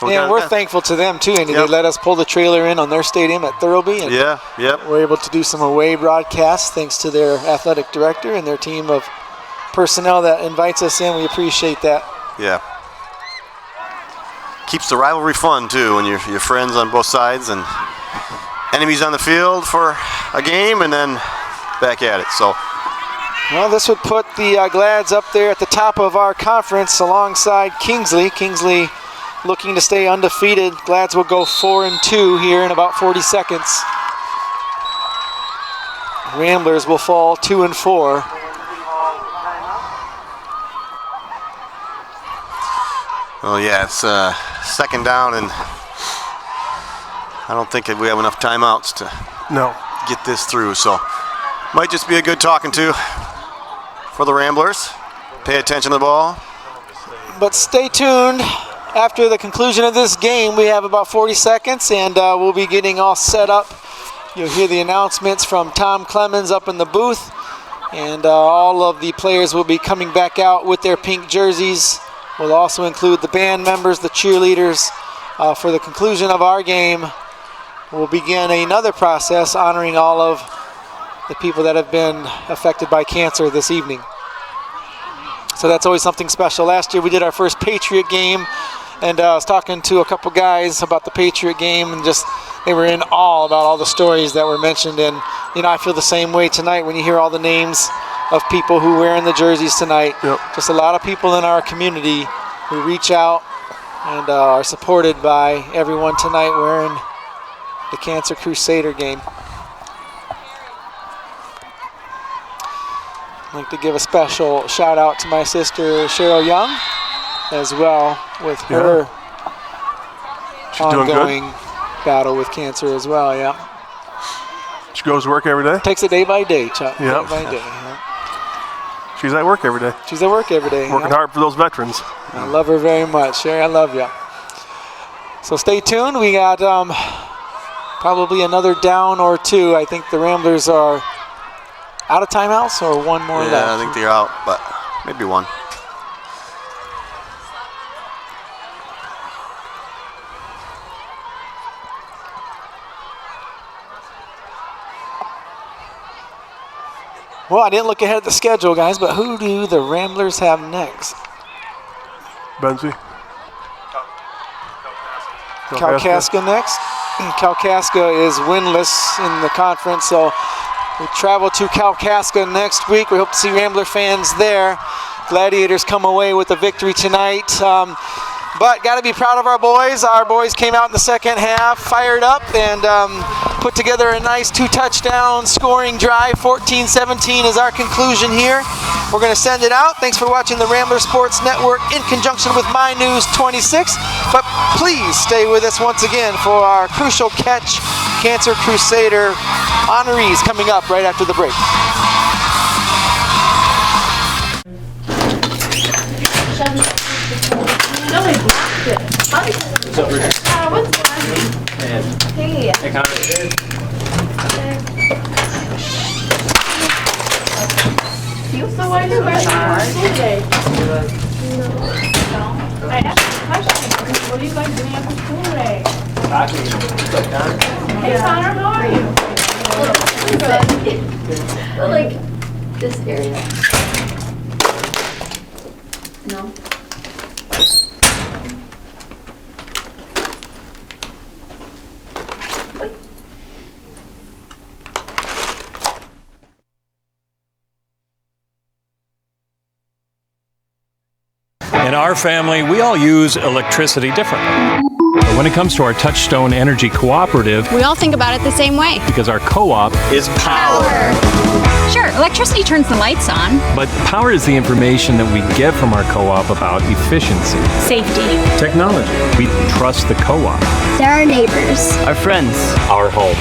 Yeah, we're thankful to them too, Andy. They let us pull the trailer in on their stadium at Thurlby. And we're able to do some away broadcasts thanks to their athletic director and their team of personnel that invites us in. We appreciate that. Yeah. Keeps the rivalry fun too when you're friends on both sides and enemies on the field for a game and then back at it. So. Well, this would put the Glads up there at the top of our conference alongside Kingsley. Kingsley looking to stay undefeated. Glads will go 4-2 here in about 40 seconds. Ramblers will fall 2-4. Well, yeah, it's second down, and I don't think we have enough timeouts to get this through. So might just be a good talking to for the Ramblers. Pay attention to the ball. But stay tuned. After the conclusion of this game, we have about 40 seconds, and we'll be getting all set up. You'll hear the announcements from Tom Clemens up in the booth, and all of the players will be coming back out with their pink jerseys. We'll also include the band members, the cheerleaders. For the conclusion of our game, we'll begin another process honoring all of the people that have been affected by cancer this evening. So that's always something special. Last year we did our first Patriot game, and I was talking to a couple guys about the Patriot game, and just they were in awe about all the stories that were mentioned. And I feel the same way tonight when you hear all the names of people who wear in the jerseys tonight. Just a lot of people in our community who reach out and are supported by everyone tonight wearing the Cancer Crusader game. I'd like to give a special shout out to my sister Cheryl Young as well, with her ongoing battle with cancer as well. She goes to work every day? Takes it day by day, Chuck. Day by day. She's at work every day. She's at work every day. Working hard for those veterans. I love her very much. Sherry, I love you. So stay tuned. We got probably another down or two. I think the Ramblers are out of timeouts, or one more left? Yeah, I think they're out, but maybe one. Well, I didn't look ahead at the schedule, guys, but who do the Ramblers have next? Benzie. Kalkaska next. Kalkaska is winless in the conference, so we travel to Kalkaska next week. We hope to see Rambler fans there. Gladiators come away with a victory tonight. But got to be proud of our boys. Our boys came out in the second half, fired up, and put together a nice 2-touchdown scoring drive. 14-17 is our conclusion here. We're going to send it out. Thanks for watching the Rambler Sports Network in conjunction with My News 26. But please stay with us once again for our Crucial Catch Cancer Crusader honorees coming up right after the break. No, they blocked it. What's up, Richard? What's on? Hey. Hey, Connor. So why do you guys have school day? No. I asked a question. What are you guys doing after school today? Hey, Connor, how are you? Good. Like this area. No. In our family, we all use electricity differently. But when it comes to our Touchstone Energy Cooperative, We all think about it the same way. because our co-op is power. Sure, electricity turns the lights on. But power is the information that we get from our co-op about efficiency, Safety. technology. We trust the co-op, They're our neighbors. Our friends. our home.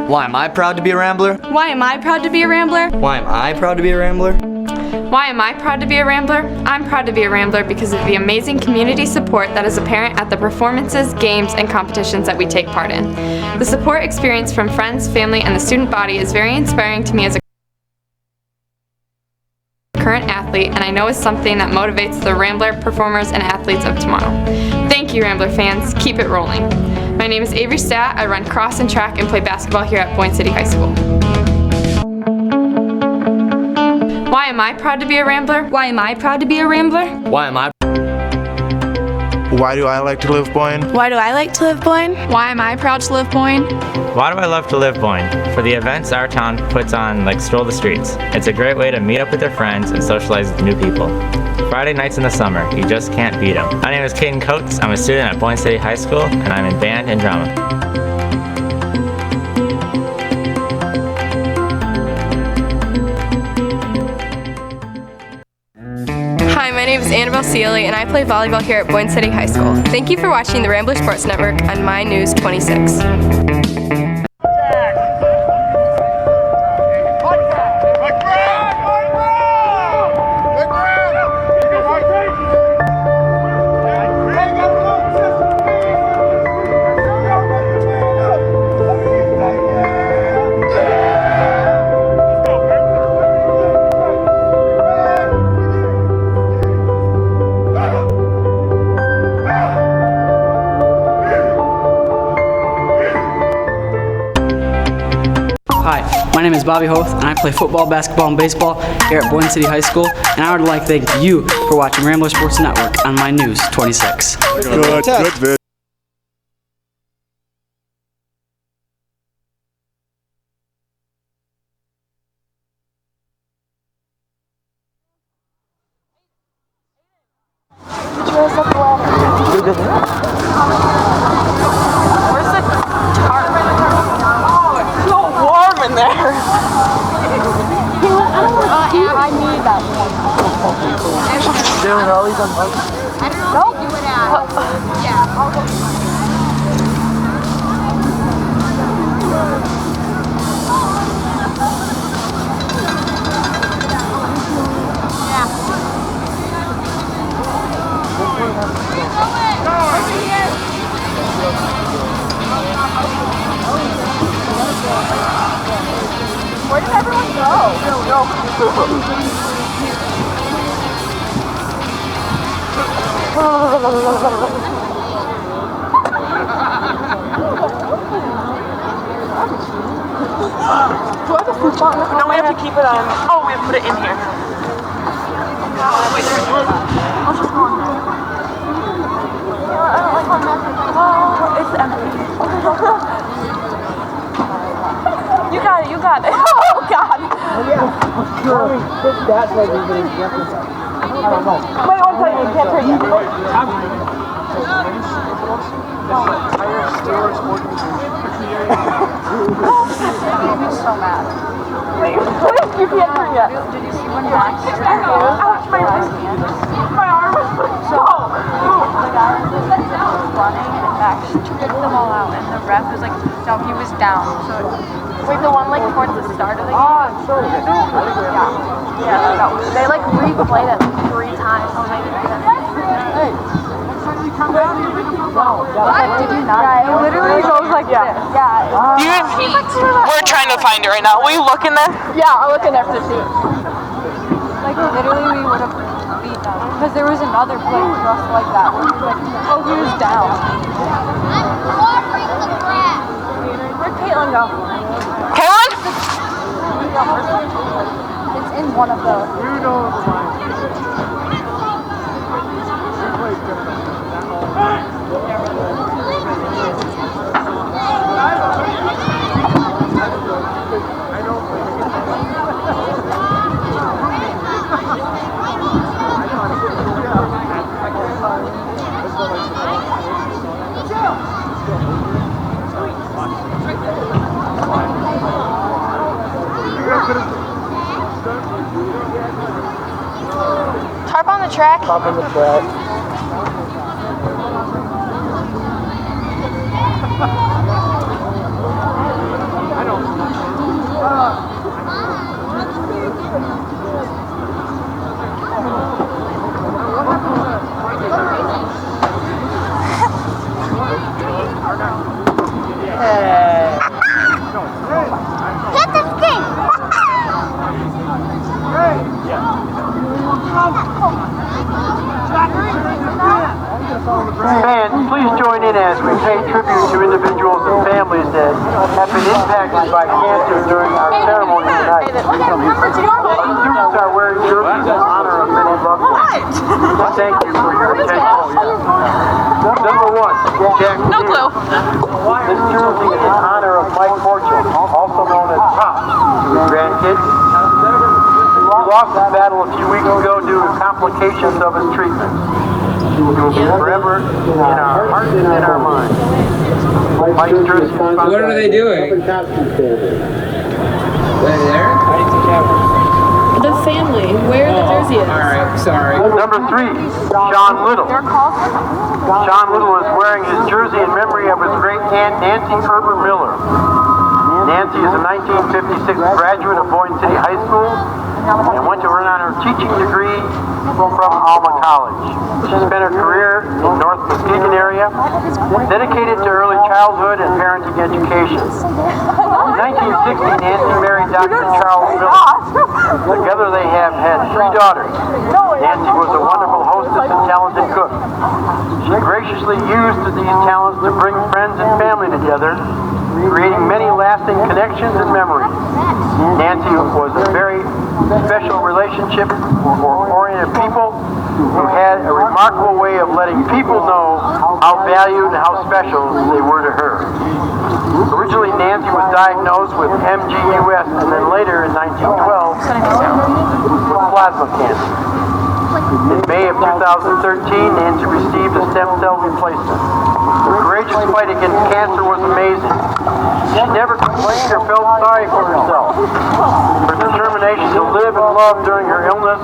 Why am I proud to be a Rambler? Why am I proud to be a Rambler? Why am I proud to be a Rambler? Why am I proud to be a Rambler? I'm proud to be a Rambler because of the amazing community support that is apparent at the performances, games, and competitions that we take part in. The support experience from friends, family, and the student body is very inspiring to me as a current athlete, and I know is something that motivates the Rambler performers and athletes of tomorrow. Thank you, Rambler fans. Keep it rolling. My name is Avery Stat. I run cross and track and play basketball here at Boyne City High School. Why am I proud to be a Rambler? Why am I proud to be a Rambler? Why am I? Why do I like to live Boyne? Why do I like to live Boyne? Why am I proud to live Boyne? Why do I love to live Boyne? For the events our town puts on, like Stroll the Streets. It's a great way to meet up with your friends and socialize with new people. Friday nights in the summer, you just can't beat them. My name is Caden Coates. I'm a student at Boyne City High School, and I'm in band and drama. Hi, my name is Annabelle Sealy, and I play volleyball here at Boyne City High School. Thank you for watching the Rambler Sports Network on My News 26. Hi, my name is Bobby Hoth, and I play football, basketball, and baseball here at Boyne City High School. And I would like to thank you for watching Rambler Sports Network on My News 26. Good vid. Where did everyone go? I don't No, we have to keep it on. Oh, we have to put it in here. Oh, it's empty. You got it, you got it. Oh, God. Wait one second, you can't turn I'm so mad. Wait, you can't turn yet. Did you see when Max? Ouch, my arm. So, the guy was running and Max tripped them all out, and the ref was like, no, he was down. So, wait, the one like towards the start of the game? Oh, sure. Yeah, no, they like replayed it 3 times. Hey. Did you not? Yeah, it literally goes like this. Yeah. We're trying to find it right now. Will you look in there? Yeah, I'll look in there for the seat. Like literally, we would have beat them because there was another play just like that. Where he was like, oh, he was down. Where'd Caitlin go? Caitlin? It's in one of the. Tarp on the track. Tarp on the track. Get the thing! Fans, please join in as we pay tribute to individuals and families that have been impacted by cancer during our ceremony tonight. Students are wearing jerseys in honor of many loved ones. Thank you for your attention. Number 1, Jack. No clue. This jersey is in honor of Mike Fortune, also known as Pop, to his grandkids. He lost the battle a few weeks ago due to complications of his treatment. He will be forever in our hearts and in our minds. Mike's jersey. What are they doing? The family, where the jersey is. Alright, sorry. Number 3, John Little. John Little is wearing his jersey in memory of his great aunt Nancy Herbert Miller. Nancy is a 1956 graduate of Boyne City High School and went to earn on her teaching degree from Alma College. She spent her career in North Muskegon area, dedicated to early childhood and parenting education. In 1960, Nancy married Dr. Charles Miller. Together they have had 3 daughters. Nancy was a wonderful hostess and talented cook. She graciously used these talents to bring friends and family together, creating many lasting connections and memories. Nancy was a very special relationship for oriented people who had a remarkable way of letting people know how valued and how special they were to her. Originally, Nancy was diagnosed with MGUS and then later in 1912 with plasma cancer. In May of 2013, Nancy received a stem cell replacement. Her courageous fight against cancer was amazing. She never complained or felt sorry for herself. Her determination to live and love during her illness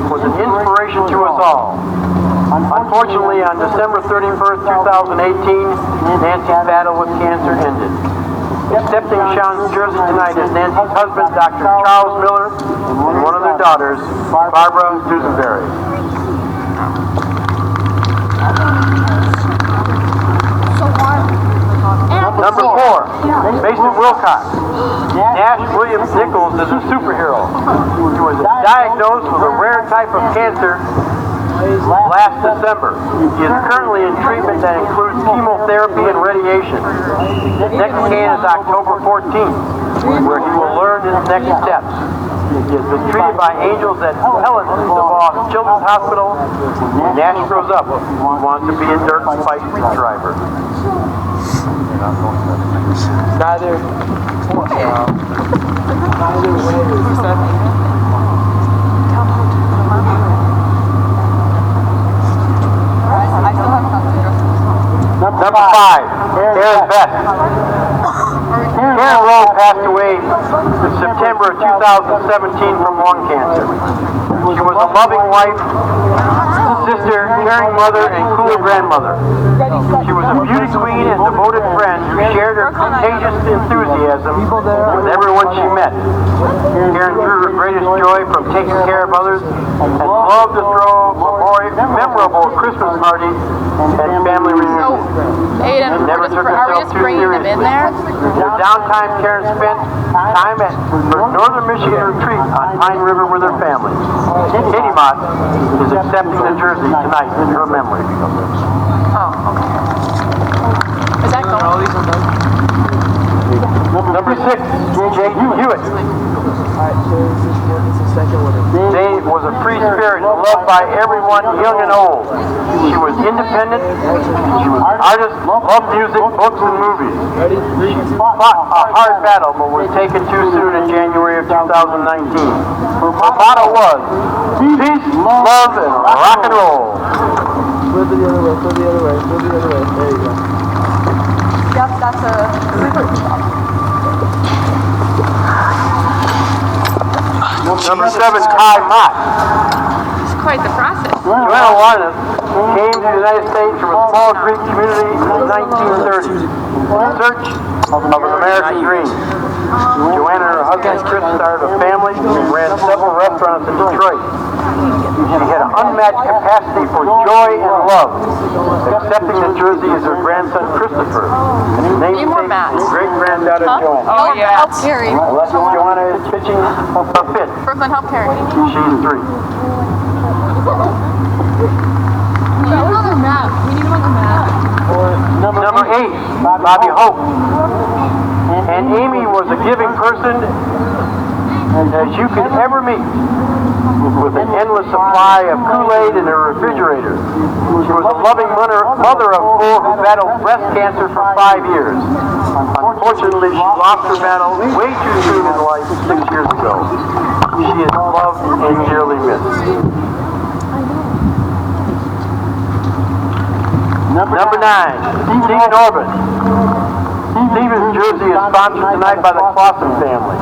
was an inspiration to us all. Unfortunately, on December 31st, 2018, Nancy's battle with cancer ended. Accepting Sean's jersey tonight is Nancy's husband, Dr. Charles Miller, and one of their daughters, Barbara Dusenberry. Number 4, Mason Wilcox. Nash Williams Nichols is a superhero. He was diagnosed with a rare type of cancer last December. He is currently in treatment that includes chemotherapy and radiation. His next scan is October 14th, where he will learn his next steps. He has been treated by angels at Helen DeVos Children's Hospital. When Nash grows up, he wants to be a dirt bike driver. Neither Number 5, Aaron Best. Aaron Rowe passed away in September of 2017 from lung cancer. She was a loving wife, sister, caring mother, and cool grandmother. She was a beauty queen and devoted friend who shared her contagious enthusiasm with everyone she met. Karen drew her greatest joy from taking care of others and loved to throw memorable Christmas parties and family reunions. Aiden, Never took herself too seriously. In her downtime, Karen spent time at her Northern Michigan retreat on Pine River with her family. Katie Mott is accepting the jersey tonight in her memory. Oh, okay. Is that going? Number 6, Jay Hewitt. Jay was a free spirit loved by everyone, young and old. She was independent. She was an artist, loved music, books, and movies. She fought a hard battle, but was taken too soon in January of 2019. Her motto was, peace, love, and rock and roll. Flip it the other way, flip it the other way, flip it the other way. There you go. Yep, that's a Number 7, Kai Mott. quite the process. Joanna Warner came to the United States from a small Greek community in the 1930s in search of an American dream. Joanna and her husband Chris started a family and ran several restaurants in Detroit. She had an unmatched capacity for joy and love, accepting the jersey as her grandson Christopher and his namesake great-granddaughter Joanna. Oh, yeah. Help carry. Unless Joanna is pitching a fifth. Brooklyn, help carry. She's 3. We need another map. Number 8, Bobby Hope. And Amy was a giving person as you could ever meet, with an endless supply of Kool-Aid in her refrigerator. She was a loving mother of 4 who battled breast cancer for 5 years. Unfortunately, she lost her battle way too soon in life 6 years ago. She is loved and dearly missed. Number 9, Stephen Orban. Stephen's jersey is sponsored tonight by the Clausen family.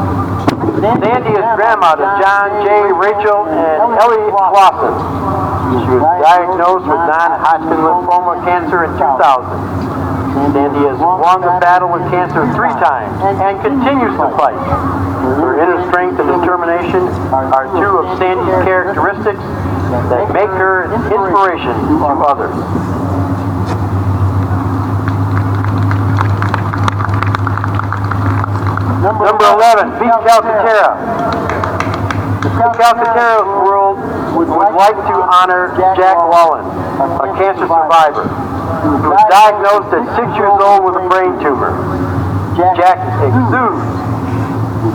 Sandy is grandma to John, Jay, Rachel, and Ellie Clausen. She was diagnosed with non-Hodgkin lymphoma cancer in 2000. Sandy has won the battle with cancer 3 times and continues to fight. Her inner strength and determination are 2 of Sandy's characteristics that make her an inspiration to others. Number 11, Pete Calcaterra. The Calcaterra world would like to honor Jack Wallen, a cancer survivor, who was diagnosed at 6 years old with a brain tumor. Jack exudes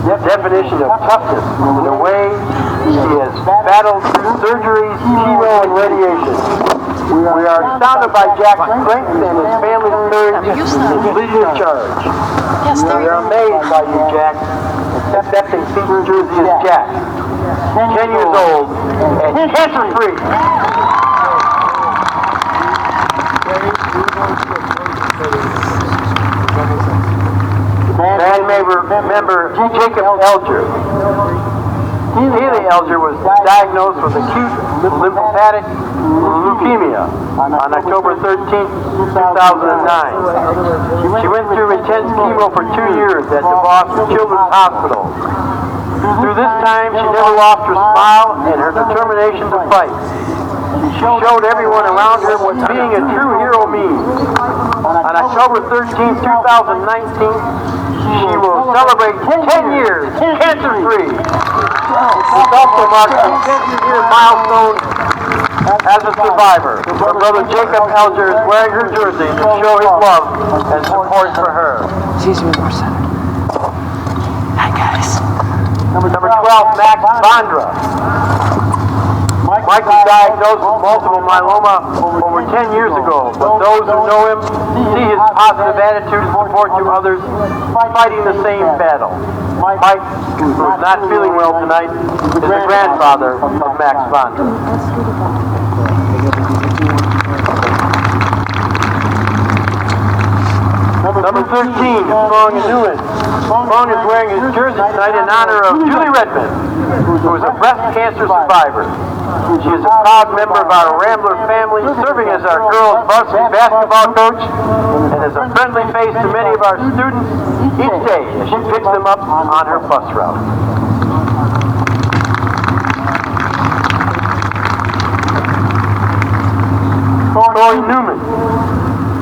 the definition of toughness in the way he has battled through surgeries, chemo, and radiation. We are astounded by Jack's strength and his family's courage in leading the charge. We are amazed by you, Jack, accepting Pete's jersey as Jack, 10 years old and cancer-free. Band member Jacob Elger. Haley Elger was diagnosed with acute lymphatic leukemia on October 13, 2009. She went through intense chemo for 2 years at the Boston Children's Hospital. Through this time, she never lost her smile and her determination to fight. She showed everyone around her what being a true hero means. On October 13, 2019, she will celebrate 10 years cancer-free. This also marks a 10-year milestone as a survivor. Her brother Jacob Elger is wearing her jersey to show his love and support for her. Excuse me, more center. Hi, guys. Number 12, Max Vondra. Mike was diagnosed with multiple myeloma over 10 years ago, but those who know him see his positive attitude and support to others fighting the same battle. Mike, who is not feeling well tonight, is the grandfather of Max Vondra. Number 13, Strong and Newman. Strong is wearing his jersey tonight in honor of Julie Redmond, who is a breast cancer survivor. She is a proud member of our Rambler family, serving as our girls' varsity basketball coach, and is a friendly face to many of our students each day as she picks them up on her bus route. Corey Newman.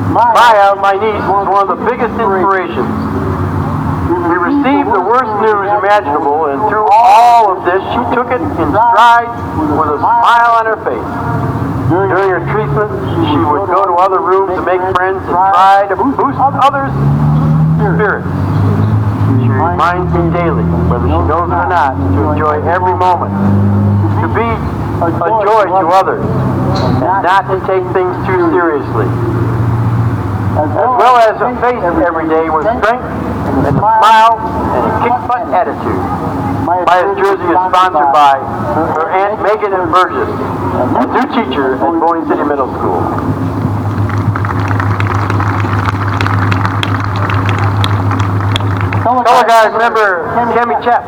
Maya, my niece, was one of the biggest inspirations. We received the worst news imaginable, and through all of this, she took it in stride with a smile on her face. During her treatment, she would go to other rooms to make friends and try to boost others' spirits. She reminds me daily, whether she knows it or not, to enjoy every moment, to be a joy to others, and not to take things too seriously. As well as a face every day with strength and a smile and a kick-butt attitude. Maya's jersey is sponsored by her Aunt Megan and Burgess, a new teacher at Boyne City Middle School. Color Guard member Tammy Chep.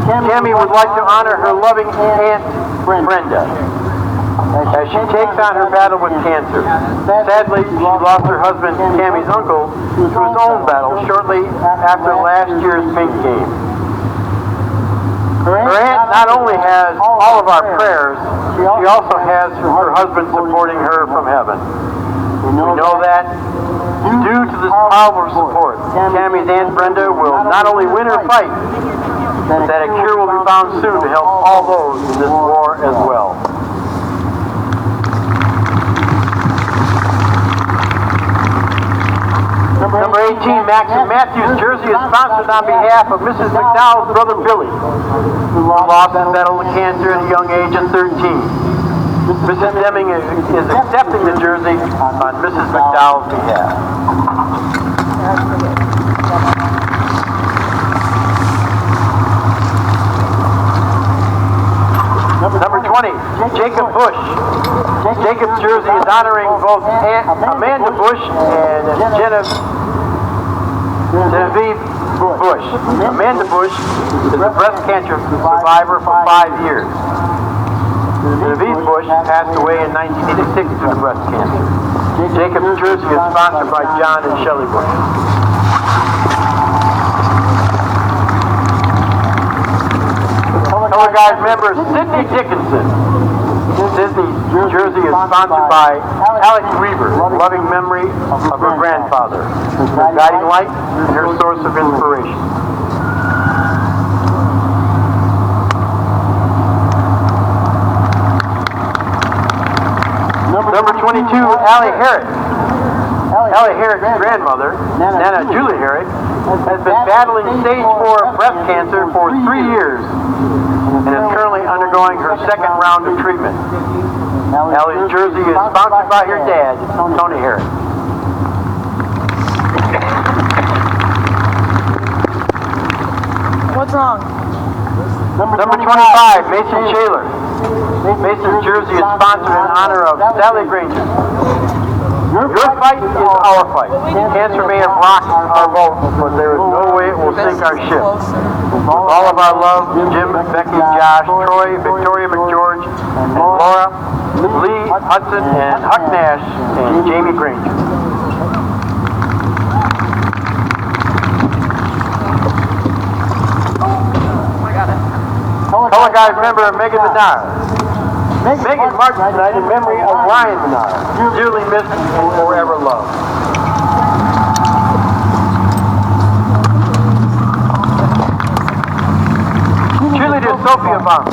Tammy would like to honor her loving Aunt Brenda. she takes on her battle with cancer. Sadly, she lost her husband, Tammy's uncle, to his own battle shortly after last year's pink game. Her aunt not only has all of our prayers, she also has her husband supporting her from heaven. We know that due to this powerful support, Tammy's Aunt Brenda will not only win her fight, but that a cure will be found soon to help all those in this war as well. Number 18, Max Matthews' jersey is sponsored on behalf of Mrs. McDowell's brother Billy, who lost his battle with cancer at a young age of 13. Mrs. Deming is accepting the jersey on Mrs. McDowell's behalf. Number 20, Jacob Bush. Jacob's jersey is honoring both Amanda Bush and Genevieve Bush. Amanda Bush is a breast cancer survivor for 5 years. Genevieve Bush passed away in 1986 due to breast cancer. Jacob's jersey is sponsored by John and Shelley Bush. Color Guide member Sidney Dickinson. Sidney's jersey is sponsored by Alex Weaver, loving memory of her grandfather, her guiding light and her source of inspiration. Number 22, Allie Herrick. Allie Herrick's grandmother, Nana Julie Herrick, has been battling stage 4 breast cancer for 3 years and is currently undergoing her second round of treatment. Allie's jersey is sponsored by her dad, Tony Herrick. What's wrong? Number 25, Mason Shaler. Mason's jersey is sponsored in honor of Sally Granger. Your fight is our fight. Cancer may have rocked our boat, but there is no way it will sink our ship. With all of our love, Jim, Becky, Josh, Troy, Victoria McGeorge, and Laura, Lee Hudson, and Huck Nash, and Jamie Granger. Color Guide member Megan Menard. Megan marched tonight in memory of Ryan Menard, dearly missed and forever loved. Cheerleader Sophia Baum.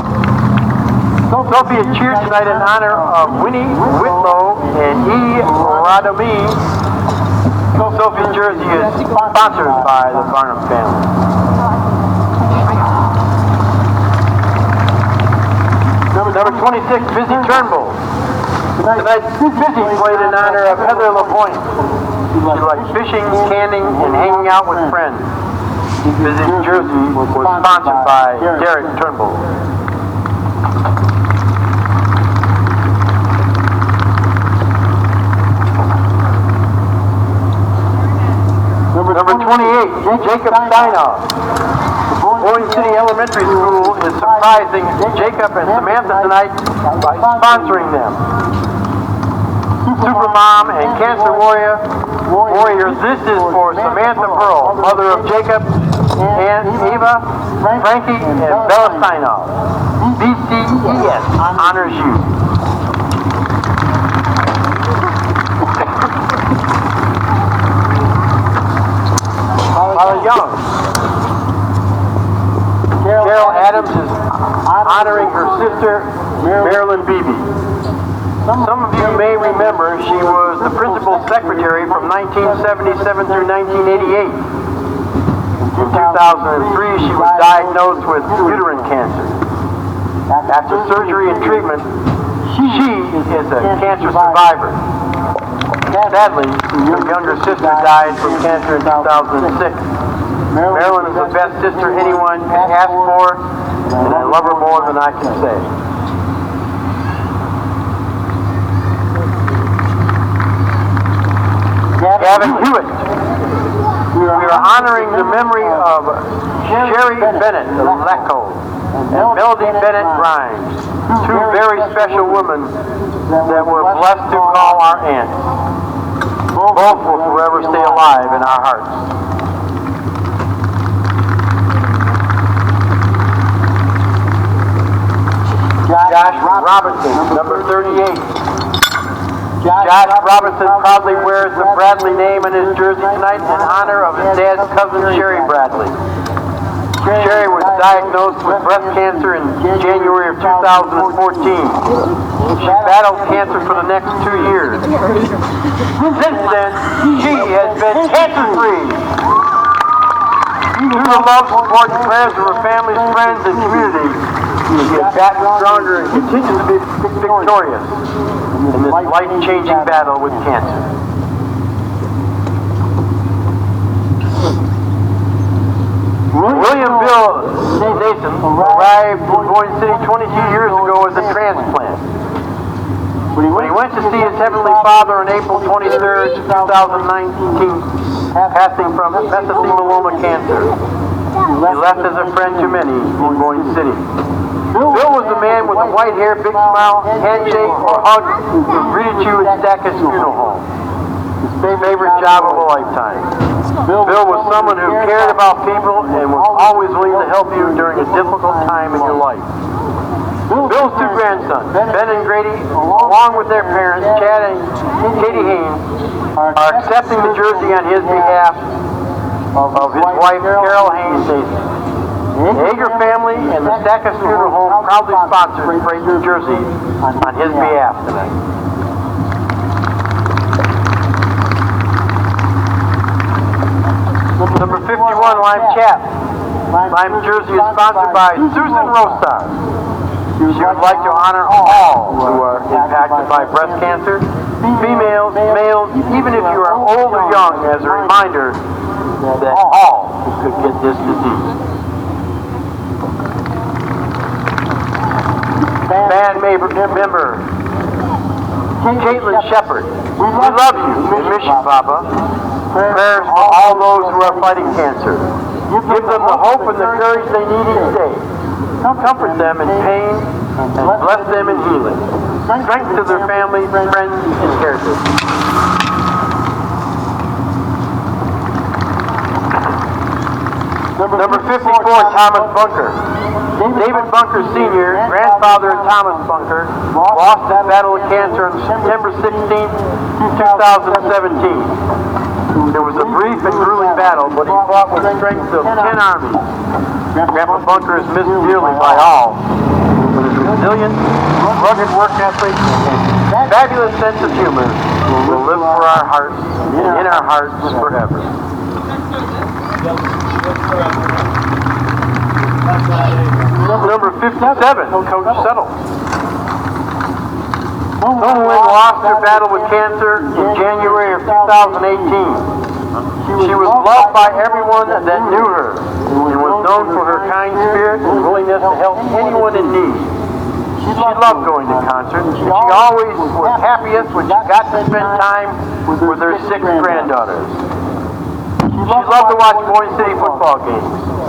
Sophia cheered tonight in honor of Winnie Whitlow and E. Radomi. Sophia's jersey is sponsored by the Barnum family. Number 26, Busy Turnbull. Tonight, Busy played in honor of Heather LaPointe. She likes fishing, canning, and hanging out with friends. Busy's jersey was sponsored by Derek Turnbull. Number 28, Jacob Steinoff. Boyne City Elementary School is surprising Jacob and Samantha tonight by sponsoring them. Supermom and Cancer Warriors, this is for Samantha Pearl, mother of Jacob, and Eva, Frankie, and Bella Steinoff. BCES honors you. Paula Young. Carol Adams is honoring her sister, Marilyn Beebe. Some of you may remember she was the principal secretary from 1977 through 1988. In 2003, she was diagnosed with uterine cancer. After surgery and treatment, she is a cancer survivor. Sadly, her younger sister died from cancer in 2006. Marilyn is the best sister anyone can ask for, and I love her more than I can say. Gavin Hewitt. We are honoring the memory of Sherry Bennett of Lecco. and Melody Bennett Grimes, two very special women that we're blessed to call our aunts. Both will forever stay alive in our hearts. Josh Robinson, number 38. Josh Robinson proudly wears the Bradley name on his jersey tonight in honor of his dad's cousin, Sherry Bradley. Sherry was diagnosed with breast cancer in January of 2014. She battled cancer for the next 2 years. Since then, she has been cancer-free. Through the love, support, and prayers of her family, friends, and community, she has gotten stronger and continues to be victorious in this life-changing battle with cancer. William Bill Nathan arrived in Boyne City 22 years ago as a transplant. When he went to see his Heavenly Father on April 23rd, 2019, passing from mesothelioma cancer, he left as a friend to many in Boyne City. Bill was a man with a white hair, big smile, handshake, or hug who greeted you at Stackus Funeral Home. His favorite job of a lifetime. Bill was someone who cared about people and was always willing to help you during a difficult time in your life. Bill's two grandsons, Ben and Grady, along with their parents, Chad and Katie Haynes, are accepting the jersey on his behalf of his wife, Carol Haynes Nathan. The Hager family and the Stackus Funeral Home proudly sponsored Freight New Jersey on his behalf tonight. Number 51, Lime Chap. Lime jersey is sponsored by Susan Rosar. She would like to honor all who are impacted by breast cancer, females, males, even if you are old or young, as a reminder that all could get this disease. Band member Caitlin Shepard. We love you and miss you, Papa. Prayers for all those who are fighting cancer. Give them the hope and the courage they need each day. Comfort them in pain and bless them in healing. Strength to their family, friends, and caregivers. Number 54, Thomas Bunker. David Bunker Sr., grandfather of Thomas Bunker, lost his battle with cancer on September 16, 2017. There was a brief and grueling battle, but he fought with the strength of 10 armies. Grandpa Bunker is missed dearly by all. With his resilient, rugged work ethic, and fabulous sense of humor, will live for our hearts and in our hearts forever. Number 57, Coach Settle. Nolan lost her battle with cancer in January of 2018. She was loved by everyone that knew her and was known for her kind spirit and willingness to help anyone in need. She loved going to concerts, and she always was happiest when she got to spend time with her 6 granddaughters. She loved to watch Boyne City football games.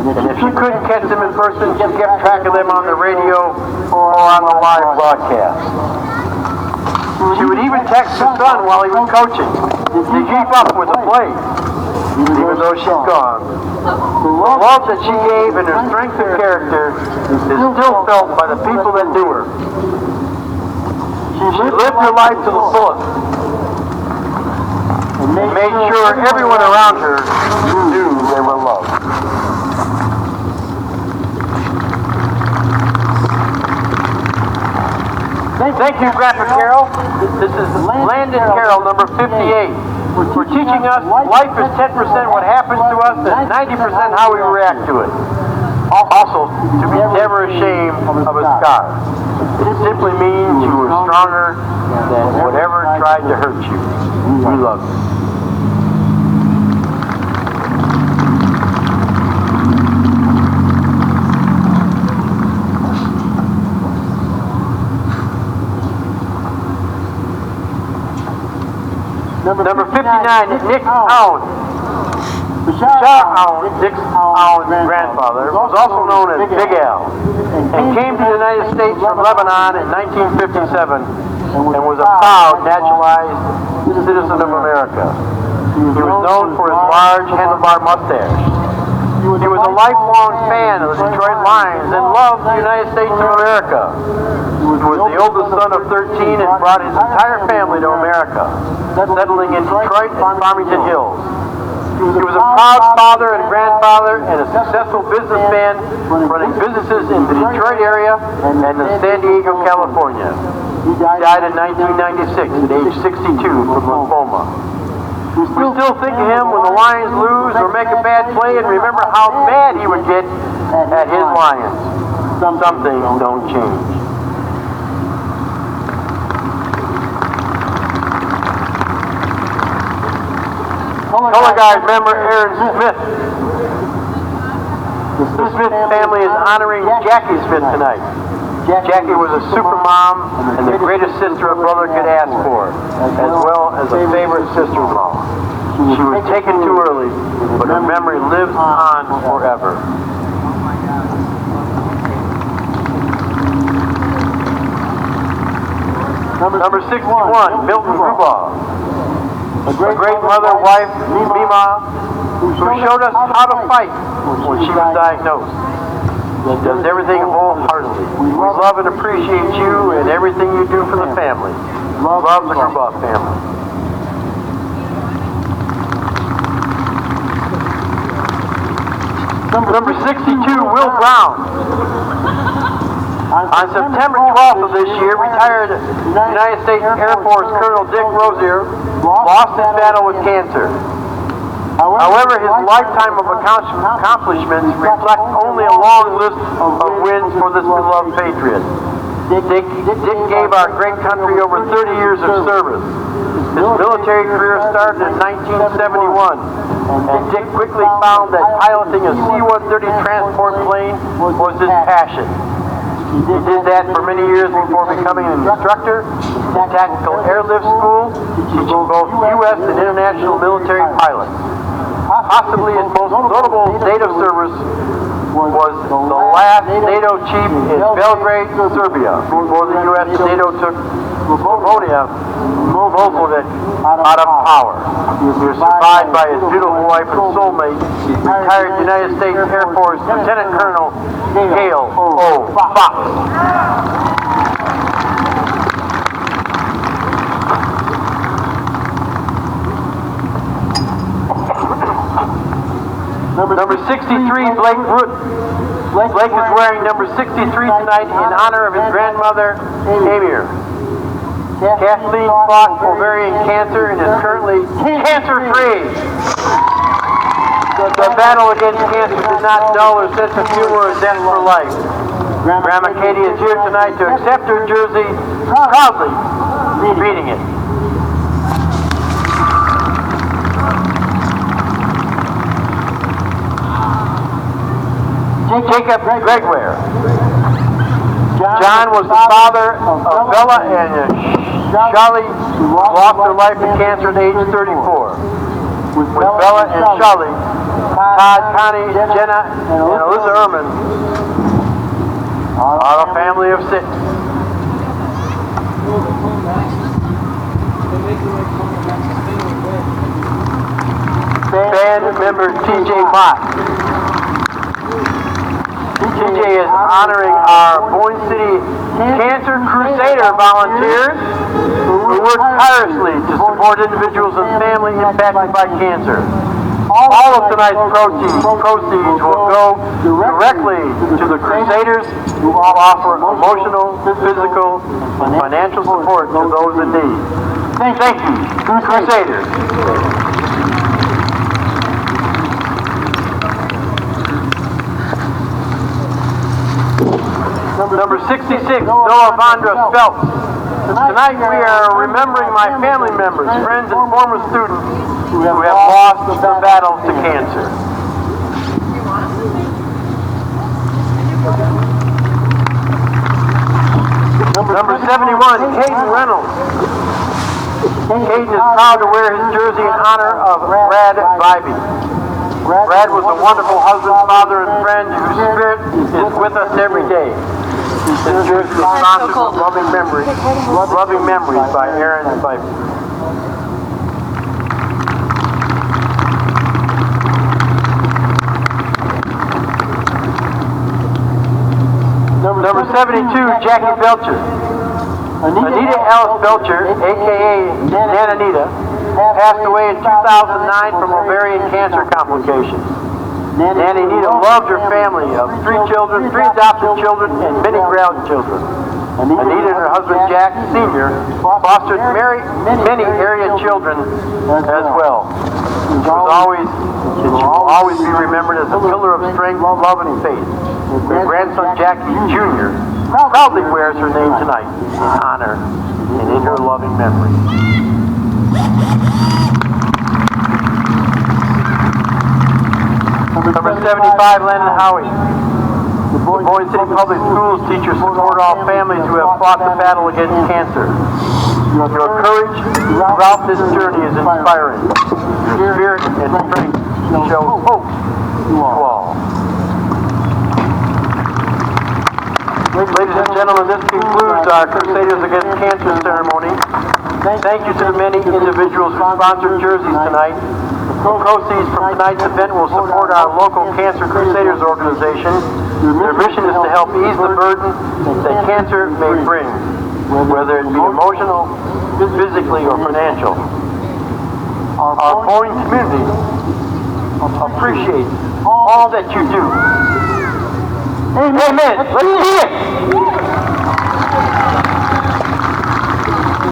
And if she couldn't catch them in person, she kept track of them on the radio or on the live broadcast. She would even text her son while he was coaching to keep up with the play, even though she's gone. The love that she gave and her strength of character is still felt by the people that knew her. She lived her life to the fullest and made sure everyone around her knew they were loved. Thank you, Grandpa Carroll. This is Landon Carroll, number 58. For teaching us life is 10% what happens to us and 90% how we react to it. Also, to be never ashamed of a scar. It simply means you were stronger than whatever tried to hurt you. We love you. Number 59, Nick Town. Michelle Dick Allen's grandfather, was also known as Big Al, and came to the United States from Lebanon in 1957 and was a proud naturalized citizen of America. He was known for his large handlebar mustache. He was a lifelong fan of the Detroit Lions and loved the United States of America. He was the oldest son of 13 and brought his entire family to America, settling in Detroit and Farmington Hills. He was a proud father and grandfather and a successful businessman running businesses in the Detroit area and in San Diego, California. He died in 1996 at age 62 from lymphoma. We still think of him when the Lions lose or make a bad play and remember how mad he would get at his Lions. Some things don't change. Color Guard member Aaron Smith. The Smith family is honoring Jackie Smith tonight. Jackie was a super mom and the greatest sister a brother could ask for, as well as a favorite sister-in-law. She was taken too early, but her memory lives on forever. Number 61, Milton Grubaugh. A great mother, wife, Mima, who showed us how to fight when she was diagnosed. She does everything wholeheartedly. We love and appreciate you and everything you do for the family. Love the Grubaugh family. Number 62, Will Brown. On September 12th of this year, retired United States Air Force Colonel Dick Rozier lost his battle with cancer. However, his lifetime of accomplishments reflect only a long list of wins for this beloved patriot. Dick gave our great country over 30 years of service. His military career started in 1971, and Dick quickly found that piloting a C-130 transport plane was his passion. He did that for many years before becoming an instructor in Tactical Airlift School, teaching both U.S. and international military pilots. Possibly his most notable date of service was the last NATO chief in Belgrade, Serbia, before the U.S. and NATO took Milosevic out of power. He was survived by his beautiful wife and soulmate, retired United States Air Force Lieutenant Colonel Hale O. Fox. Number 63, Blake Root. Blake is wearing number 63 tonight in honor of his grandmother, Amir. Kathleen fought ovarian cancer and is currently cancer-free. The battle against cancer did not dull her sense of humor or zest for life. Grandma Katie is here tonight to accept her jersey, proudly reading it. Jacob Gregware. John was the father of Bella and Charlie, who lost their life to cancer at age 34. With Bella and Charlie, Todd, Connie, Jenna, and Alyssa Ehrman are a family of 6. Band member TJ Mott. TJ is honoring our Boyne City Cancer Crusader volunteers who work tirelessly to support individuals and families impacted by cancer. All of tonight's proceeds will go directly to the Crusaders, who offer emotional, physical, and financial support to those in need. Thank you, Crusaders. Number 66, Noah Vandra Speltz. Tonight we are remembering my family members, friends, and former students who have lost the battle to cancer. Number 71, Caden Reynolds. Caden is proud to wear his jersey in honor of Brad Bybee. Brad was a wonderful husband, father, and friend whose spirit is with us every day. This jersey is sponsored with Loving Memories by Aaron and Piper. Number 72, Jackie Belcher. Anita Alice Belcher, a.k.a. Nananita, passed away in 2009 from ovarian cancer complications. Nananita loved her family of 3 children, 3 adopted children, and many grandchildren. Anita and her husband Jack Sr. fostered many area children as well. She will always be remembered as a pillar of strength, love, and faith. Her grandson Jackie Jr. proudly wears her name tonight in honor and in her loving memory. Number 75, Landon Howie. The Boyne City Public Schools teachers support all families who have fought the battle against cancer. Your courage throughout this journey is inspiring. Your spirit and strength shows hope to all. Ladies and gentlemen, this concludes our Crusaders Against Cancer ceremony. Thank you to the many individuals who sponsored jerseys tonight. The proceeds from tonight's event will support our local Cancer Crusaders organization. Their mission is to help ease the burden that cancer may bring, whether it be emotional, physically, or financial. Our Boyne community appreciates all that you do. Amen. Let's see it.